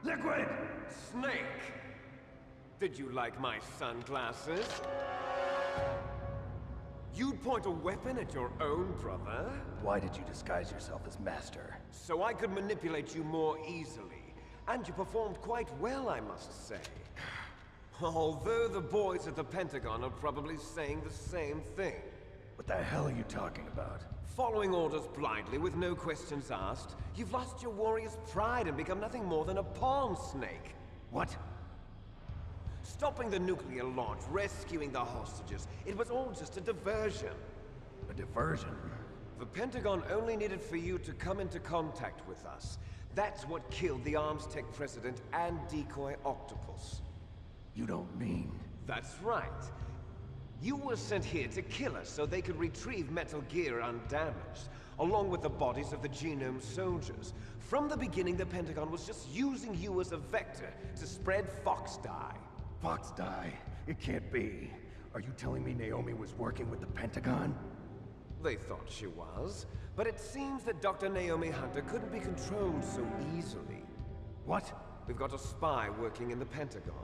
Liquid! Snake! Did you like my sunglasses? You'd point a weapon at your own brother? Why did you disguise yourself as Master? So I could manipulate you more easily. And you performed quite well, I must say. Although the boys at the Pentagon are probably saying the same thing. What the hell are you talking about? Following orders blindly with no questions asked, you've lost your warrior's pride and become nothing more than a pawn, Snake. What? Stopping the nuclear launch, rescuing the hostages, it was all just a diversion. A diversion? The Pentagon only needed for you to come into contact with us. That's what killed the Armstech president and Decoy Octopus. You don't mean... That's right. You were sent here to kill us so they could retrieve Metal Gear undamaged, along with the bodies of the Genome soldiers. From the beginning, the Pentagon was just using you as a vector to spread Fox Die. Fox Die? It can't be. Are you telling me Naomi was working with the Pentagon? They thought she was, but it seems that Dr. Naomi Hunter couldn't be controlled so easily. What? We've got a spy working in the Pentagon.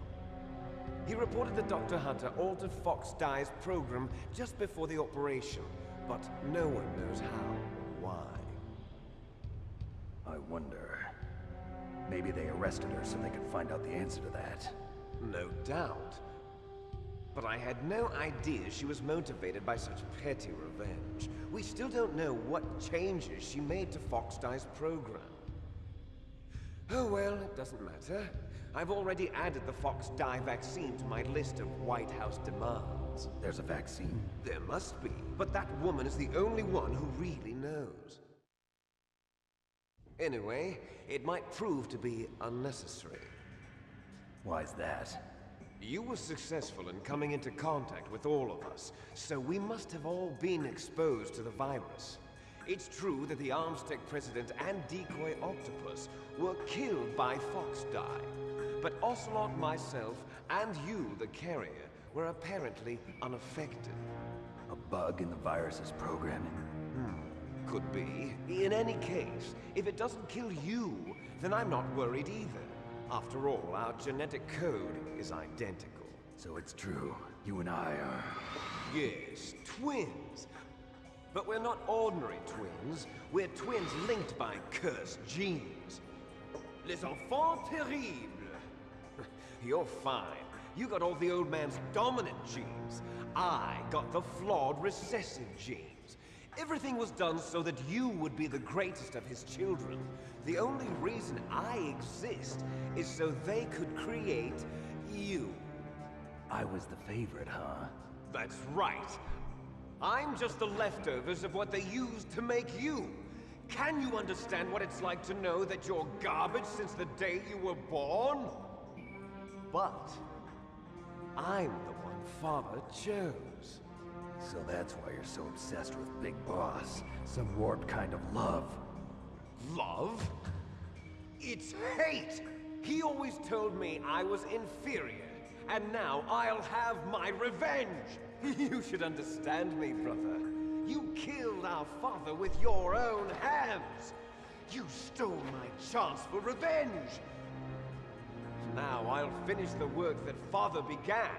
He reported that Dr. Hunter altered Fox Die's program just before the operation, but no one knows how or why. I wonder... Maybe they arrested her so they could find out the answer to that. No doubt. But I had no idea she was motivated by such petty revenge. We still don't know what changes she made to Fox Die's program. Oh well, it doesn't matter. I've already added the Fox Die vaccine to my list of White House demands. There's a vaccine? There must be, but that woman is the only one who really knows. Anyway, it might prove to be unnecessary. Why's that? You were successful in coming into contact with all of us, so we must have all been exposed to the virus. It's true that the Armstech president and Decoy Octopus were killed by Fox Die, but Ocelot, myself, and you, the carrier, were apparently unaffected. A bug in the virus's programming? Could be. In any case, if it doesn't kill you, then I'm not worried either. After all, our genetic code is identical. So it's true. You and I are... Yes, twins. But we're not ordinary twins. We're twins linked by cursed genes. Les enfants terribles. You're fine. You got all the old man's dominant genes. I got the flawed recessive genes. Everything was done so that you would be the greatest of his children. The only reason I exist is so they could create you. I was the favorite, huh? That's right. I'm just the leftovers of what they used to make you. Can you understand what it's like to know that you're garbage since the day you were born? But I'm the one Father chose. So that's why you're so obsessed with Big Boss. Some warped kind of love. Love? It's hate! He always told me I was inferior, and now I'll have my revenge! You should understand me, brother. You killed our father with your own hands! You stole my chance for revenge! Now I'll finish the work that Father began.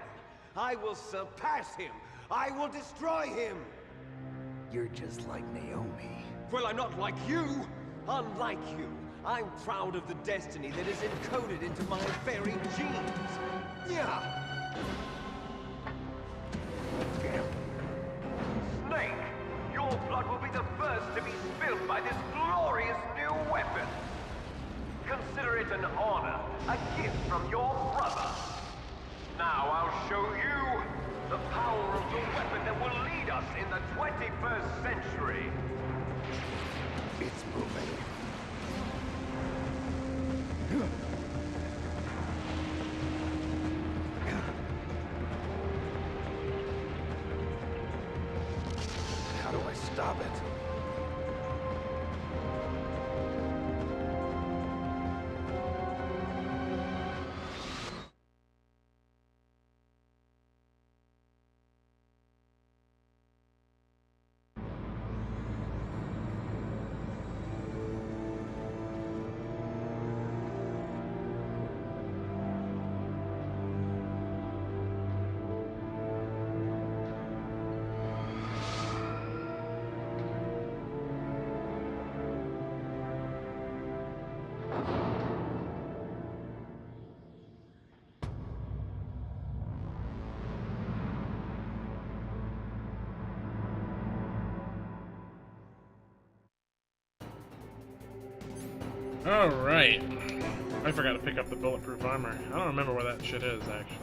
I will surpass him! I will destroy him! You're just like Naomi. Well, I'm not like you! Unlike you, I'm proud of the destiny that is encoded into my very genes. Yeah! Snake, your blood will be the first to be spilled by this glorious new weapon. Consider it an honor, a gift from your brother. Now I'll show you the power of the weapon that will lead us in the 21st century. It's moving. How do I stop it? Alright. I forgot to pick up the bulletproof armor. I don't remember where that shit is, actually.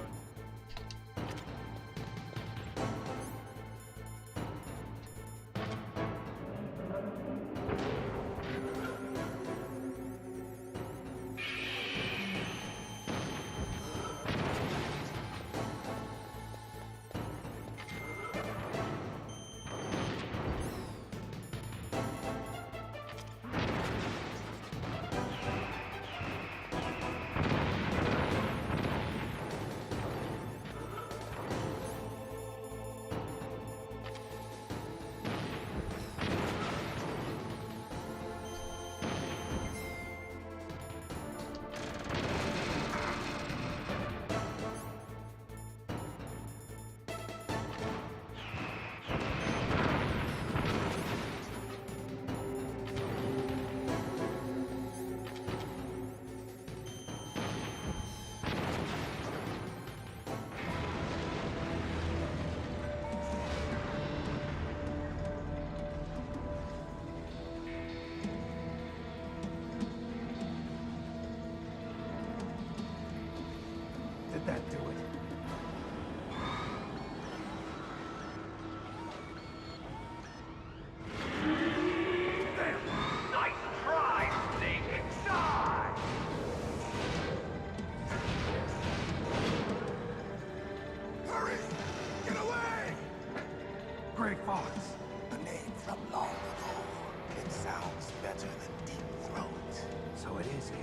did that do it? Nice try, Snake! Die! Hurry! Get away! Grey Fox! A name from long ago. It sounds better than Deep Throat. So it is you.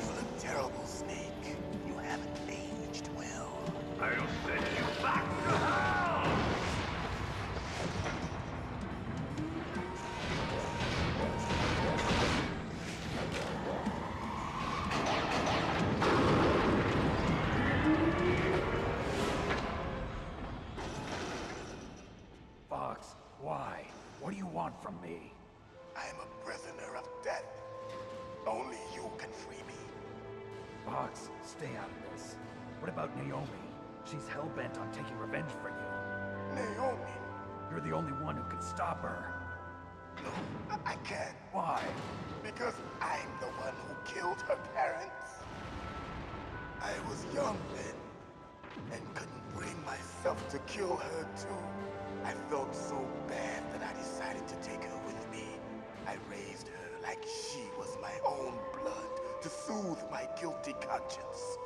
You look terrible, Snake. You haven't aged well. I'll send you back to hell! Fox, why? What do you want from me? I am a prisoner of death. Only you can free me. Fox, stay out of this. What about Naomi? She's hell-bent on taking revenge for you. Naomi? You're the only one who can stop her. No, I can't. Why? Because I'm the one who killed her parents. I was young then, and couldn't bring myself to kill her too. I felt so bad that I decided to take her with me. I raised her like she was my own blood, to soothe my guilty conscience.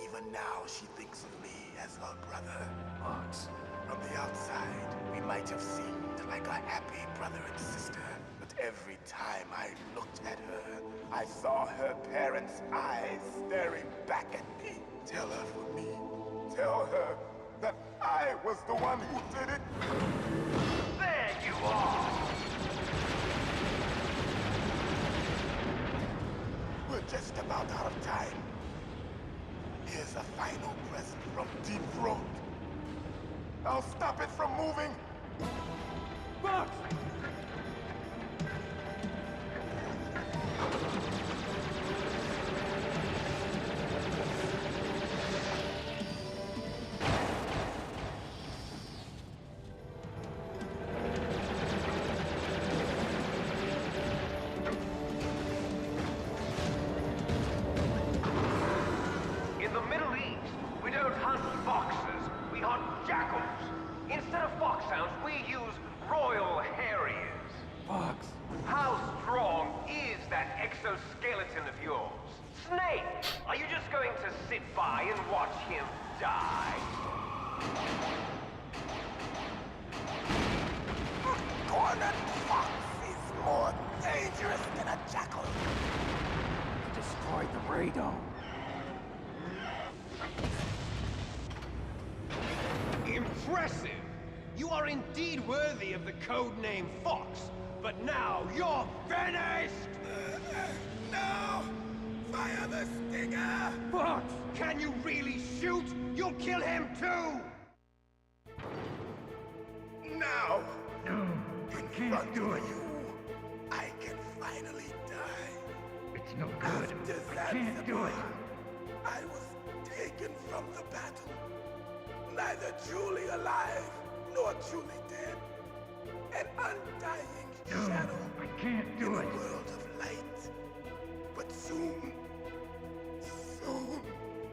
Even now, she thinks of me as her brother. Fox. From the outside, we might have seemed like a happy brother and sister, but every time I looked at her, I saw her parents' eyes staring back at me. Tell her for me. Tell her that I was the one who did it. There you are! We're just about out of time. Here's a final present from Deep Throat. I'll stop it from moving. Fox! In the Middle East, we don't hunt foxes, we hunt jackals. Instead of foxhounds, we use Royal Harriers. Fox! How strong is that exoskeleton of yours? Snake, are you just going to sit by and watch him die? Cornered fox is more dangerous than a jackal. You destroyed the radome. Impressive! You are indeed worthy of the codename Fox, but now you're finished! No! Fire the stinger! Fox! Can you really shoot? You'll kill him too! Now! No, I can't do it. I can finally die. It's no good. After I can't do it. I was taken from the battle. Neither truly alive, nor truly dead. An undying shadow I can't do in it. a world of light. But soon, soon,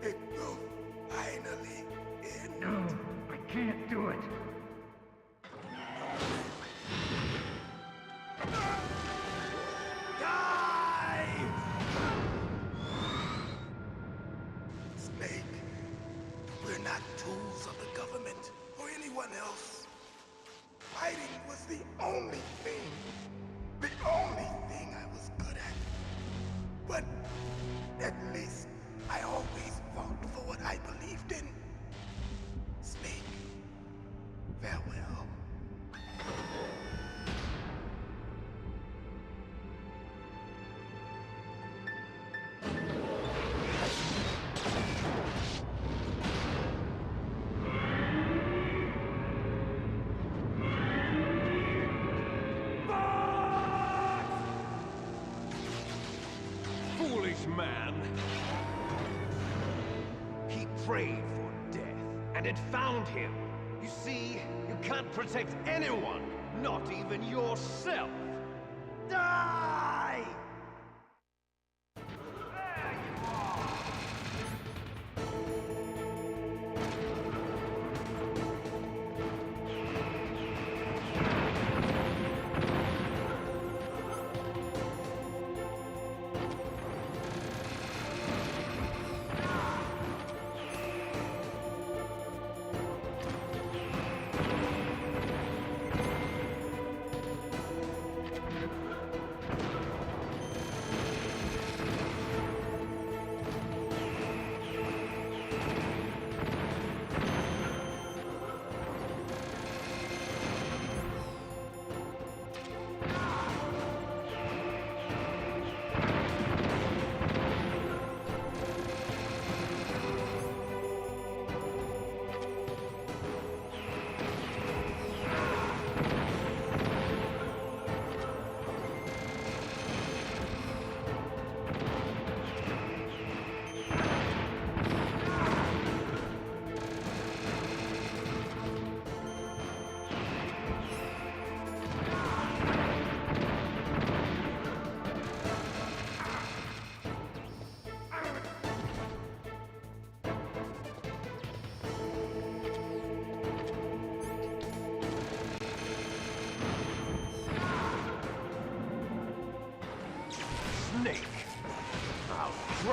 it will finally end. No, I can't do it. Die! Snake, we're not tools of the government or anyone else. Fighting was the only thing I was good at. But at least I always fought for what I believed in. Snake, farewell. Foolish man. He prayed for death, and it found him. You see, you can't protect anyone, not even yourself. Die! There you are!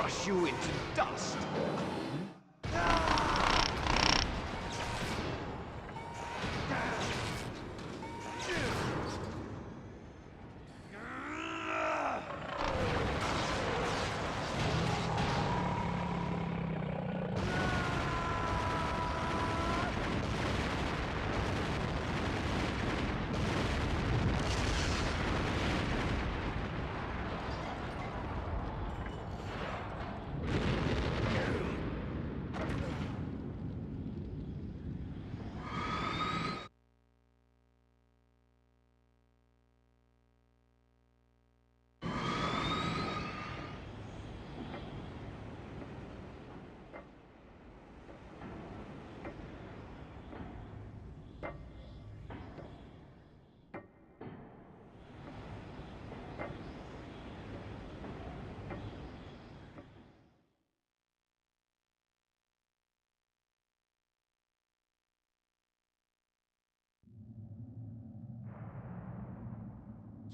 crush you into dust.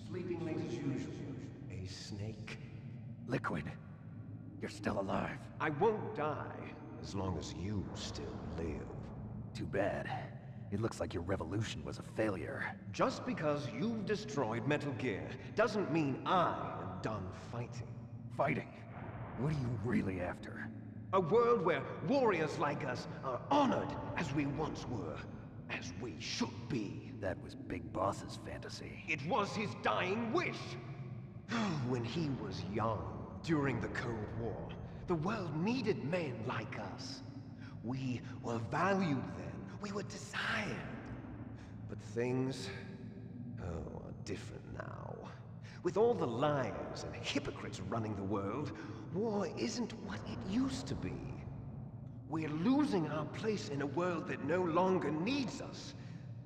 Sleeping late as usual. A snake. Liquid, you're still alive. I won't die as long as you still live. Too bad. It looks like your revolution was a failure. Just because you've destroyed Metal Gear doesn't mean I am done fighting. Fighting? What are you really after? A world where warriors like us are honored as we once were, as we should be. That was Big Boss's fantasy. It was his dying wish. When he was young, during the Cold War, the world needed men like us. We were valued then. We were desired. But things, are different now. With all the liars and hypocrites running the world, war isn't what it used to be. We're losing our place in a world that no longer needs us.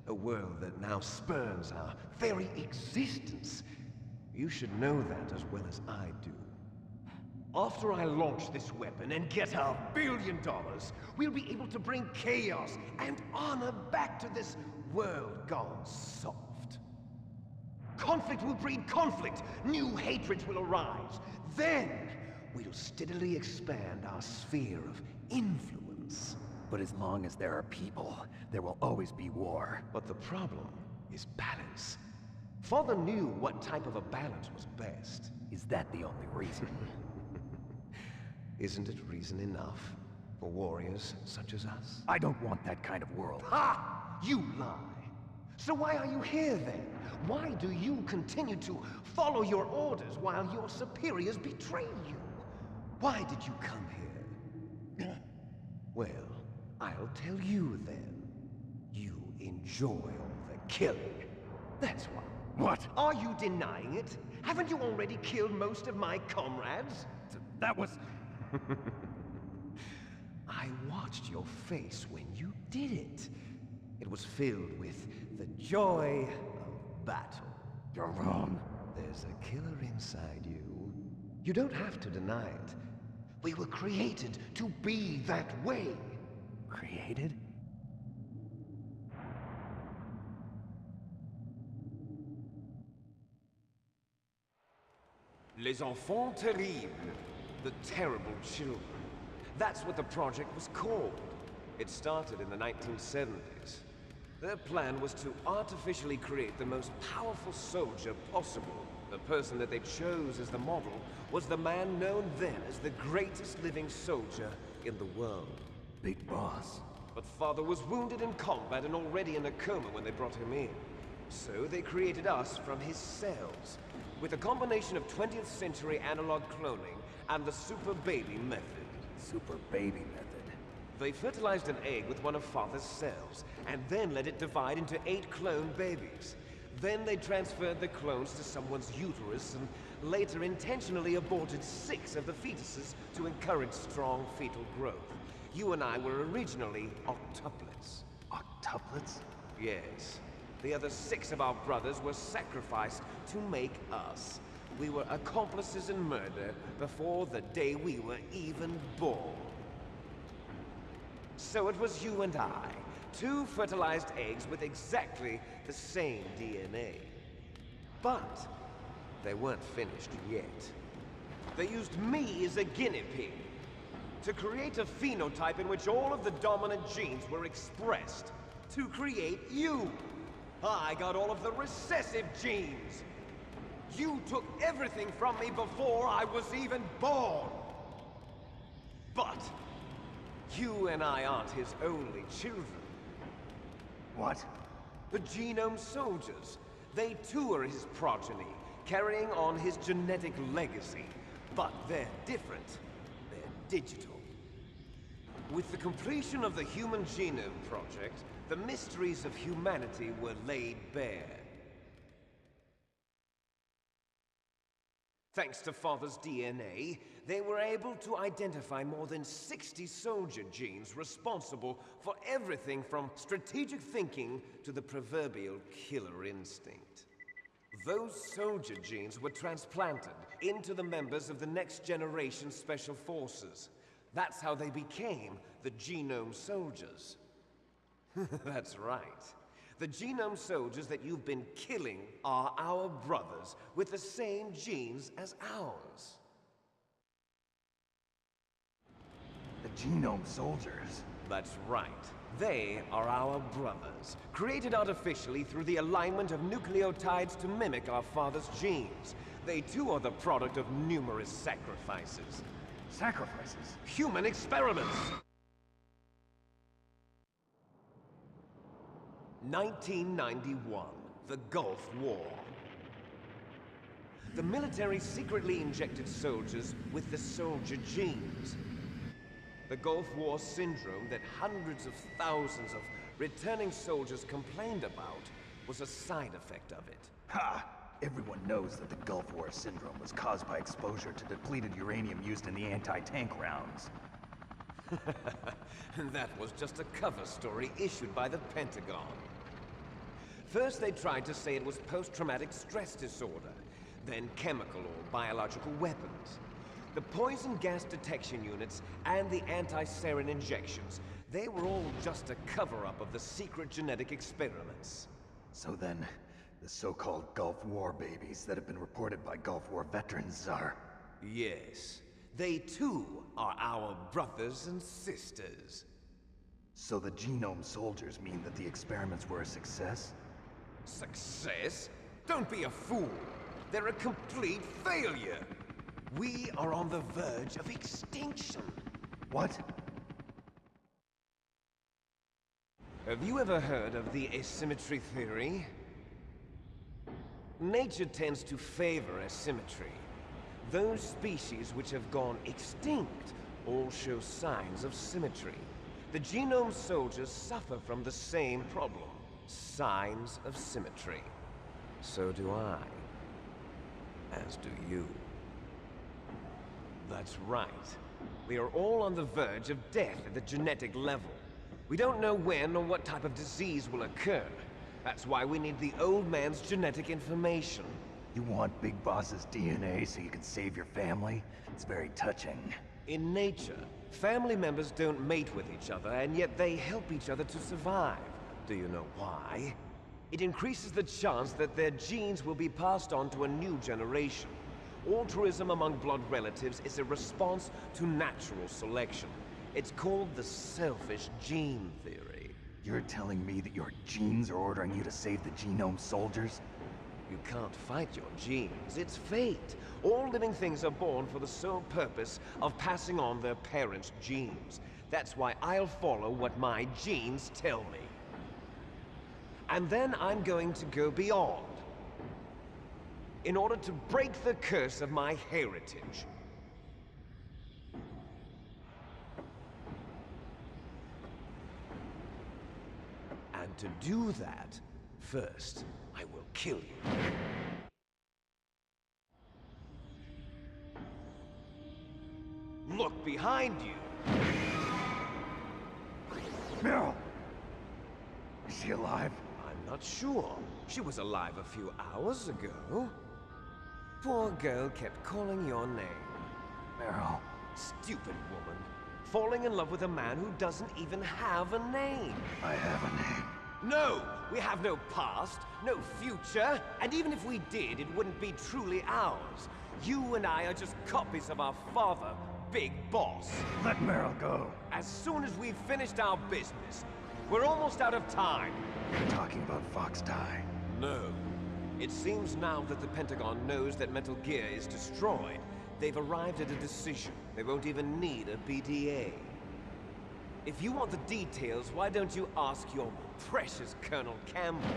A world that now spurns our very existence. You should know that as well as I do. After I launch this weapon and get our $1 billion, we'll be able to bring chaos and honor back to this world gone soft. Conflict will breed conflict. New hatreds will arise. Then, we'll steadily expand our sphere of influence. But as long as there are people, there will always be war. But the problem is balance. Father knew what type of a balance was best. Is that the only reason? Isn't it reason enough for warriors such as us? I don't want that kind of world. Ha! You lie! So why are you here then? Why do you continue to follow your orders while your superiors betray you? Why did you come here? Well, I'll tell you then. You enjoy all the killing. That's why. What? Are you denying it? Haven't you already killed most of my comrades? That was... I watched your face when you did it. It was filled with the joy of battle. You're wrong. There's a killer inside you. You don't have to deny it. We were created to be that way. Created? Les enfants terribles. The terrible children. That's what the project was called. It started in the 1970s. Their plan was to artificially create the most powerful soldier possible. The person that they chose as the model was the man known then as the greatest living soldier in the world. Big Boss. But Father was wounded in combat and already in a coma when they brought him in. So they created us from his cells, with a combination of 20th century analog cloning and the Super Baby method. Super Baby method. They fertilized an egg with one of Father's cells, and then let it divide into 8 clone babies. Then they transferred the clones to someone's uterus and later intentionally aborted 6 of the fetuses to encourage strong fetal growth. You and I were originally octuplets. Octuplets? Yes. The other 6 of our brothers were sacrificed to make us. We were accomplices in murder before the day we were even born. So it was you and I, 2 fertilized eggs with exactly the same DNA. But they weren't finished yet. They used me as a guinea pig to create a phenotype in which all of the dominant genes were expressed. To create you. I got all of the recessive genes. You took everything from me before I was even born. But you and I aren't his only children. What? The Genome Soldiers. They too are his progeny, carrying on his genetic legacy. But they're different. They're digital. With the completion of the Human Genome Project, the mysteries of humanity were laid bare. Thanks to Father's DNA, they were able to identify more than 60 soldier genes responsible for everything from strategic thinking to the proverbial killer instinct. Those soldier genes were transplanted into the members of the next generation Special Forces. That's how they became the Genome Soldiers. That's right. The Genome Soldiers that you've been killing are our brothers with the same genes as ours. The Genome Soldiers? That's right. They are our brothers, created artificially through the alignment of nucleotides to mimic our father's genes. They too are the product of numerous sacrifices. Sacrifices? Human experiments! 1991, the Gulf War. The military secretly injected soldiers with the soldier genes. The Gulf War syndrome that hundreds of thousands of returning soldiers complained about was a side effect of it. Ha! Everyone knows that the Gulf War syndrome was caused by exposure to depleted uranium used in the anti-tank rounds. That was just a cover story issued by the Pentagon. First they tried to say it was post-traumatic stress disorder, then chemical or biological weapons. The poison gas detection units and the anti-sarin injections, they were all just a cover-up of the secret genetic experiments. So then, the so-called Gulf War babies that have been reported by Gulf War veterans are... Yes. They too are our brothers and sisters. So the Genome Soldiers mean that the experiments were a success? Success? Don't be a fool. They're a complete failure. We are on the verge of extinction. What? Have you ever heard of the asymmetry theory? Nature tends to favor asymmetry. Those species which have gone extinct all show signs of symmetry. The Genome Soldiers suffer from the same problem. Signs of symmetry. So do I. As do you. That's right. We are all on the verge of death at the genetic level. We don't know when or what type of disease will occur. That's why we need the old man's genetic information. You want Big Boss's DNA so you can save your family? It's very touching. In nature, family members don't mate with each other, and yet they help each other to survive. Do you know why? It increases the chance that their genes will be passed on to a new generation. Altruism among blood relatives is a response to natural selection. It's called the selfish gene theory. You're telling me that your genes are ordering you to save the Genome Soldiers? You can't fight your genes. It's fate. All living things are born for the sole purpose of passing on their parents' genes. That's why I'll follow what my genes tell me. And then I'm going to go beyond. In order to break the curse of my heritage. And to do that, first, I will kill you. Look behind you! Meryl! Is she alive? I'm not sure. She was alive a few hours ago. Poor girl kept calling your name. Meryl. Stupid woman. Falling in love with a man who doesn't even have a name. I have a name. No! We have no past, no future, and even if we did, it wouldn't be truly ours. You and I are just copies of our father, Big Boss. Let Meryl go. As soon as we've finished our business, we're almost out of time. You're talking about Fox Die. No. It seems now that the Pentagon knows that Metal Gear is destroyed. They've arrived at a decision. They won't even need a BDA. If you want the details, why don't you ask your precious Colonel Campbell?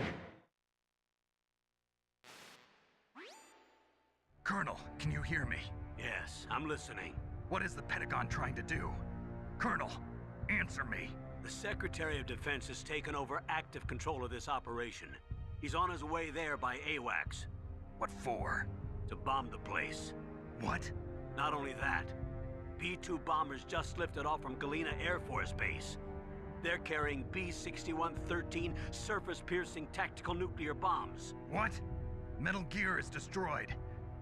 Colonel, can you hear me? Yes, I'm listening. What is the Pentagon trying to do? Colonel, answer me. The Secretary of Defense has taken over active control of this operation. He's on his way there by AWACS. What for? To bomb the place. What? Not only that, B-2 bombers just lifted off from Galena Air Force Base. They're carrying B-6113 surface-piercing tactical nuclear bombs. What? Metal Gear is destroyed.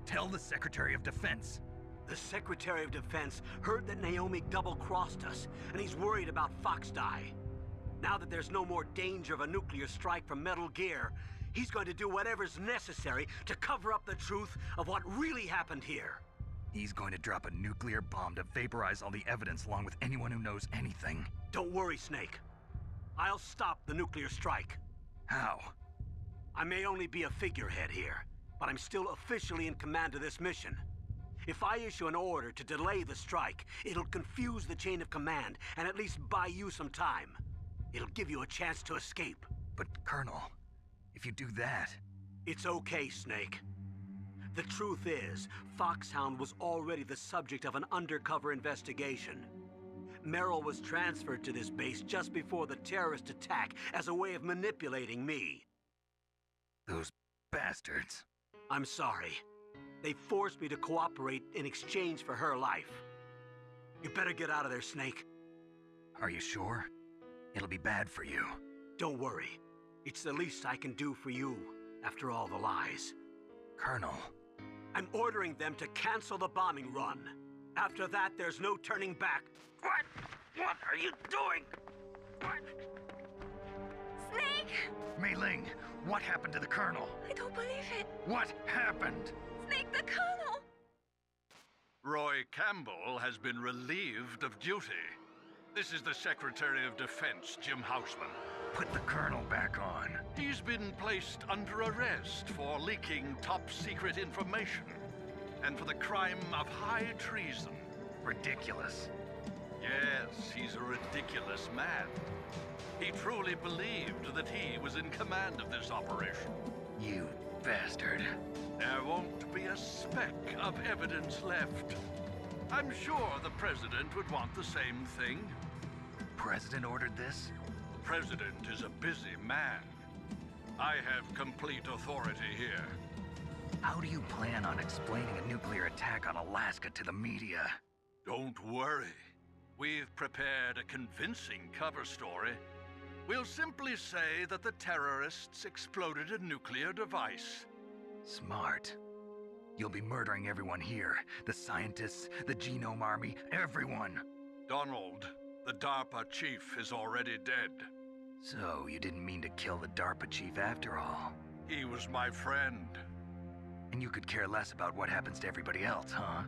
Tell the Secretary of Defense. The Secretary of Defense heard that Naomi double-crossed us, and he's worried about Fox Die. Now that there's no more danger of a nuclear strike from Metal Gear, he's going to do whatever's necessary to cover up the truth of what really happened here. He's going to drop a nuclear bomb to vaporize all the evidence along with anyone who knows anything. Don't worry, Snake. I'll stop the nuclear strike. How? I may only be a figurehead here, but I'm still officially in command of this mission. If I issue an order to delay the strike, it'll confuse the chain of command and at least buy you some time. It'll give you a chance to escape. But, Colonel, if you do that... It's okay, Snake. The truth is, Foxhound was already the subject of an undercover investigation. Meryl was transferred to this base just before the terrorist attack as a way of manipulating me. Those bastards. I'm sorry. They forced me to cooperate in exchange for her life. You better get out of there, Snake. Are you sure? It'll be bad for you. Don't worry. It's the least I can do for you, after all the lies. Colonel. I'm ordering them to cancel the bombing run. After that, there's no turning back. What? What are you doing? What? Snake! Mei Ling, what happened to the Colonel? I don't believe it. What happened? Snake, the Colonel! Roy Campbell has been relieved of duty. This is the Secretary of Defense, Jim Houseman. Put the Colonel back on. He's been placed under arrest for leaking top-secret information and for the crime of high treason. Ridiculous. Yes, he's a ridiculous man. He truly believed that he was in command of this operation. You bastard. There won't be a speck of evidence left. I'm sure the President would want the same thing. President ordered this? The President is a busy man. I have complete authority here. How do you plan on explaining a nuclear attack on Alaska to the media? Don't worry. We've prepared a convincing cover story. We'll simply say that the terrorists exploded a nuclear device. Smart. You'll be murdering everyone here. The scientists, the Genome Army, everyone. Donald, the DARPA chief, is already dead. So, you didn't mean to kill the DARPA chief after all? He was my friend. And you could care less about what happens to everybody else, huh?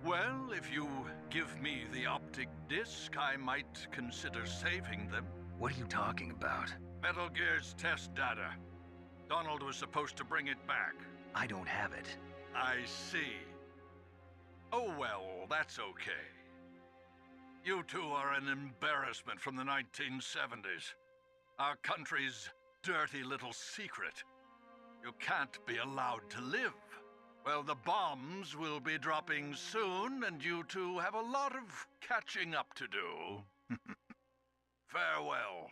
Well, if you give me the optic disc, I might consider saving them. What are you talking about? Metal Gear's test data. Donald was supposed to bring it back. I don't have it. I see. Oh well, that's okay. You two are an embarrassment from the 1970s. Our country's dirty little secret. You can't be allowed to live. Well, the bombs will be dropping soon, and you two have a lot of catching up to do. Farewell.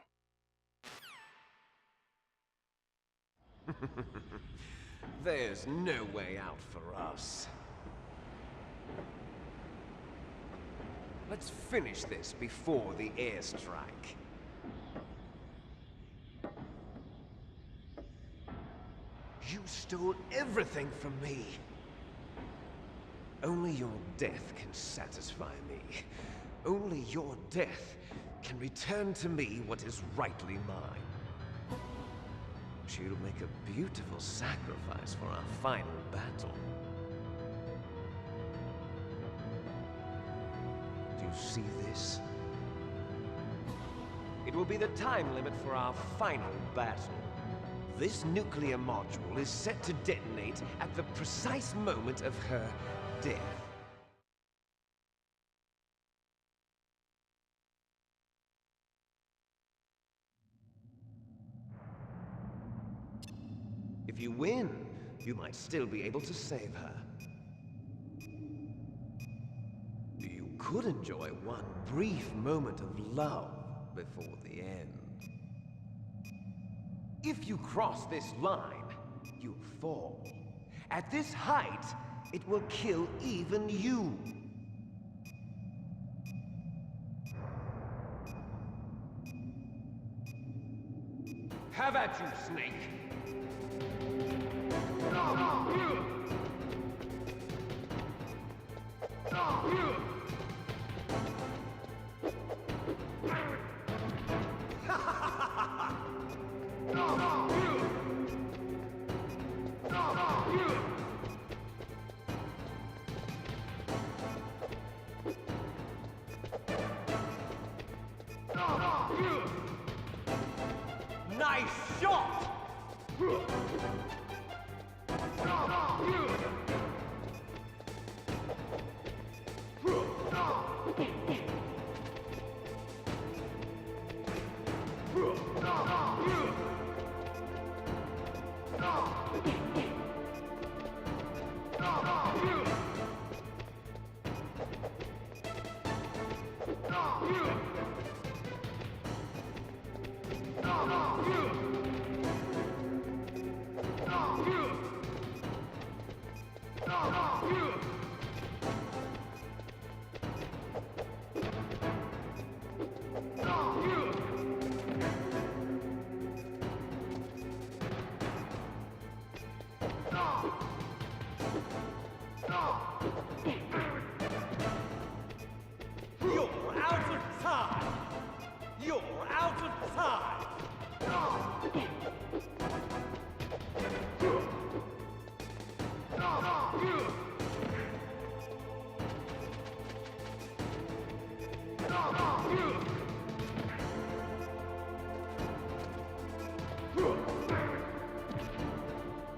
There's no way out for us. Let's finish this before the airstrike. You stole everything from me. Only your death can satisfy me. Only your death can return to me what is rightly mine. she'll make a beautiful sacrifice for our final battle. Do you see this? It will be the time limit for our final battle. This nuclear module is set to detonate at the precise moment of her death. If you win, you might still be able to save her. You could enjoy one brief moment of love before the end. If you cross this line, you'll fall. At this height, it will kill even you. Have at you, Snake! Nice shot! You're out of time! You're out of time!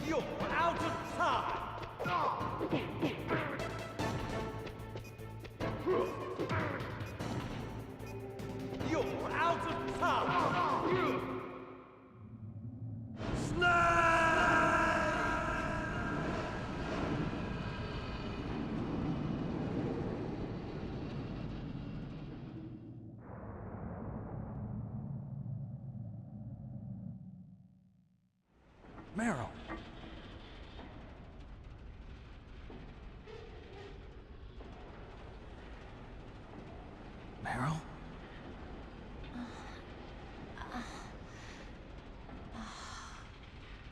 You're out of time! You're out of time! Meryl! Meryl?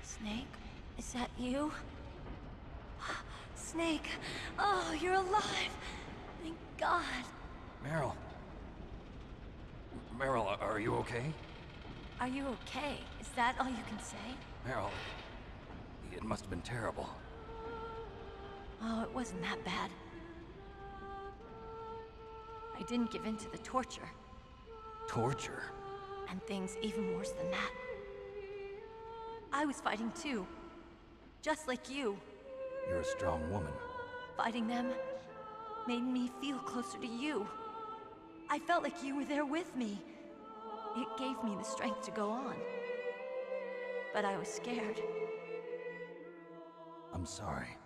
Snake? Is that you? Snake! Oh, you're alive! Thank God! Meryl? Meryl, are you okay? Are you okay? Is that all you can say? Meryl, it must have been terrible. Oh, it wasn't that bad. I didn't give in to the torture. Torture? And things even worse than that. I was fighting too. Just like you. You're a strong woman. Fighting them made me feel closer to you. I felt like you were there with me. It gave me the strength to go on. But I was scared. I'm sorry.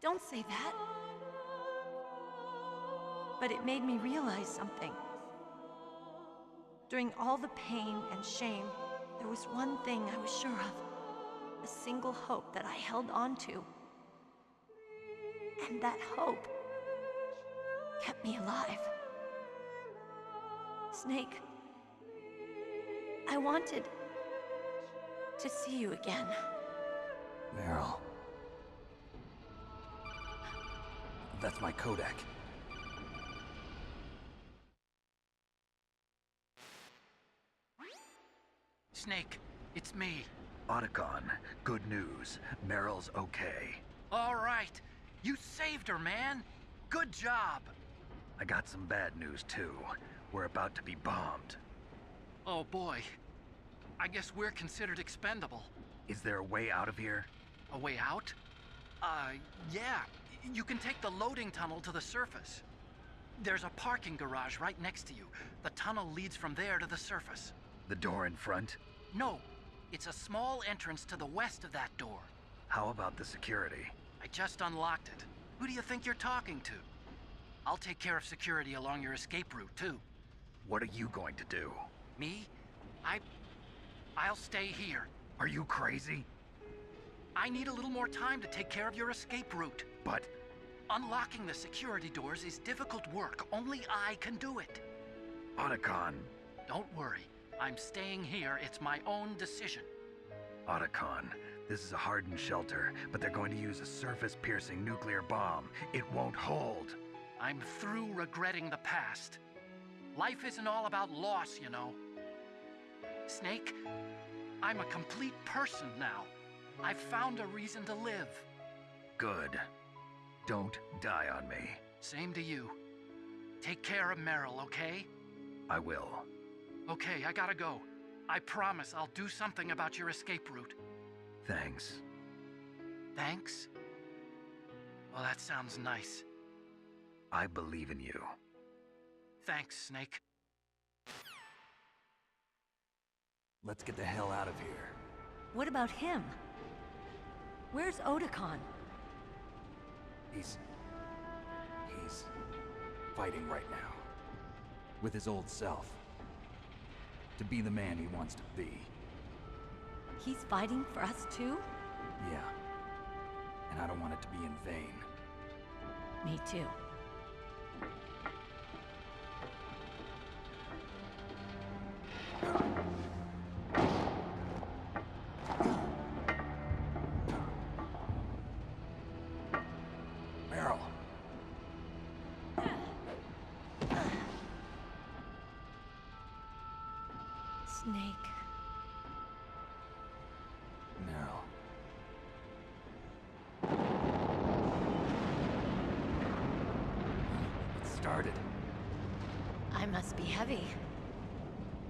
Don't say that. But it made me realize something. During all the pain and shame, there was one thing I was sure of. A single hope that I held on to. And that hope kept me alive. Snake, I wanted to see you again. Meryl. That's my Kodak. Snake, it's me. Otacon, good news. Meryl's okay. All right. You saved her, man. Good job. I got some bad news, too. We're about to be bombed. Oh, boy. I guess we're considered expendable. Is there a way out of here? A way out? Yeah. You can take the loading tunnel to the surface. There's a parking garage right next to you. The tunnel leads from there to the surface. The door in front? No. It's a small entrance to the west of that door. How about the security? I just unlocked it. Who do you think you're talking to? I'll take care of security along your escape route, too. What are you going to do? Me? I'll stay here. Are you crazy? I need a little more time to take care of your escape route. But... Unlocking the security doors is difficult work. Only I can do it. Otacon. Don't worry. I'm staying here. It's my own decision. Otacon, this is a hardened shelter, but they're going to use a surface-piercing nuclear bomb. It won't hold. I'm through regretting the past. Life isn't all about loss, you know. Snake, I'm a complete person now. I've found a reason to live. Good. Don't die on me. Same to you. Take care of Meryl, okay? I will. Okay, I gotta go. I promise I'll do something about your escape route. Thanks. Thanks? Well, that sounds nice. I believe in you. Thanks, Snake. Let's get the hell out of here. What about him? Where's Otacon? He's fighting right now. With his old self. To be the man he wants to be. He's fighting for us too? Yeah. And I don't want it to be in vain. Me too. Meryl. Snake. Meryl. It started. I must be heavy.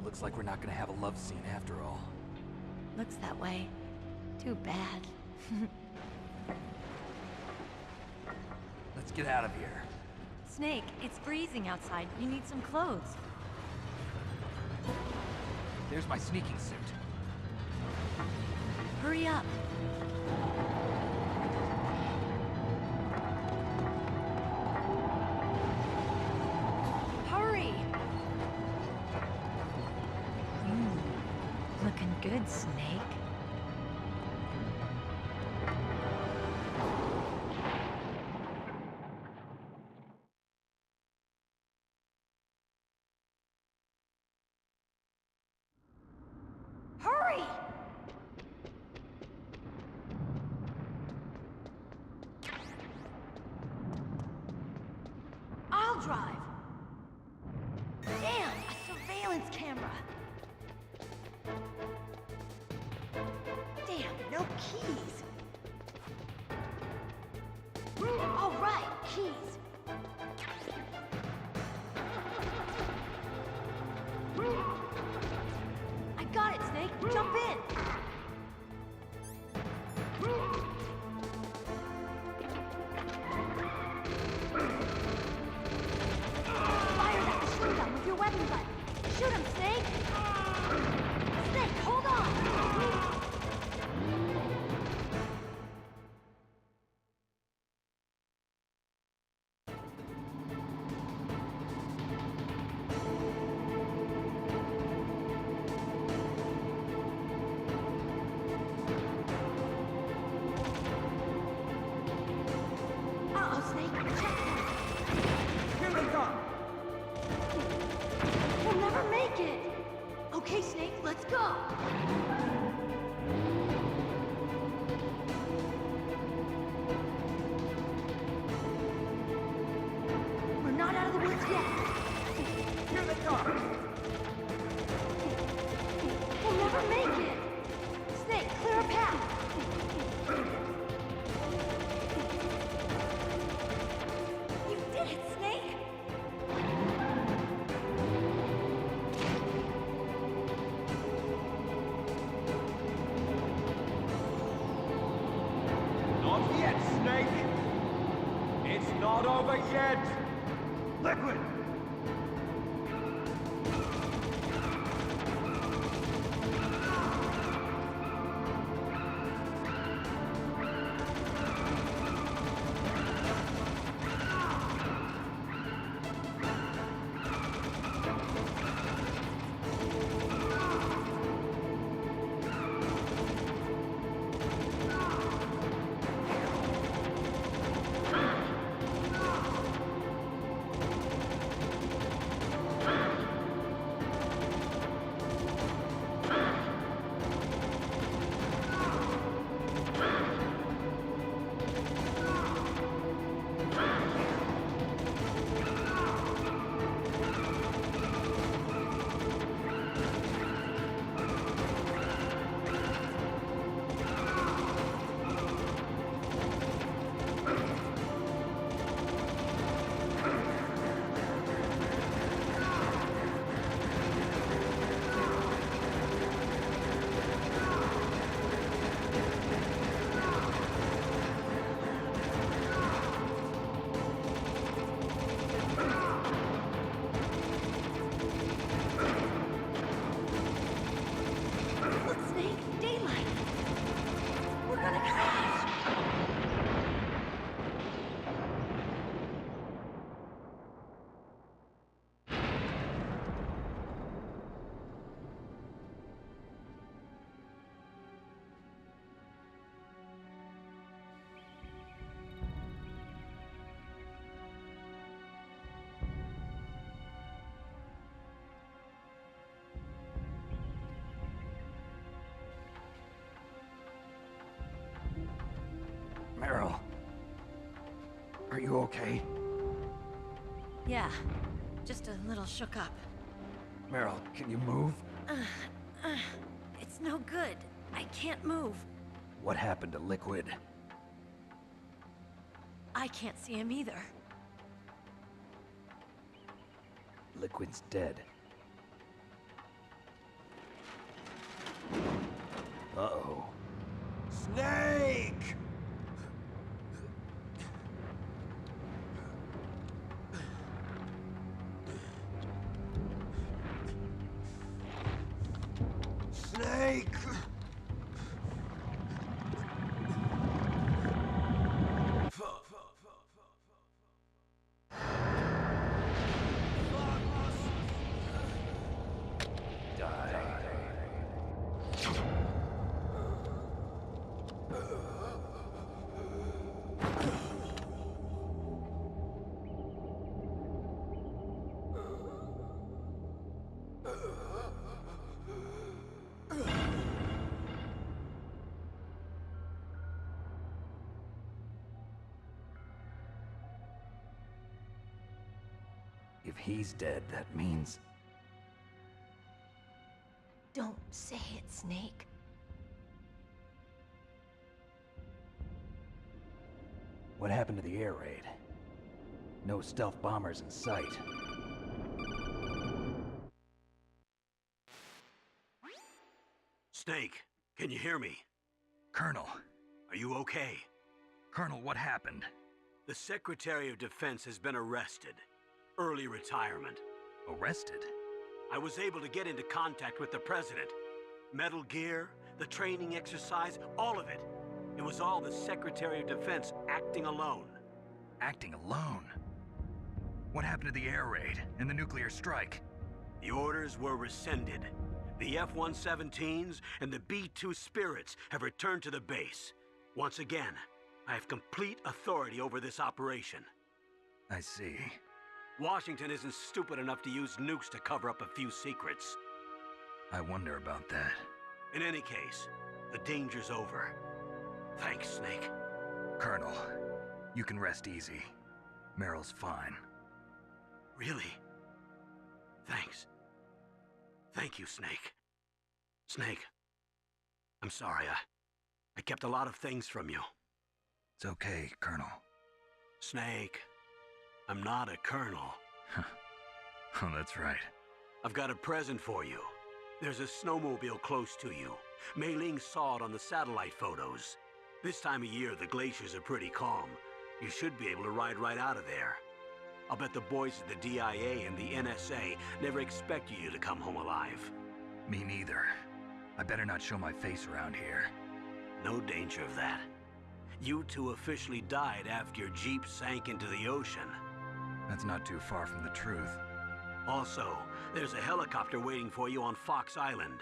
Looks like we're not gonna have a love scene after all. Looks that way. Too bad. Let's get out of here. Snake, it's freezing outside. You need some clothes. There's my sneaking suit. Hurry up. Hurry! Looking good, Snake. Hurry! I'll drive. Damn, a surveillance camera. Damn, no keys. All right, keys. I got it, Snake. Jump in. Fire that machine gun with your weapon button. Shoot him, Snake. Snake, hold on. Uh-oh, Snake. Checkpoint. Here they come. We'll never make it. Okay, Snake, let's go. We're not out of the woods yet. Here they come. We'll never make it. Snake, clear Not over yet! Liquid! Meryl. Are you okay? Yeah, just a little shook up. Meryl, can you move? It's no good. I can't move. What happened to Liquid? I can't see him either. Liquid's dead. Uh-oh. Snake! Snake! If he's dead, that means... Don't say it, Snake. What happened to the air raid? No stealth bombers in sight. Snake, can you hear me? Colonel. Are you okay? Colonel, what happened? The Secretary of Defense has been arrested. Early retirement. Arrested? I was able to get into contact with the President. Metal Gear, the training exercise, all of it. It was all the Secretary of Defense acting alone. Acting alone? What happened to the air raid and the nuclear strike? The orders were rescinded. The F-117s and the B-2 Spirits have returned to the base. Once again, I have complete authority over this operation. I see. Washington isn't stupid enough to use nukes to cover up a few secrets. I wonder about that. In any case, the danger's over. Thanks, Snake. Colonel, you can rest easy. Meryl's fine. Really? Thanks. Thank you, Snake. Snake, I'm sorry, I kept a lot of things from you. It's okay, Colonel. Snake, I'm not a colonel. Oh, that's right. I've got a present for you. There's a snowmobile close to you. Mei Ling saw it on the satellite photos. This time of year, the glaciers are pretty calm. You should be able to ride right out of there. I'll bet the boys at the DIA and the NSA never expected you to come home alive. Me neither. I better not show my face around here. No danger of that. You two officially died after your Jeep sank into the ocean. That's not too far from the truth. Also, there's a helicopter waiting for you on Fox Island.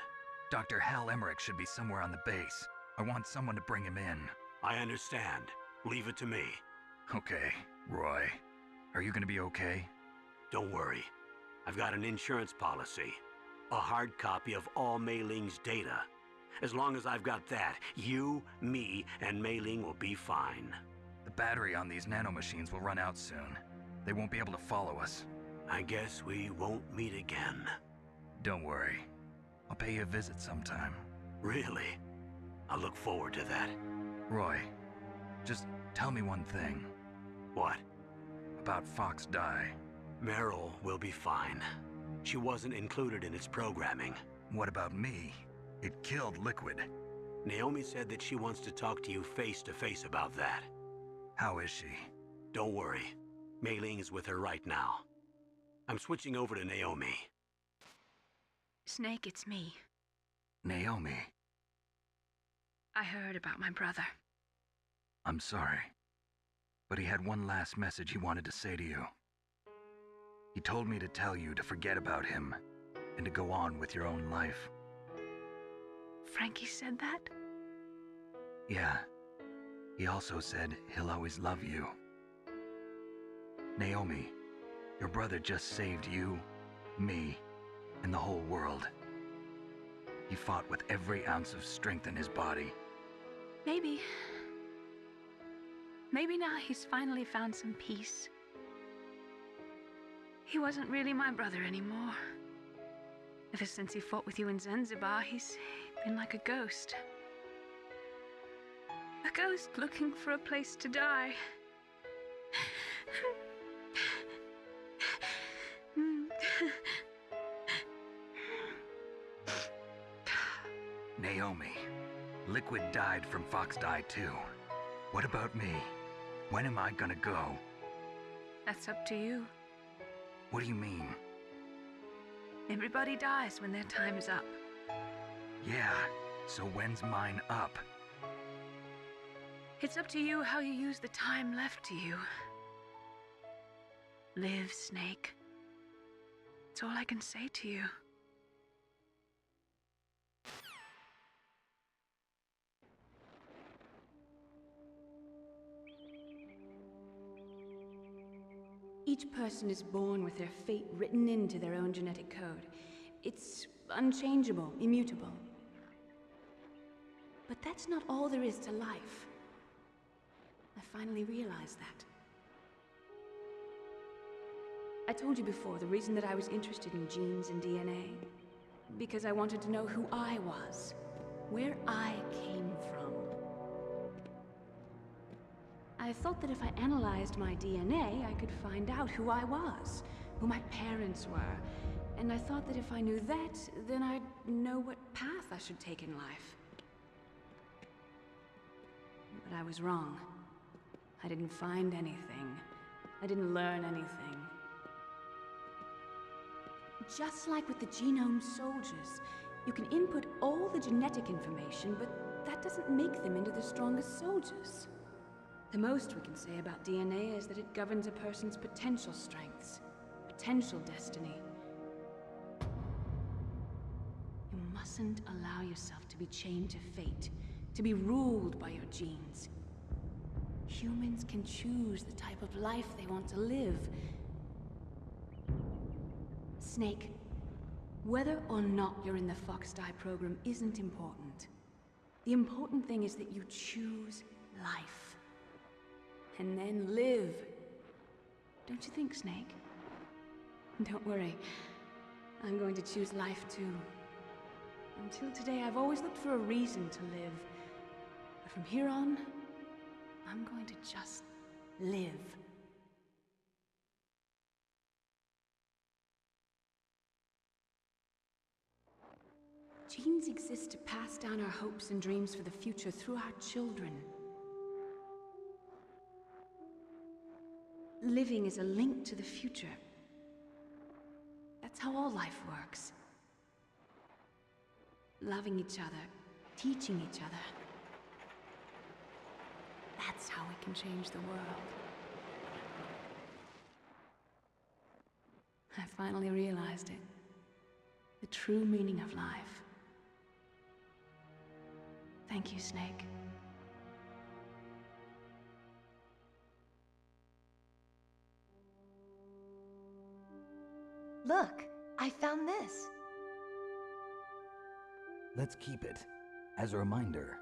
Dr. Hal Emmerich should be somewhere on the base. I want someone to bring him in. I understand. Leave it to me. Okay, Roy. Are you gonna be okay? Don't worry. I've got an insurance policy. A hard copy of all Mei Ling's data. As long as I've got that, you, me, and Mei Ling will be fine. The battery on these nanomachines will run out soon. They won't be able to follow us. I guess we won't meet again. Don't worry. I'll pay you a visit sometime. Really? I look forward to that. Roy, just tell me one thing. What? About Fox Die. Meryl will be fine. She wasn't included in its programming. What about me? It killed Liquid. Naomi said that she wants to talk to you face to face about that. How is she? Don't worry. Mei Ling is with her right now. I'm switching over to Naomi. Snake, it's me. Naomi. I heard about my brother. I'm sorry. But he had one last message he wanted to say to you. He told me to tell you to forget about him and to go on with your own life. Frankie said that? Yeah. He also said he'll always love you. Naomi, your brother just saved you, me, and the whole world. He fought with every ounce of strength in his body. Maybe. Maybe now he's finally found some peace. He wasn't really my brother anymore. Ever since he fought with you in Zanzibar, he's been like a ghost. A ghost looking for a place to die. Naomi, Liquid died from Fox Die too. What about me? When am I gonna go? That's up to you. What do you mean? Everybody dies when their time is up. Yeah, so when's mine up? It's up to you how you use the time left to you. Live, Snake. That's all I can say to you. Each person is born with their fate written into their own genetic code. It's unchangeable, immutable. But that's not all there is to life. I finally realized that. I told you before the reason that I was interested in genes and DNA. Because I wanted to know who I was, where I came from. I thought that if I analyzed my DNA, I could find out who I was, who my parents were. And I thought that if I knew that, then I'd know what path I should take in life. But I was wrong. I didn't find anything. I didn't learn anything. Just like with the genome soldiers, you can input all the genetic information, but that doesn't make them into the strongest soldiers. The most we can say about DNA is that it governs a person's potential strengths, potential destiny. You mustn't allow yourself to be chained to fate, to be ruled by your genes. Humans can choose the type of life they want to live. Snake, whether or not you're in the Fox Die program isn't important. The important thing is that you choose life. And then live. Don't you think, Snake? Don't worry. I'm going to choose life too. Until today, I've always looked for a reason to live. But from here on, I'm going to just live. Genes exist to pass down our hopes and dreams for the future through our children. living is a link to the future. That's how all life works. Loving each other, teaching each other. That's how we can change the world. I finally realized it. The true meaning of life. Thank you, Snake. Look, I found this. Let's keep it as a reminder.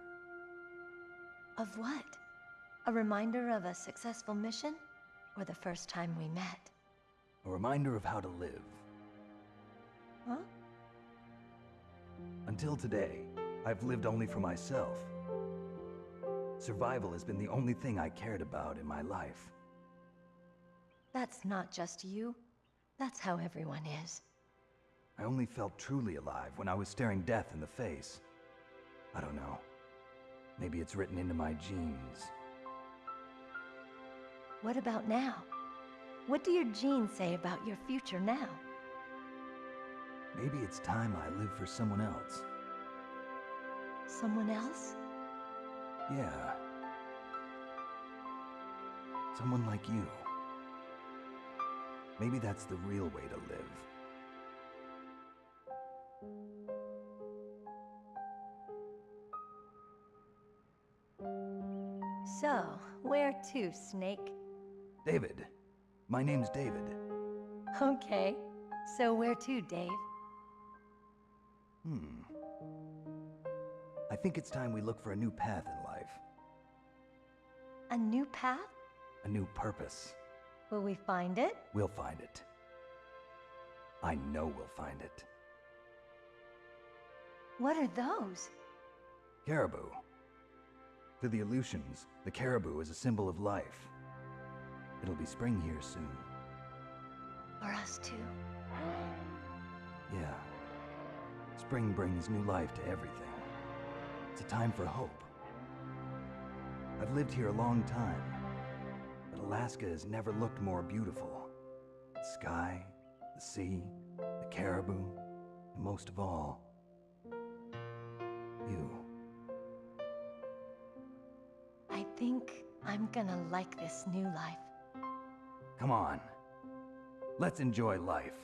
Of what? A reminder of a successful mission? Or the first time we met? A reminder of how to live. Huh? Until today, I've lived only for myself. Survival has been the only thing I cared about in my life. That's not just you. That's how everyone is. I only felt truly alive when I was staring death in the face. I don't know. Maybe it's written into my genes. What about now? What do your genes say about your future now? Maybe it's time I live for someone else. Someone else? Yeah. Someone like you. Maybe that's the real way to live. So, where to, Snake? David. My name's David. Okay. So where to, Dave? I think it's time we look for a new path in life. A new path? A new purpose. Will we find it? We'll find it. I know we'll find it. What are those? Caribou. To the Aleutians, the caribou is a symbol of life. It'll be spring here soon. For us too. Yeah. Spring brings new life to everything. It's a time for hope. I've lived here a long time, but Alaska has never looked more beautiful. The sky, the sea, the caribou, and most of all, you. I think I'm gonna like this new life. Come on. Let's enjoy life.